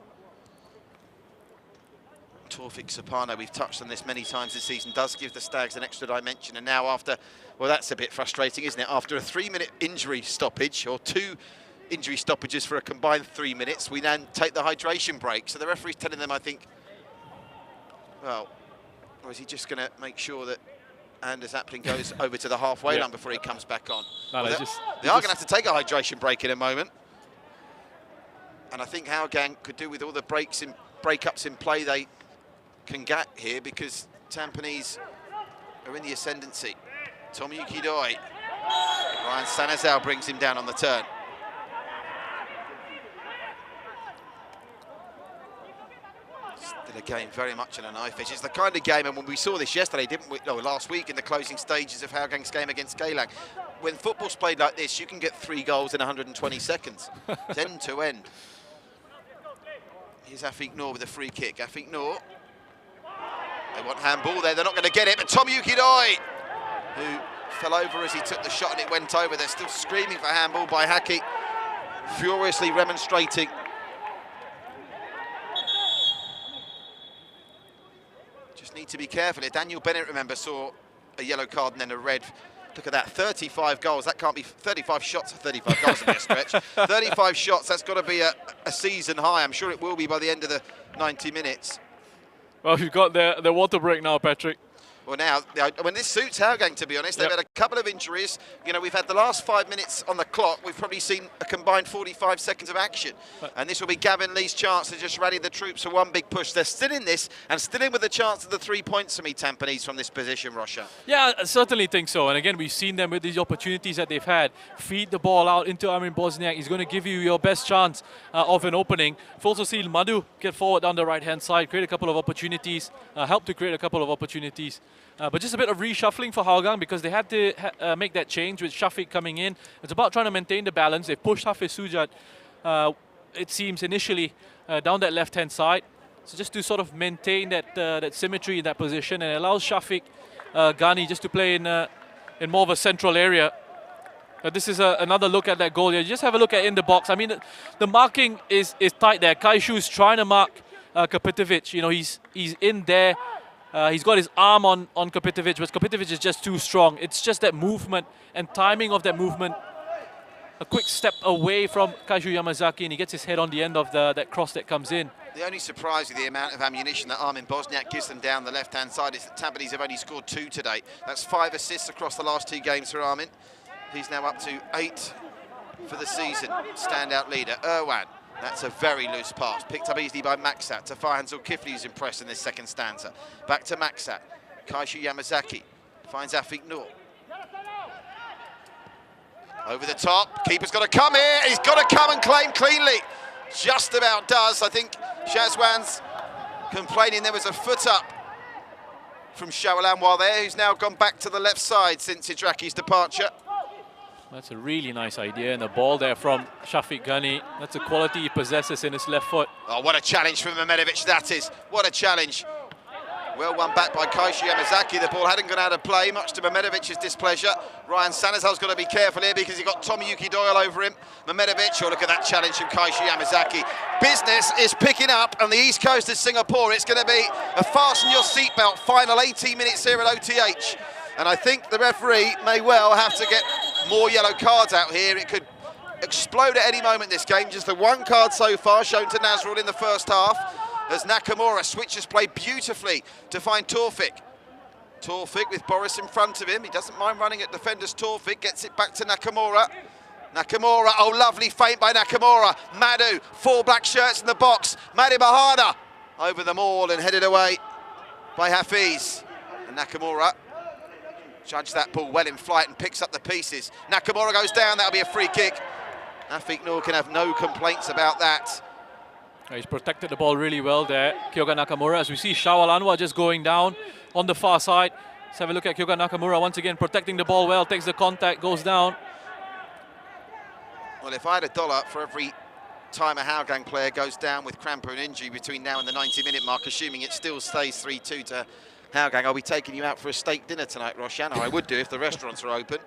Taufik Sapano, we've touched on this many times this season, does give the Stags an extra dimension. And now after, well, that's a bit frustrating, isn't it? After a 3-minute injury stoppage, or 2 injury stoppages for a combined 3 minutes, we then take the hydration break. So the referee's telling them, I think, well, or is he just going to make sure that Anders Aplin goes over to the halfway line before he comes back on? No, well, they are going to have to take a hydration break in a moment. And I think Hougang could do with all the breakups in play they can get here, because Tampines are in the ascendancy. Tomiyuki Doi. Ryan Sanazao brings him down on the turn. Still a game very much in a knife edge. It's the kind of game, and when we saw this yesterday, didn't we? No, last week in the closing stages of Hougang's game against Geylang. When football's played like this, you can get 3 goals in 120 seconds. It's end to end. Here's Afiq Noor with a free kick. Afiq Noor. They want handball there. They're not going to get it, but Tomiyuki Doi, who fell over as he took the shot and it went over. They're still screaming for handball by Haki, furiously remonstrating. Just need to be careful here. Daniel Bennett, remember, saw a yellow card and then a red Look at that, 35 goals. That can't be 35 shots, 35 goals would be a stretch. 35 shots, that's got to be a season high. I'm sure it will be by the end of the 90 minutes. Well, you've got the water break now, Patrick. Well, now, when this suits Hougang, to be honest, they've had a couple of injuries. You know, we've had the last 5 minutes on the clock. We've probably seen a combined 45 seconds of action. And this will be Gavin Lee's chance to just rally the troops for one big push. They're still in this, and still in with a chance of the 3 points for me, Tampines, from this position, Roshan. Yeah, I certainly think so. And again, we've seen them with these opportunities that they've had. Feed the ball out into Armin Bosniak. He's going to give you your best chance of an opening. We've also seen Madhu get forward down the right-hand side, create a couple of opportunities, help to create a couple of opportunities. But just a bit of reshuffling for Hougang because they had to make that change with Shafiq coming in. It's about trying to maintain the balance. They pushed Hafiz Sujat, it seems, initially down that left-hand side. So just to sort of maintain that symmetry in that position and allows Shafiq Ghani just to play in more of a central area. This is another look at that goal. You just have a look at in the box. I mean, the marking is tight there. Kaishu's trying to mark Kapitovic. You know, he's in there. He's got his arm on Kapitovic, but Kapitovic is just too strong. It's just that movement and timing of that movement. A quick step away from Kaishu Yamazaki, and he gets his head on the end of that cross that comes in. The only surprise with the amount of ammunition that Armin Bosniak gives them down the left-hand side is that Tampines have only scored 2 today. That's 5 assists across the last 2 games for Armin. He's now up to 8 for the season. Standout leader, Irwan. That's a very loose pass, picked up easily by Maksat. Tafar Zulkifli, who's impressed in this second stanza. Back to Maksat. Kaishu Yamazaki finds Afiq Noor. Over the top, keeper's got to come here. He's got to come and claim cleanly. Just about does. I think Shazwan's complaining there was a foot up from Shawalan while there, who's now gone back to the left side since Hidraki's departure. That's a really nice idea, and the ball there from Shafiq Ghani. That's a quality he possesses in his left foot. Oh, what a challenge from Mehmedovic that is. What a challenge. Well won back by Kaishu Yamazaki. The ball hadn't gone out of play, much to Mehmedovic's displeasure. Ryan Sanazal's got to be careful here because he's got Tomoyuki Doyle over him. Mehmedovic, oh, look at that challenge from Kaishu Yamazaki. Business is picking up on the east coast of Singapore. It's going to be a fasten your seatbelt final 18 minutes here at OTH. And I think the referee may well have to get more yellow cards out here. It could explode at any moment, this game. Just the 1 card so far shown to Nazrul in the first half, as Nakamura switches play beautifully to find Torfik. Torfik with Boris in front of him. He doesn't mind running at defenders. Torfik gets it back to Nakamura. Nakamura, oh, lovely feint by Nakamura. Madhu, 4 black shirts in the box. Madhu Bahana over them all and headed away by Hafiz. And Nakamura judged that ball well in flight and picks up the pieces. Nakamura goes down, that'll be a free kick. Afiq Noor can have no complaints about that. He's protected the ball really well there, Kyoga Nakamura, as we see Shawal Anwar just going down on the far side. Let's have a look at Kyoga Nakamura once again, protecting the ball well, takes the contact, goes down. Well, if I had $1 for every time a Hougang player goes down with cramp or an injury between now and the 90-minute mark, assuming it still stays 3-2 to Hougang, I'll be taking you out for a steak dinner tonight, Roshan. I would do if the restaurants are open,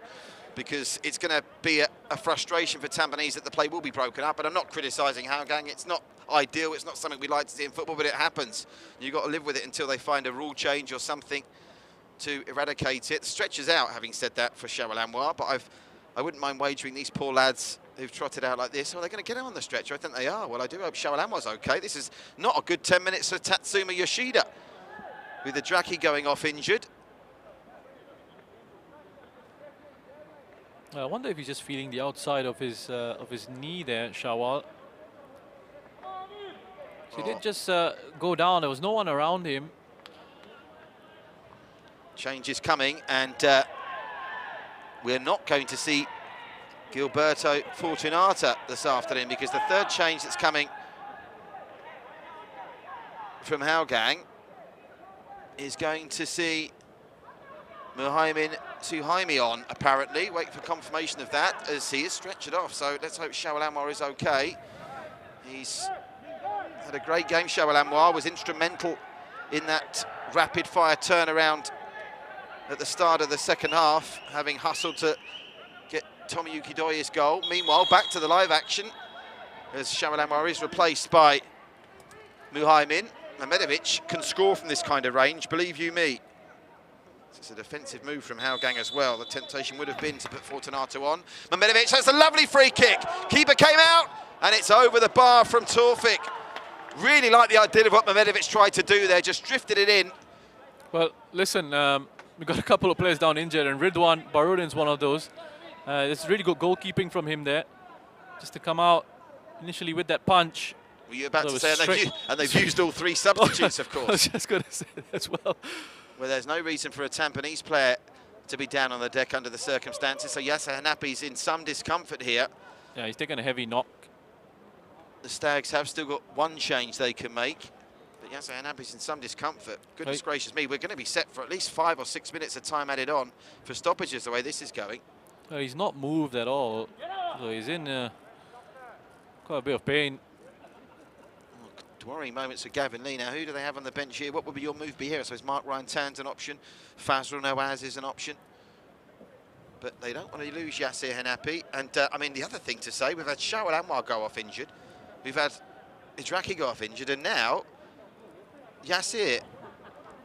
because it's going to be a frustration for Tampines that the play will be broken up. But I'm not criticising Hougang. It's not ideal. It's not something we like to see in football, but it happens. You've got to live with it until they find a rule change or something to eradicate it. The stretch is out, having said that, for Shawal Anwar, but I wouldn't mind wagering these poor lads who've trotted out like this, are they going to get him on the stretcher? I think they are. Well, I do hope Shawal Anwar's okay. This is not a good 10 minutes for Tatsuma Yoshida, with the Hidraki going off injured. I wonder if he's just feeling the outside of his knee there, Shawal. He did just go down. There was no one around him. Change is coming, and we're not going to see Gilberto Fortunata this afternoon, because the third change that's coming from Hougang is going to see Muhaimin Suhaimi on, apparently. Wait for confirmation of that, as he is stretchered off. So let's hope Shawal Anwar is okay. He's had a great game. Shawal Anwar was instrumental in that rapid-fire turnaround at the start of the second half, having hustled to get Tomoyuki Doye's goal. Meanwhile, back to the live action, as Shawal Anwar is replaced by Muhaimin. Mehmedovic can score from this kind of range, believe you me. It's a defensive move from Hougang as well. The temptation would have been to put Fortunato on. Mamedovich has a lovely free kick. Keeper came out, and it's over the bar from Taufik. Really like the idea of what Mamedovich tried to do there, just drifted it in. Well, listen, we got a couple of players down injured, and Ridwan Barudin's one of those. It's really good goalkeeping from him there, just to come out initially with that punch. Were you about to say, and they've used all 3 substitutes, of course. I was just going to say that as well. Well, there's no reason for a Tampines player to be down on the deck under the circumstances, so Yasser Hanapi's in some discomfort here. Yeah, he's taken a heavy knock. The Stags have still got 1 change they can make, but Yasser Hanapi's in some discomfort. Goodness gracious me, we're going to be set for at least 5 or 6 minutes of time added on for stoppages the way this is going. Well, he's not moved at all, so he's in quite a bit of pain. Worrying moments for Gavin Lee. Now, who do they have on the bench here? What would your move be here? So is Mark Ryan Tan's an option. Fazrul Nawaz is an option. But they don't want to lose Yasser Hanapi. And, I mean, the other thing to say, we've had Shawal Anwar go off injured. We've had Idraki go off injured. And now, Yasser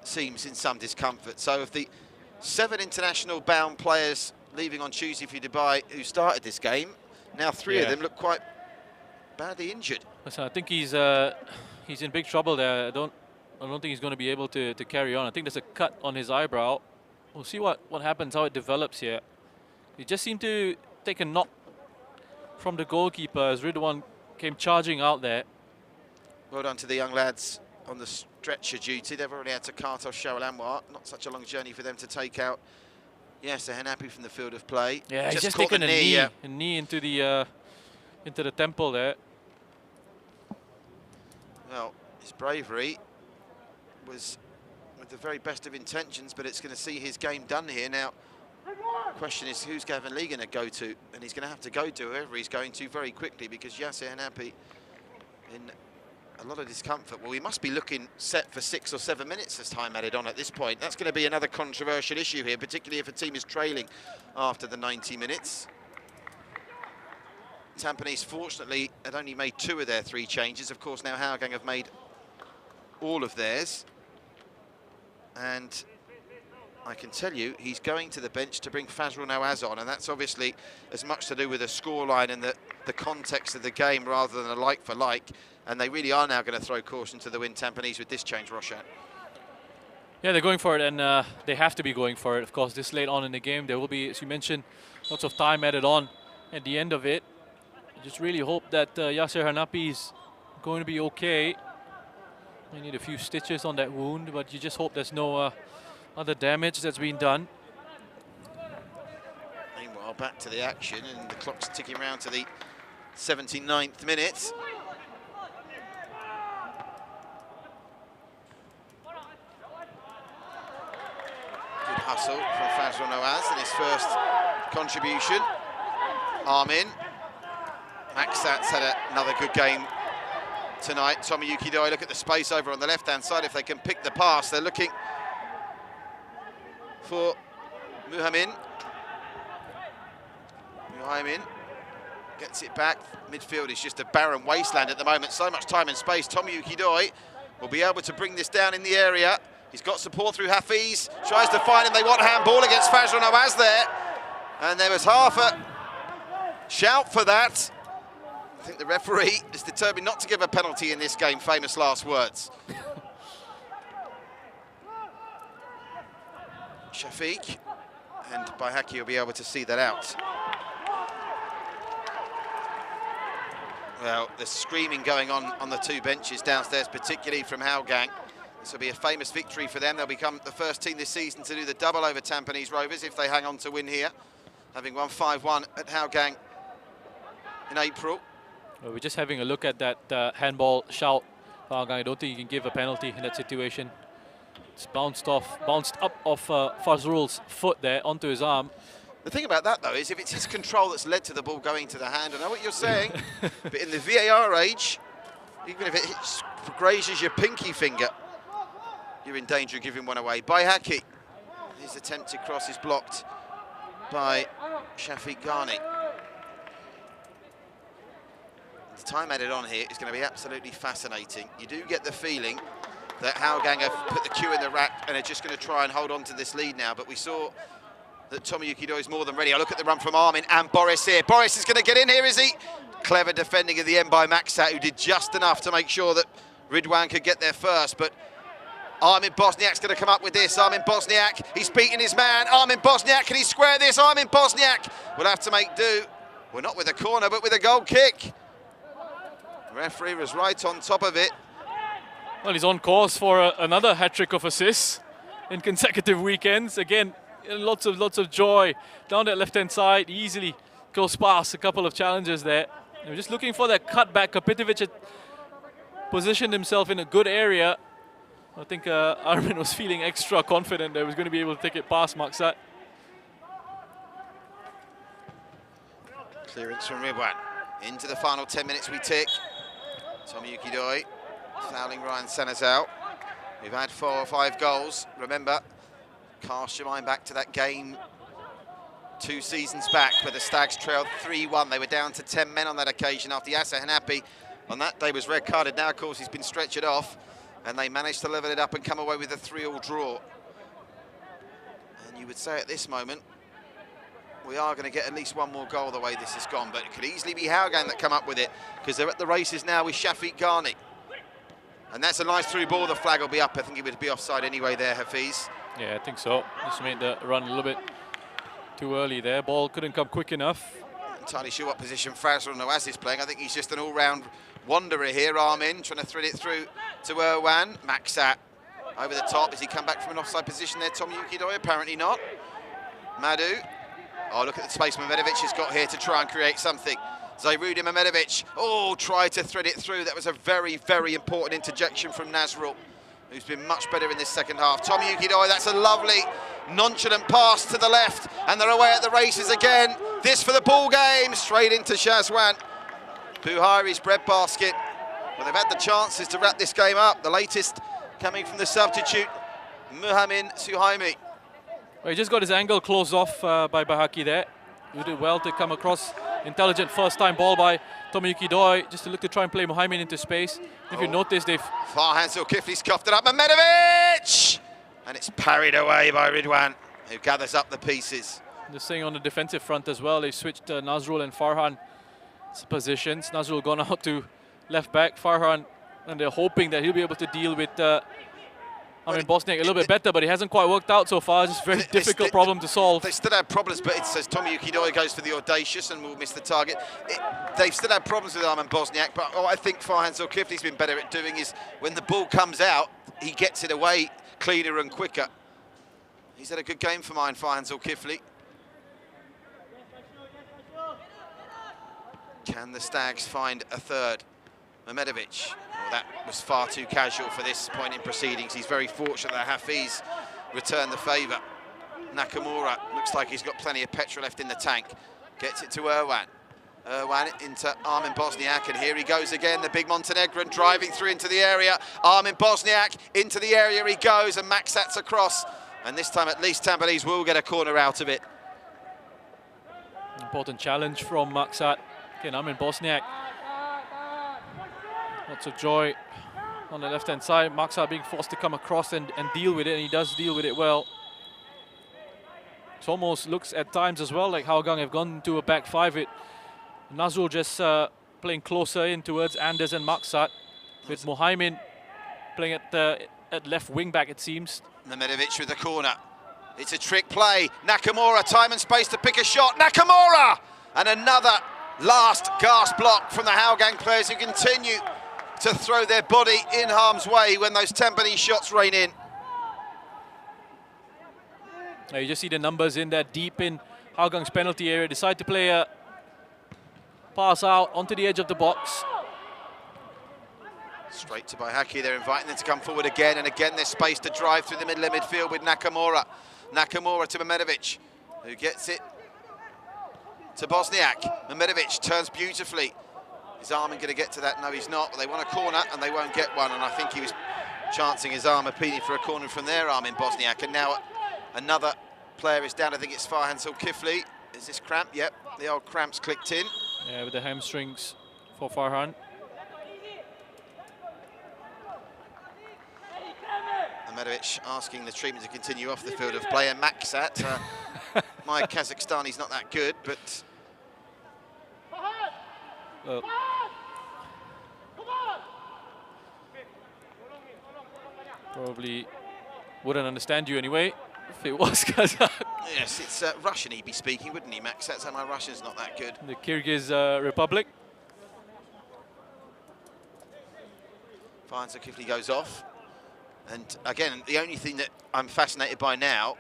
seems in some discomfort. So of the 7 international-bound players leaving on Tuesday for Dubai who started this game, now 3 of them look quite badly injured. So I think he's in big trouble there. I don't think he's going to be able to carry on. I think there's a cut on his eyebrow. We'll see what happens, how it develops here. He just seemed to take a knock from the goalkeeper as Ridwan came charging out there. Well done to the young lads on the stretcher duty. They've already had to cart off Shawal Anwar. Not such a long journey for them to take out. Yes, they're happy from the field of play. Yeah, he's just taken a knee into the temple there. Well, his bravery was with the very best of intentions, but it's going to see his game done here. Now, the question is, who's Gavin Lee going to go to? And he's going to have to go to whoever he's going to very quickly, because Yasser Hanapi in a lot of discomfort. Well, we must be looking set for 6 or 7 minutes as time added on at this point. That's going to be another controversial issue here, particularly if a team is trailing after the 90 minutes. Tampines, fortunately, had only made 2 of their 3 changes. Of course, now Hougang have made all of theirs. And I can tell you, he's going to the bench to bring Fazrul Nawaz on, and that's obviously as much to do with the scoreline and the context of the game rather than a like for like. And they really are now going to throw caution to the wind, Tampines, with this change, Roshan. Yeah, they're going for it, and they have to be going for it. Of course, this late on in the game, there will be, as you mentioned, lots of time added on at the end of it. Just really hope that Yasser Hanapi is going to be okay. We need a few stitches on that wound, but you just hope there's no other damage that's been done. Meanwhile, back to the action, and the clock's ticking around to the 79th minute. Good hustle from Fazrul Nawaz in his first contribution. Armin. Maxat's had another good game tonight. Tomoyuki Doi, look at the space over on the left-hand side. If they can pick the pass, they're looking for Muhammin. Muhammin gets it back. Midfield is just a barren wasteland at the moment. So much time and space. Tomoyuki Doi will be able to bring this down in the area. He's got support through Hafiz. Tries to find him. They want handball against Fazrul Nawaz there. And there was half a shout for that. I think the referee is determined not to give a penalty in this game. Famous last words. Shafiq, and Baihaki will be able to see that out. Well, there's screaming going on the 2 benches downstairs, particularly from Hougang. This will be a famous victory for them. They'll become the first team this season to do the double over Tampines Rovers if they hang on to win here, having won 5-1 at Hougang in April. Well, we're just having a look at that handball shout. I don't think you can give a penalty in that situation. It's bounced up off Fazrul's foot there onto his arm. The thing about that, though, is if it's his control that's led to the ball going to the hand, I know what you're saying, but in the VAR age, even if it grazes your pinky finger, you're in danger of giving one away. Baihaki, his attempted cross is blocked by Shafiq Ghani. The time added on here is going to be absolutely fascinating. You do get the feeling that Hougang have put the cue in the rack and are just going to try and hold on to this lead now. But we saw that Tomoyuki Doi is more than ready. I look at the run from Armin and Boris here. Boris is going to get in here, is he? Clever defending at the end by Maxat, who did just enough to make sure that Ridwan could get there first. But Armin Bosniak's going to come up with this. Armin Bosniak, he's beating his man. Armin Bosniak, can he square this? Armin Bosniak will have to make do. Well, not with a corner, but with a goal kick. The referee was right on top of it. Well, he's on course for another hat-trick of assists in consecutive weekends. Again, lots of joy down that left-hand side. He easily goes past a couple of challenges there. And we're just looking for that cutback. Kapitovic had positioned himself in a good area. I think Armin was feeling extra confident that he was going to be able to take it past Maksat. Clearance from Ridwan. Into the final 10 minutes we tick. Tomoyuki Doi fouling Ryan Sanazao. We've had 4 or 5 goals. Remember, cast your mind back to that game 2 seasons back where the Stags trailed 3-1. They were down to 10 men on that occasion after Yasser Hanapi on that day was red carded. Now, of course, he's been stretchered off, and they managed to level it up and come away with a 3-3 draw. And you would say at this moment, we are going to get at least one more goal the way this has gone, but it could easily be Hougang that come up with it, because they're at the races now with Shafiq Ghani. And that's a nice through ball. The flag will be up. I think it would be offside anyway there, Hafiz. Yeah, I think so. Just made the run a little bit too early there. Ball couldn't come quick enough. Entirely sure what position Fazrul Nawaz is playing. I think he's just an all-round wanderer here. Armin trying to thread it through to Irwan. Maxat over the top. Has he come back from an offside position there? Tomoyuki Doi? Apparently not. Madu. Oh, look at the space Mehmedovic has got here to try and create something. Zairudi Mehmedovic. Oh, tried to thread it through. That was a very, very important interjection from Nazrul, who's been much better in this second half. Tomoyuki Doi, that's a lovely, nonchalant pass to the left, and they're away at the races again. This for the ball game, straight into Shazwan. Buhari's breadbasket. Well, they've had the chances to wrap this game up. The latest coming from the substitute, Muhammad Suhaimi. Well, he just got his angle closed off by Bahaki there. He did well to come across. Intelligent first-time ball by Tomoyuki Doi, just to look to try and play Muhammad into space. If you notice, they've... Farhan Zulkifli's coughed it up. Mehmedovic! And it's parried away by Ridwan, who gathers up the pieces. Just saying on the defensive front as well, they switched Nazrul and Farhan's positions. Nazrul gone out to left back, Farhan, and they're hoping that he'll be able to deal with Bosniak a little bit better, but it hasn't quite worked out so far. It's just a very difficult problem to solve. They still had problems, but it says Tomoyuki Doi goes for the audacious and will miss the target. They've still had problems with Armin Bosniak, but what I think Farhan Zulkifli's been better at doing is when the ball comes out, he gets it away cleaner and quicker. He's had a good game for mine, Farhan Zulkifli. Can the Stags find a third? Mehmedovic. Well, that was far too casual for this point in proceedings. He's very fortunate that Hafiz returned the favour. Nakamura looks like he's got plenty of petrol left in the tank. Gets it to Irwan. Irwan into Armin Bosniak, and here he goes again, the big Montenegrin driving through into the area. Armin Bosniak into the area he goes, and Maxat's across. And this time at least Tampines will get a corner out of it. Important challenge from Maksat. Again, Armin Bosniak. Lots of joy on the left-hand side. Maksat being forced to come across and deal with it, and he does deal with it well. It almost looks at times as well like Hougang have gone to a back 5. Nazrul just playing closer in towards Anders and Maksat, with Muhammad playing at left wing back, it seems. Mehmedovic with the corner. It's a trick play. Nakamura, time and space to pick a shot. Nakamura! And another last gasp block from the Hougang players, who continue to throw their body in harm's way when those Tampines shots rain in. Now you just see the numbers in there deep in Hougang's penalty area. Decide to play a pass out onto the edge of the box. Straight to Bahaki, they're inviting them to come forward again, and again there's space to drive through the middle of midfield with Nakamura. Nakamura to Mehmedovic, who gets it to Bosniak. Mehmedovic turns beautifully. Is Armin going to get to that? No, he's not. But they want a corner, and they won't get one. And I think he was chancing his arm, appealing for a corner from there, Armin Bosniak. And now another player is down. I think it's Farhan Zulkifli. Is this cramp? Yep, the old cramps clicked in. Yeah, with the hamstrings for Farhan. Mehmedovic asking the treatment to continue off the field of play, and Maksat, my Kazakhstani's not that good, but... Probably wouldn't understand you anyway if it was Kazakh. Yes, it's Russian he'd be speaking, wouldn't he, Maksat? So my Russian's not that good. The Kyrgyz Republic. Fine, so Kifli goes off. And again, the only thing that I'm fascinated by now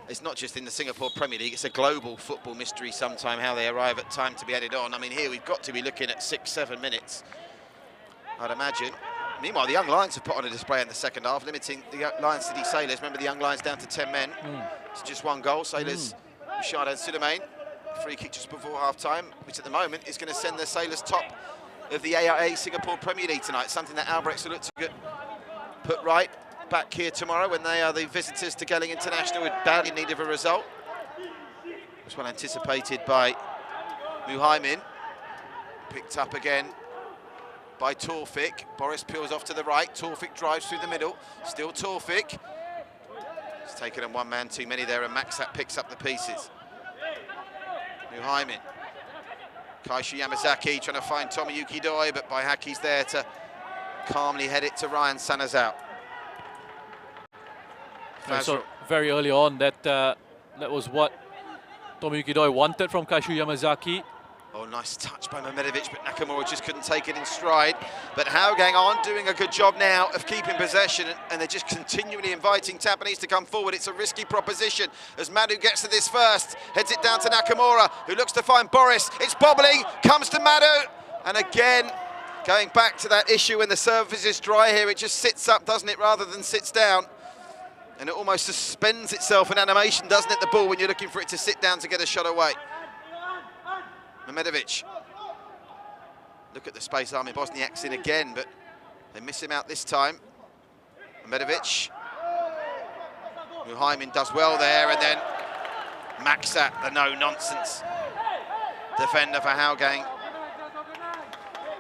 is not just in the Singapore Premier League, it's a global football mystery sometime how they arrive at time to be added on. I mean, here we've got to be looking at 6-7 minutes, I'd imagine. Meanwhile, the Young Lions have put on a display in the second half, limiting the Lion City Sailors. Remember, the Young Lions down to 10 men. It's just one goal. Sailors, Bouchard and Sulaiman. Free kick just before half-time, which at the moment is going to send the Sailors top of the AIA Singapore Premier League tonight. Something that Albrecht will look to put right back here tomorrow when they are the visitors to Gelling International with badly in need of a result. It was well anticipated by Muhaimin. Picked up again by Torfik. Boris peels off to the right. Torfik drives through the middle. Still Torfik. He's taken on one man too many there, and Maksat picks up the pieces. Muhaimin. Kaishu Yamazaki trying to find Tomoyuki Doi, but Baihaki's there to calmly head it to Ryan Sanazao. So very early on, that was what Tomoyuki Doi wanted from Kaishu Yamazaki. Oh, nice touch by Mehmedovic, but Nakamura just couldn't take it in stride. But Hougang on doing a good job now of keeping possession, and they're just continually inviting Tampines to come forward. It's a risky proposition as Madu gets to this first, heads it down to Nakamura, who looks to find Boris. It's bobbling, comes to Madu, and again, going back to that issue when the surface is dry here, it just sits up, doesn't it, rather than sits down. And it almost suspends itself in animation, doesn't it, the ball, when you're looking for it to sit down to get a shot away. Mehmedovic. Look at the space Army Bosniak's in again, but they miss him out this time. Mehmedovic. Muhaimin does well there, and then Maksat, the no-nonsense defender for Hougang,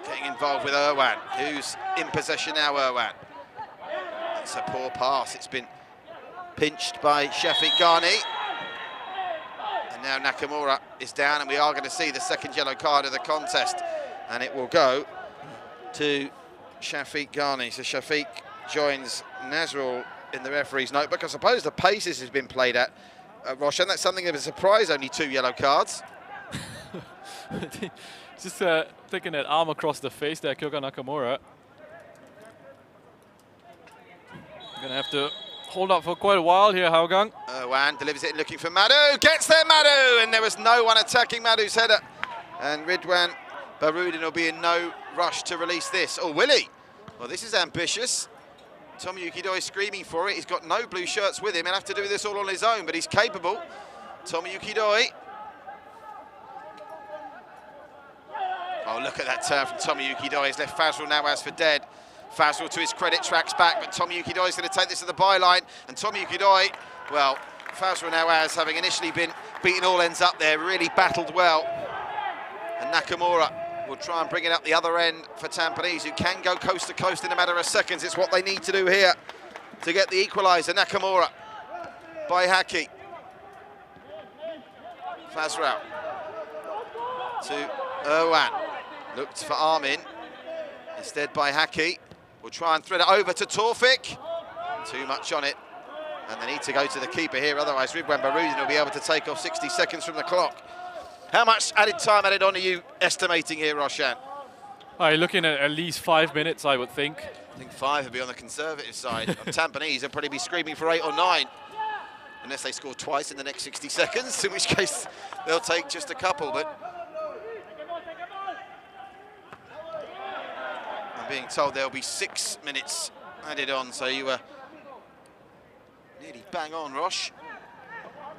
getting involved with Irwan, who's in possession now, Irwan. It's a poor pass. It's been pinched by Shafiq Ghani. And now Nakamura is down, and we are going to see the second yellow card of the contest. And it will go to Shafiq Ghani. So Shafiq joins Nazrul in the referee's notebook. I suppose the pace this has been played at, Roshan, that's something of a surprise, only 2 yellow cards. Just taking that arm across the face there, Kyoga Nakamura. Gonna have to hold up for quite a while here, Hougang. Wan delivers it looking for Madu, gets there Madu, and there was no one attacking Madu's header. And Ridwan Barudin will be in no rush to release this. Oh, will he? Well, this is ambitious. Tomoyuki Doi screaming for it. He's got no blue shirts with him. He'll have to do this all on his own, but he's capable. Tomoyuki Doi. Oh, look at that turn from Tomoyuki Doi. He's left Fazrul Nawaz for dead. Fazrul, to his credit, tracks back, but Tomoyuki Doi is going to take this to the byline. And Tomoyuki Doi, well, Fazrul Nawaz, having initially been beaten all ends up there, really battled well. And Nakamura will try and bring it up the other end for Tampines, who can go coast to coast in a matter of seconds. It's what they need to do here to get the equaliser. Nakamura by Haki. Fazrul to Irwan. Looked for Armin. Instead by Haki. Will try and thread it over to Torfik. Too much on it. And they need to go to the keeper here, otherwise Ridwan Barudin will be able to take off 60 seconds from the clock. How much added time added on are you estimating here, Roshan? You're looking at least 5 minutes, I would think. I think 5 would be on the conservative side. Tampines will probably be screaming for 8 or 9. Unless they score twice in the next 60 seconds, in which case they'll take just a couple. But I'm being told there'll be 6 minutes added on, so you were nearly bang on, Rosh.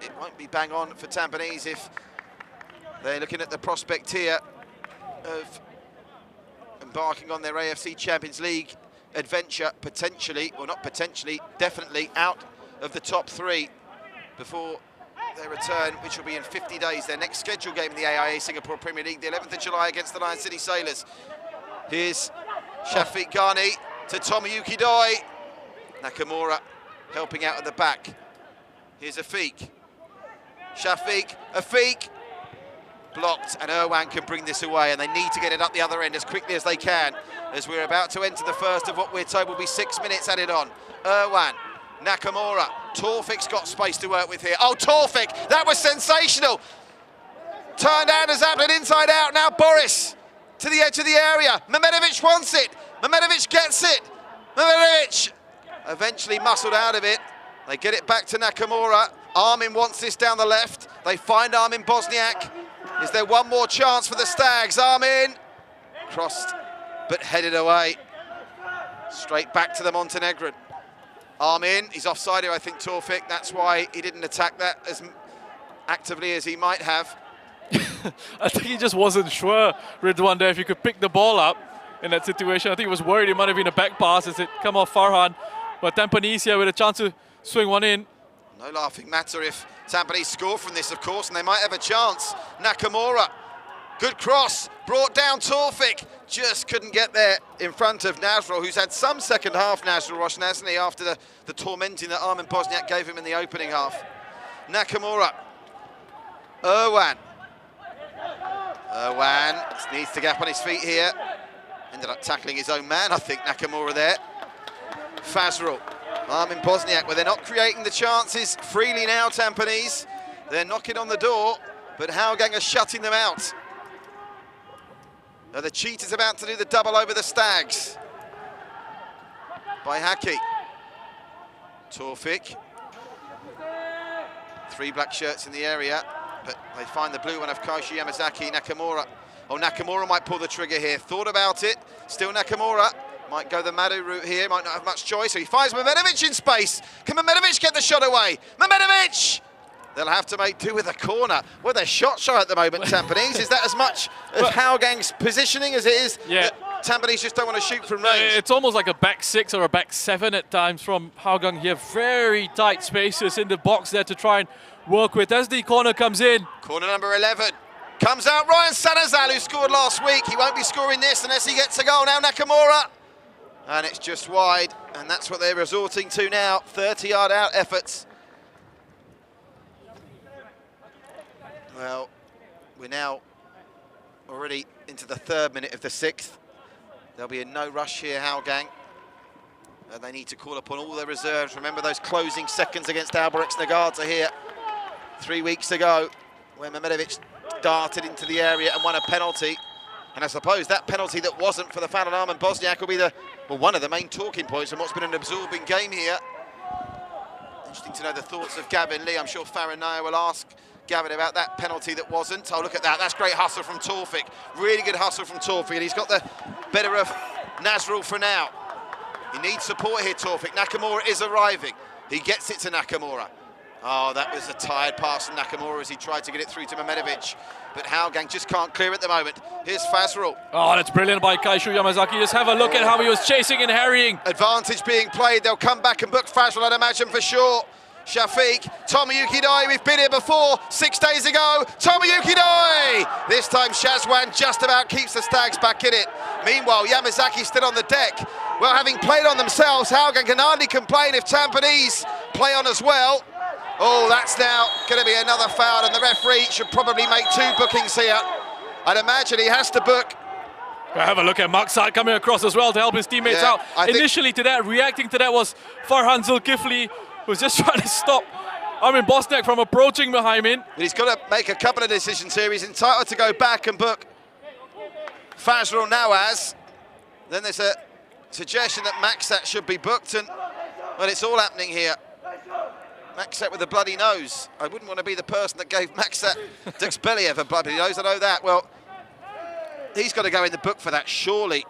It won't be bang on for Tampines if they're looking at the prospect here of embarking on their AFC Champions League adventure, potentially, or not potentially, definitely out of the top 3 before their return, which will be in 50 days. Their next scheduled game in the AIA Singapore Premier League, the 11th of July against the Lion City Sailors. Here's Shafiq Ghani to Tomoyuki Doi. Nakamura helping out at the back. Here's Afiq. Afiq. Blocked, and Irwan can bring this away, and they need to get it up the other end as quickly as they can, as we're about to enter the first of what we're told will be 6 minutes added on. Irwan, Nakamura, Tawfik's got space to work with here. Oh, Tawfik, that was sensational. Turned out as Ablin inside out, now Boris to the edge of the area. Mehmedovic wants it, Mehmedovic gets it. Mehmedovic eventually muscled out of it. They get it back to Nakamura. Armin wants this down the left. They find Armin Bosniak. Is there one more chance for the Stags? Armin crossed but headed away. Straight back to the Montenegrin. Armin, he's offside here, I think, Tawfik. That's why he didn't attack that as actively as he might have. I think he just wasn't sure, Ridwan, there if he could pick the ball up in that situation. I think he was worried it might have been a back pass as it come off Farhan. But Tampines here with a chance to swing one in. No laughing matter if Tampines score from this, of course, and they might have a chance. Nakamura, good cross, brought down Tawfik. Just couldn't get there in front of Nasrul, who's had some second half, Nasrul Roshan, hasn't he, after the tormenting that Armin Bosniak gave him in the opening half. Nakamura. Irwan needs to get up on his feet here. Ended up tackling his own man, I think, Nakamura there. Fazrul. Armin Bosniak, well, they're not creating the chances freely now, Tampines. They're knocking on the door, but Hougang are shutting them out. Now the Cheetahs about to do the double over the Stags. By Haki. Tawfik. 3 black shirts in the area, but they find the blue one of Kaishi Yamazaki. Nakamura. Oh, Nakamura might pull the trigger here. Thought about it. Still Nakamura. Might go the Madu route here, might not have much choice. So he finds Mehmedovic in space. Can Mehmedovic get the shot away? Mehmedovic! They'll have to make do with a corner. Well, they're shot shy at the moment, Tampines. Is that as much of Hougang's positioning as it is? Yeah. Tampines just don't want to shoot from range. It's almost like a back 6 or a back 7 at times from Hougang here. Very tight spaces in the box there to try and work with as the corner comes in. Corner number 11. Comes out Ryan Sanazal, who scored last week. He won't be scoring this unless he gets a goal. Now Nakamura. And it's just wide, and that's what they're resorting to now. 30-yard out efforts. Well, we're now already into the 3rd minute of the 6th. There'll be a no rush here, Hougang. And they need to call upon all their reserves. Remember those closing seconds against Albirex Nagata here 3 weeks ago, where Mehmedovic darted into the area and won a penalty. And I suppose that penalty that wasn't for the foul on Armin Bosniak will be one of the main talking points in what's been an absorbing game here. Interesting to know the thoughts of Gavin Lee. I'm sure Farhan Naya will ask Gavin about that penalty that wasn't. Oh, look at that. That's great hustle from Tawfik. Really good hustle from Tawfik. And he's got the better of Nasrul for now. He needs support here, Tawfik. Nakamura is arriving. He gets it to Nakamura. Oh, that was a tired pass from Nakamura as he tried to get it through to Mehmedovic. But Hougang just can't clear at the moment. Here's Fazrul. Oh, that's brilliant by Kaishu Yamazaki. Just have a look at how he was chasing and harrying. Advantage being played. They'll come back and book Fazrul, I'd imagine, for sure. Shafiq, Tomoyuki Doi, we've been here before 6 days ago. Tomoyuki Doi! This time Shazwan just about keeps the Stags back in it. Meanwhile, Yamazaki still on the deck. Well, having played on themselves, Hougang can hardly complain if Tampines play on as well. Oh, that's now going to be another foul, and the referee should probably make 2 bookings here. I'd imagine he has to book. Have a look at Maksat coming across as well to help his teammates out. Initially to that, reacting to that was Farhan Zulkifli, who was just trying to stop Armin Bosniak from approaching behind him. But he's got to make a couple of decisions here. He's entitled to go back and book Fazrul Nawaz. Then there's a suggestion that Maksat should be booked, and well, it's all happening here. Maksat with a bloody nose. I wouldn't want to be the person that gave Maksat Duxbeliev a bloody nose, I know that. Well, he's got to go in the book for that, surely,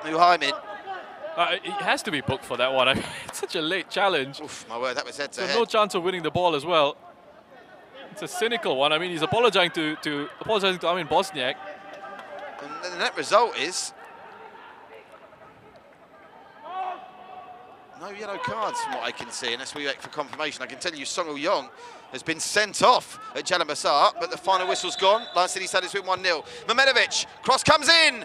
Muhaimin. He has to be booked for that one. I mean, it's such a late challenge. Oof, my word, that was head to so head. No chance of winning the ball as well. It's a cynical one. I mean, he's apologizing to Armin Bosniak. And the net result is no yellow cards from what I can see, unless we wait for confirmation. I can tell you Song Yong has been sent off at Jalan Besar, but the final whistle's gone. Lion City Stadium has been 1-0. Mehmedovic, cross comes in.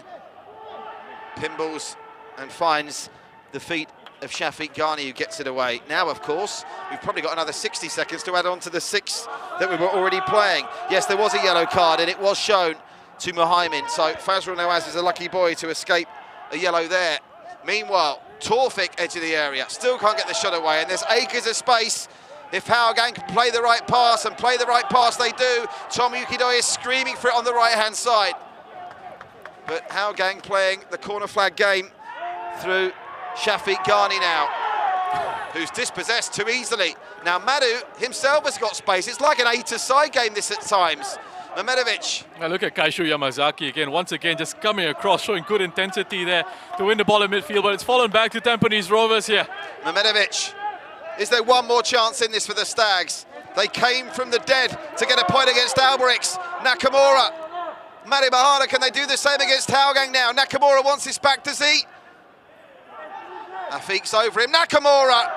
Pinballs and finds the feet of Shafiq Ghani, who gets it away. Now, of course, we've probably got another 60 seconds to add on to the 6 that we were already playing. Yes, there was a yellow card, and it was shown to Muhaimin. So Fazrul Nawaz is a lucky boy to escape a yellow there. Meanwhile, Torfik, edge of the area, still can't get the shot away, and there's acres of space. If Hougang can play the right pass, and play the right pass they do, Tom Yukidoye is screaming for it on the right-hand side. But Hougang playing the corner flag game through Shafiq Ghani now, who's dispossessed too easily. Now Madu himself has got space. It's like an A-to-side game this at times. Mehmedovic. Now look at Kaishu Yamazaki again, once again just coming across, showing good intensity there to win the ball in midfield, but it's fallen back to Tampines Rovers here. Mehmedovic. Is there one more chance in this for the Stags? They came from the dead to get a point against Alberix. Nakamura. Mari Bahara, can they do the same against Hougang now? Nakamura wants his back, does he? Afiq's over him. Nakamura.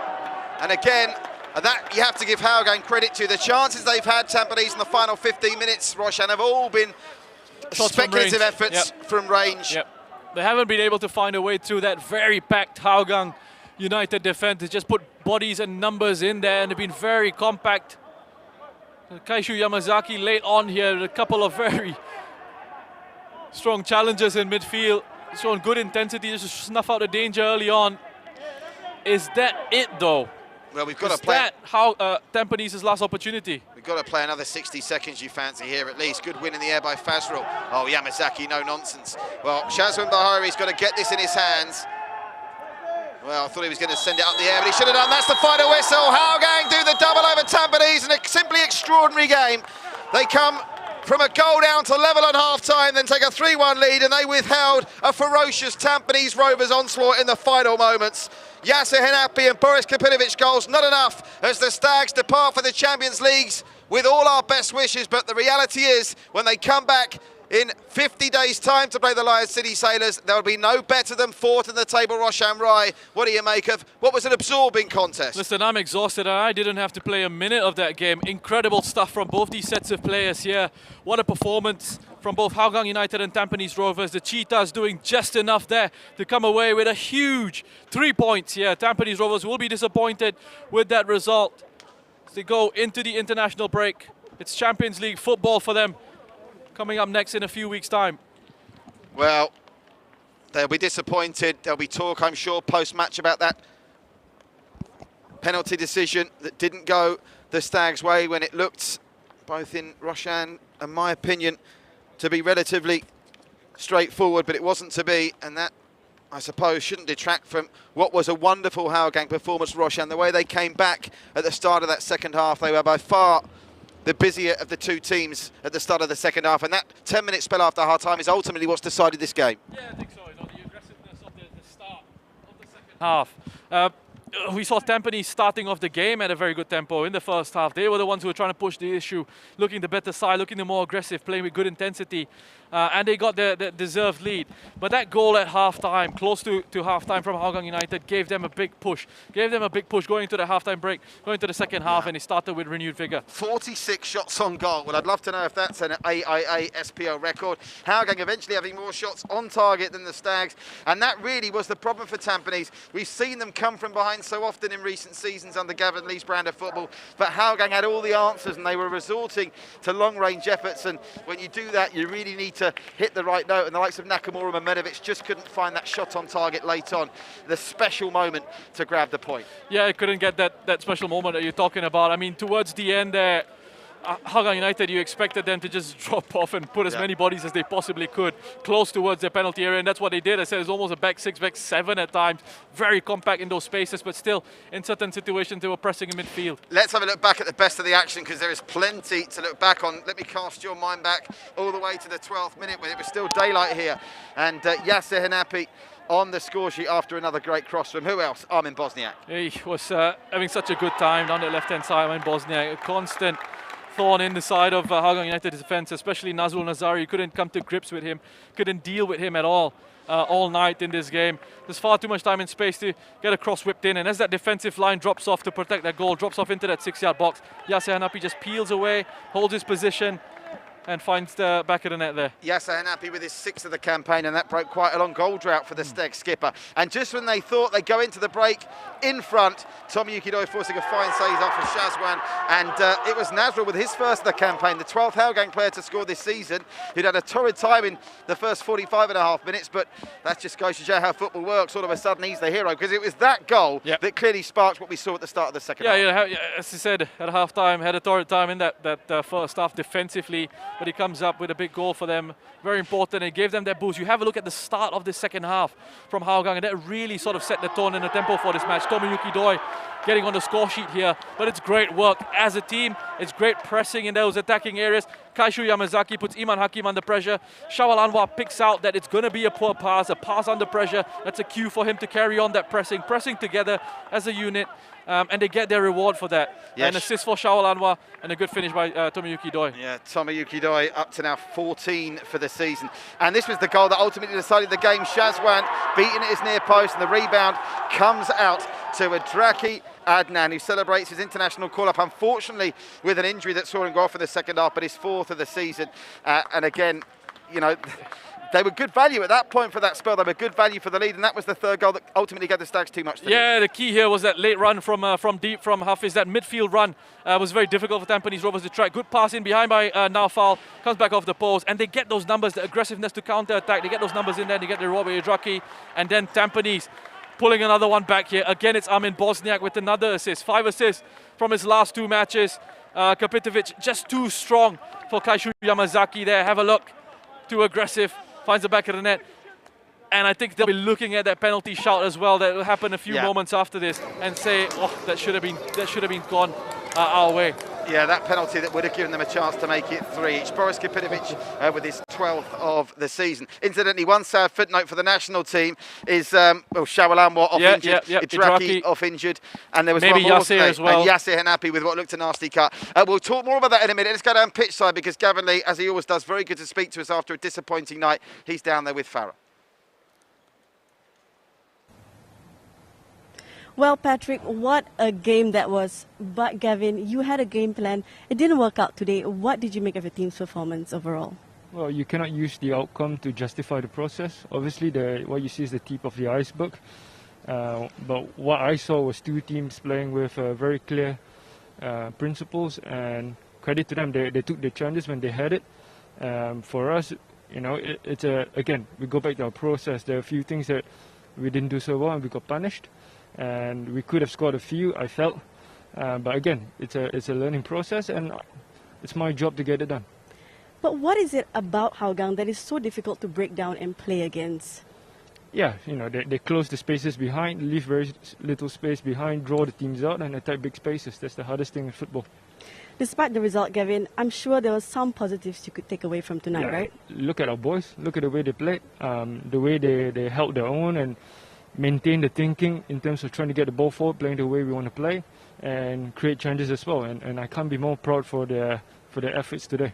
And again, that you have to give Hougang credit to. The chances they've had, Tampines, in the final 15 minutes, Roshan, have all been shots speculative from efforts from range. Yep. They haven't been able to find a way through that very packed Hougang United defense. They just put bodies and numbers in there, and they've been very compact. Kaishu Yamazaki late on here with a couple of very strong challenges in midfield, showing good intensity just to snuff out the danger early on. Is that it though? Well, we've got Is to play. that how Tampines' last opportunity? We've got to play another 60 seconds, you fancy here at least. Good win in the air by Fazrul. Oh, Yamazaki, no nonsense. Well, Shazwan Bahari's got to get this in his hands. Well, I thought he was going to send it up the air, but he should have done. That's the final whistle. Hougang do the double over Tampines in a simply extraordinary game. They come from a goal down to level at half-time, then take a 3-1 lead, and they withheld a ferocious Tampines Rovers onslaught in the final moments. Yasser Henapi and Boris Kapinovic goals, not enough as the Stags depart for the Champions Leagues with all our best wishes, but the reality is when they come back in 50 days' time to play the Lions City Sailors, there will be no better than fourth in the table, Roshan Rai. What do you make of what was an absorbing contest? Listen, I'm exhausted, and I didn't have to play a minute of that game. Incredible stuff from both these sets of players here. What a performance from both Hougang United and Tampines Rovers. The Cheetahs doing just enough there to come away with a huge 3 points here. Tampines Rovers will be disappointed with that result as they go into the international break. It's Champions League football for them coming up next in a few weeks' time. Well, they'll be disappointed. There'll be talk, I'm sure, post-match about that penalty decision that didn't go the Stags' way when it looked, both in Roshan and my opinion, to be relatively straightforward, but it wasn't to be, and that, I suppose, shouldn't detract from what was a wonderful Hougang performance, Roshan. The way they came back at the start of that second half, they were by far the busier of the two teams at the start of the second half, and that 10-minute spell after half-time is ultimately what's decided this game. Yeah, I think so. You know, the aggressiveness of the start of the second half. We saw Tampines starting off the game at a very good tempo in the first half. They were the ones who were trying to push the issue, looking the better side, looking the more aggressive, playing with good intensity, and they got the deserved lead. But that goal at half-time, close to half-time from Hougang United, gave them a big push. Gave them a big push going into the half-time break, going into the second half, and they started with renewed vigour. 46 shots on goal. Well, I'd love to know if that's an AIA SPL record. Hougang eventually having more shots on target than the Stags, and that really was the problem for Tampines. We've seen them come from behind so often in recent seasons under Gavin Lee's brand of football, but Hougang had all the answers and they were resorting to long-range efforts, and when you do that, you really need to hit the right note, and the likes of Nakamura and Mehmedovic just couldn't find that shot on target late on, the special moment to grab the point. Yeah, I couldn't get that special moment that you're talking about. I mean, towards the end there, Hougang United, you expected them to just drop off and put as many bodies as they possibly could close towards their penalty area, and that's what they did. I said it was almost a back six, back seven at times. Very compact in those spaces, but still, in certain situations, they were pressing in midfield. Let's have a look back at the best of the action, because there is plenty to look back on. Let me cast your mind back all the way to the 12th minute when it was still daylight here, and Yasser Henapi on the score sheet after another great cross from who else? Armin Bosniak. He was having such a good time down the left-hand side. Armin Bosniak, a constant thorn in the side of Hougang United's defence, especially Nazrul Nazari. You couldn't come to grips with him, couldn't deal with him at all night in this game. There's far too much time and space to get a cross whipped in, and as that defensive line drops off to protect that goal, drops off into that 6-yard box, Yasser Hanapi just peels away, holds his position, and finds the back of the net there. Yasser Hanapi with his 6th of the campaign, and that broke quite a long goal drought for the Steg skipper. And just when they thought they'd go into the break in front, Tommy Yukidoi forcing a fine save off for Shazwan, and it was Nazrul with his 1st of the campaign, the 12th Hougang player to score this season, who'd had a torrid time in the first 45.5 minutes, but that just goes to show how football works. All of a sudden he's the hero, because it was that goal that clearly sparked what we saw at the start of the second half. Yeah, as you said, at half-time, had a torrid time in that first half defensively, but he comes up with a big goal for them. Very important. It gave them that boost. You have a look at the start of the second half from Hougang, and that really sort of set the tone and the tempo for this match. Tomoyuki Doi getting on the score sheet here, but it's great work as a team. It's great pressing in those attacking areas. Kaishu Yamazaki puts Iman Hakim under pressure. Shawal Anwar picks out that it's going to be a poor pass, a pass under pressure. That's a cue for him to carry on that pressing together as a unit. And they get their reward for that. Yes. An assist for Shawal Anwar and a good finish by Tomoyuki Doi. Yeah, Tomoyuki Doi up to now 14 for the season. And this was the goal that ultimately decided the game. Shazwan beating at his near post, and the rebound comes out to Adraki Adnan, who celebrates his international call-up, unfortunately with an injury that saw him go off in the second half, but his 4th of the season. And again, you know, they were good value at that point for that spell. They were good value for the lead, and that was the 3rd goal that ultimately gave the Stags too much to the key here was that late run from deep from Hafiz. That midfield run was very difficult for Tampines Rovers to track. Good pass in behind by Naufal, comes back off the post, and they get those numbers, the aggressiveness to counter-attack. They get those numbers in there, they get the Rover Idraki, and then Tampines pulling another one back here. Again, it's Armin Bosniak with another assist. 5 assists from his last 2 matches. Kapitovic just too strong for Kaishu Yamazaki there. Have a look. Too aggressive. Finds the back of the net. And I think they'll be looking at that penalty shout as well. That will happen a few moments after this and say, oh, that should have been gone our way. Yeah, that penalty that would have given them a chance to make it 3 each. Boris Kapitovic with his 12th of the season. Incidentally, one sad footnote for the national team is Shawal Anwar off injured, Idraki off injured, and there was maybe one more Yasser as well. And Yasser Hanapi with what looked a nasty cut. We'll talk more about that in a minute. Let's go down pitch side, because Gavin Lee, as he always does, very good to speak to us after a disappointing night. He's down there with Farah. Well, Patrick, what a game that was. But Gavin, you had a game plan. It didn't work out today. What did you make of your team's performance overall? Well, you cannot use the outcome to justify the process. Obviously, what you see is the tip of the iceberg. But what I saw was 2 teams playing with very clear principles, and credit to them. They took the challenges when they had it. For us, you know, again, we go back to our process. There are a few things that we didn't do so well, and we got punished. And we could have scored a few, I felt. But again, it's a learning process, and it's my job to get it done. But what is it about Hougang that is so difficult to break down and play against? Yeah, you know, they close the spaces behind, leave very little space behind, draw the teams out, and attack big spaces. That's the hardest thing in football. Despite the result, Gavin, I'm sure there were some positives you could take away from tonight, right? Look at our boys. Look at the way they played, the way they held their own and maintain the thinking in terms of trying to get the ball forward, playing the way we want to play, and create chances as well. And I can't be more proud for their efforts today.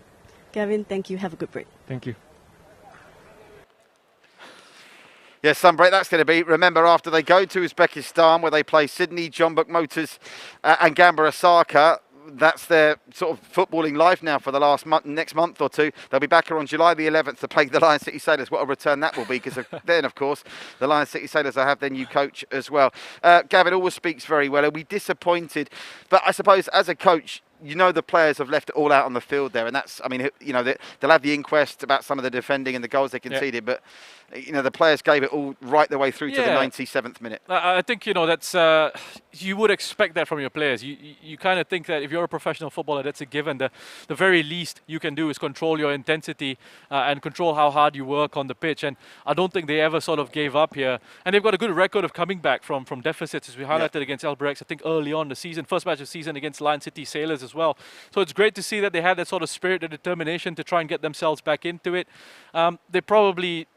Gavin, thank you. Have a good break. Thank you. Yes, some break that's going to be. Remember, after they go to Uzbekistan, where they play Sydney, Jeonbuk Motors and Gamba Osaka, that's their sort of footballing life now for the next month or two. They'll be back here on July the 11th to play the Lion City Sailors. What a return that will be, because then, of course, the Lion City Sailors will have their new coach as well. Gavin always speaks very well. Are we disappointed? But I suppose as a coach, you know the players have left it all out on the field there, and that's, I mean, you know, they'll have the inquest about some of the defending and the goals they conceded, but you know, the players gave it all right the way through to the 97th minute. I think, you know, that's you would expect that from your players. You kind of think that if you're a professional footballer, that's a given. The very least you can do is control your intensity and control how hard you work on the pitch. And I don't think they ever sort of gave up here. And they've got a good record of coming back from deficits, as we highlighted against Albrecht, I think early on the season, first match of the season against Lion City Sailors as well. So it's great to see that they had that sort of spirit and determination to try and get themselves back into it. They probably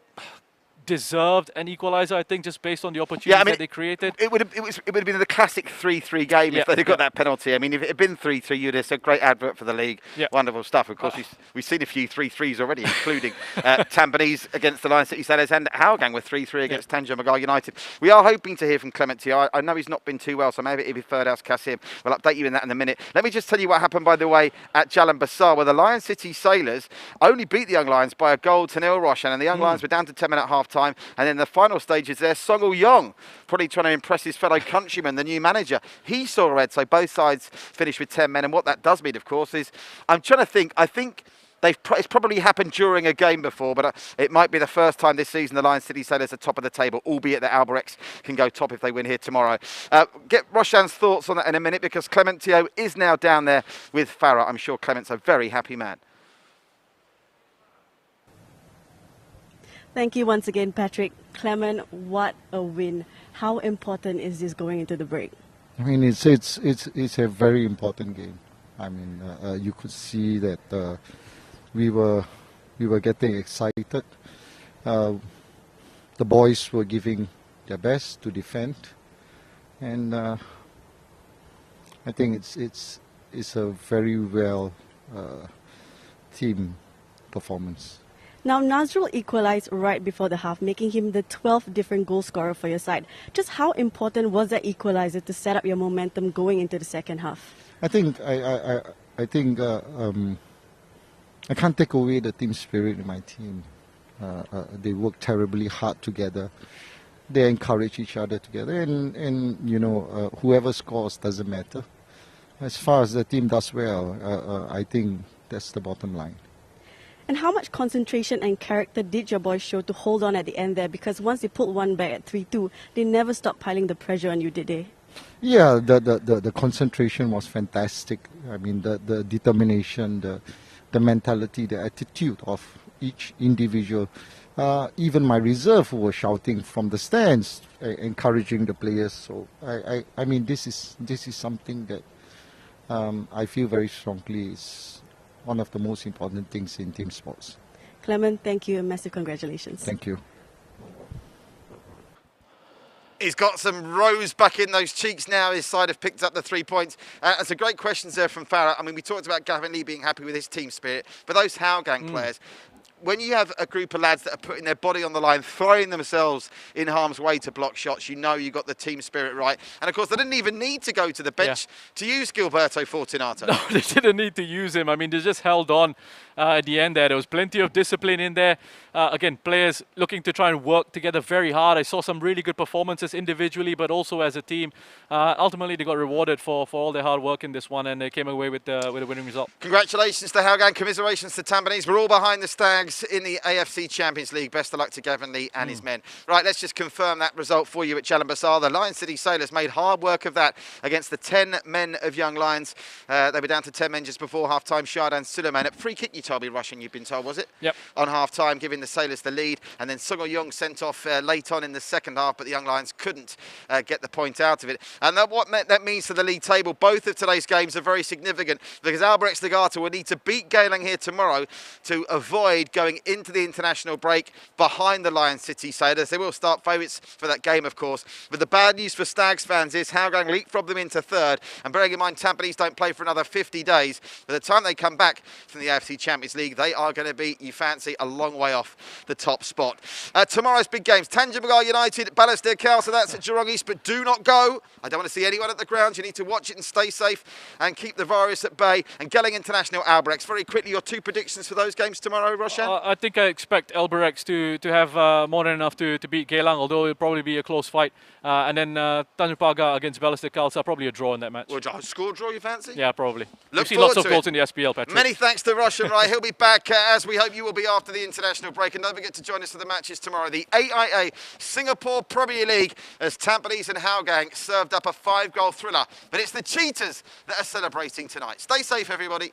deserved an equaliser, I think, just based on the opportunities that they created. It would have been the classic 3-3 game if they'd have got that penalty. I mean, if it had been 3-3, you'd have said great advert for the league. Wonderful stuff. Of course, we've seen a few 3-3s already, including Tampines against the Lions City Sailors and Hougang with 3-3 against Hougang United. We are hoping to hear from Clement Teo. I know he's not been too well, so maybe it'll be third house Kasim. We'll update you in that in a minute. Let me just tell you what happened, by the way, at Jalan Besar, where the Lions City Sailors only beat the Young Lions by a goal to nil, Roshan, and the Young Lions were down to 10-minute half-time, and then the final stages there, Song Yong, probably trying to impress his fellow countryman, the new manager. He saw a red, so both sides finished with 10 men, and what that does mean, of course, is, I'm trying to think, I think it's probably happened during a game before, but it might be the first time this season the Lions City Sailors are top of the table, albeit that Albirex can go top if they win here tomorrow. Get Roshan's thoughts on that in a minute, because Clement Teo is now down there with Farah. I'm sure Clement's a very happy man. Thank you once again, Patrick. Clement, what a win. How important is this going into the break? I mean, it's a very important game. I mean, you could see that we were getting excited. The boys were giving their best to defend, and I think it's a very well team performance. Now, Nazrul equalized right before the half, making him the 12th different goal scorer for your side. Just how important was that equalizer to set up your momentum going into the second half? I think I can't take away the team spirit in my team. They work terribly hard together. They encourage each other together, and you know, whoever scores doesn't matter. As far as the team does well, I think that's the bottom line. And how much concentration and character did your boys show to hold on at the end there? Because once they pulled one back at 3-2, they never stopped piling the pressure on you, did they? Yeah, the concentration was fantastic. I mean, the determination, the mentality, the attitude of each individual. Even my reserve were shouting from the stands, encouraging the players. So I mean, this is something that I feel very strongly is one of the most important things in team sports. Clement, thank you and massive congratulations. Thank you. He's got some rose back in those cheeks now. His side have picked up the 3 points. That's a great question there from Farah. I mean, we talked about Gavin Lee being happy with his team spirit, but those Hougang players, when you have a group of lads that are putting their body on the line, throwing themselves in harm's way to block shots, you know you got the team spirit right. And of course, they didn't even need to go to the bench to use Gilberto Fortunato. No, they didn't need to use him. I mean, they just held on at the end there. There was plenty of discipline in there. Again, players looking to try and work together very hard. I saw some really good performances individually, but also as a team. Ultimately, they got rewarded for all their hard work in this one, and they came away with a winning result. Congratulations to Hougang. Commiserations to Tampines. We're all behind the Stags in the AFC Champions League. Best of luck to Gavin Lee and his men. Right, let's just confirm that result for you at Jalan Besar. The Lions City Sailors made hard work of that against the 10 men of Young Lions. They were down to 10 men just before half-time. Shahdan Suleiman at free kick, you told me, Russian, you've been told, was it? Yep. On half-time, giving the Sailors the lead. And then Sung Yong sent off late on in the second half, but the Young Lions couldn't get the point out of it. And what that means to the league table, both of today's games are very significant, because Albirex Legato will need to beat Geylang here tomorrow to avoid going into the international break behind the Lions City Sailors. They will start favourites for that game, of course. But the bad news for Stags fans is Hougang leapfrogged them into third. And bearing in mind, Tampines don't play for another 50 days. By the time they come back from the AFC Champions League, they are going to be, you fancy, a long way off the top spot. Tomorrow's big games, Hougang United, Balestier Cal, so that's at Jurong East, but do not go. I don't want to see anyone at the ground. You need to watch it and stay safe and keep the virus at bay. And Geylang International, Albirex. Very quickly, your two predictions for those games tomorrow, Roshan? I think I expect Albirex to have more than enough to beat Geylang, although it'll probably be a close fight. And then Tanjung Pagar against Balestier Khalsa, probably a draw in that match. Well, score draw, you fancy? Yeah, probably. Look We've seen lots of goals in the SPL, Patrick. Many thanks to Roshan. Right, he'll be back as we hope you will be after the international break. And don't forget to join us for the matches tomorrow. The AIA Singapore Premier League as Tampines and Hougang served up a 5-goal thriller. But it's the Cheetahs that are celebrating tonight. Stay safe, everybody.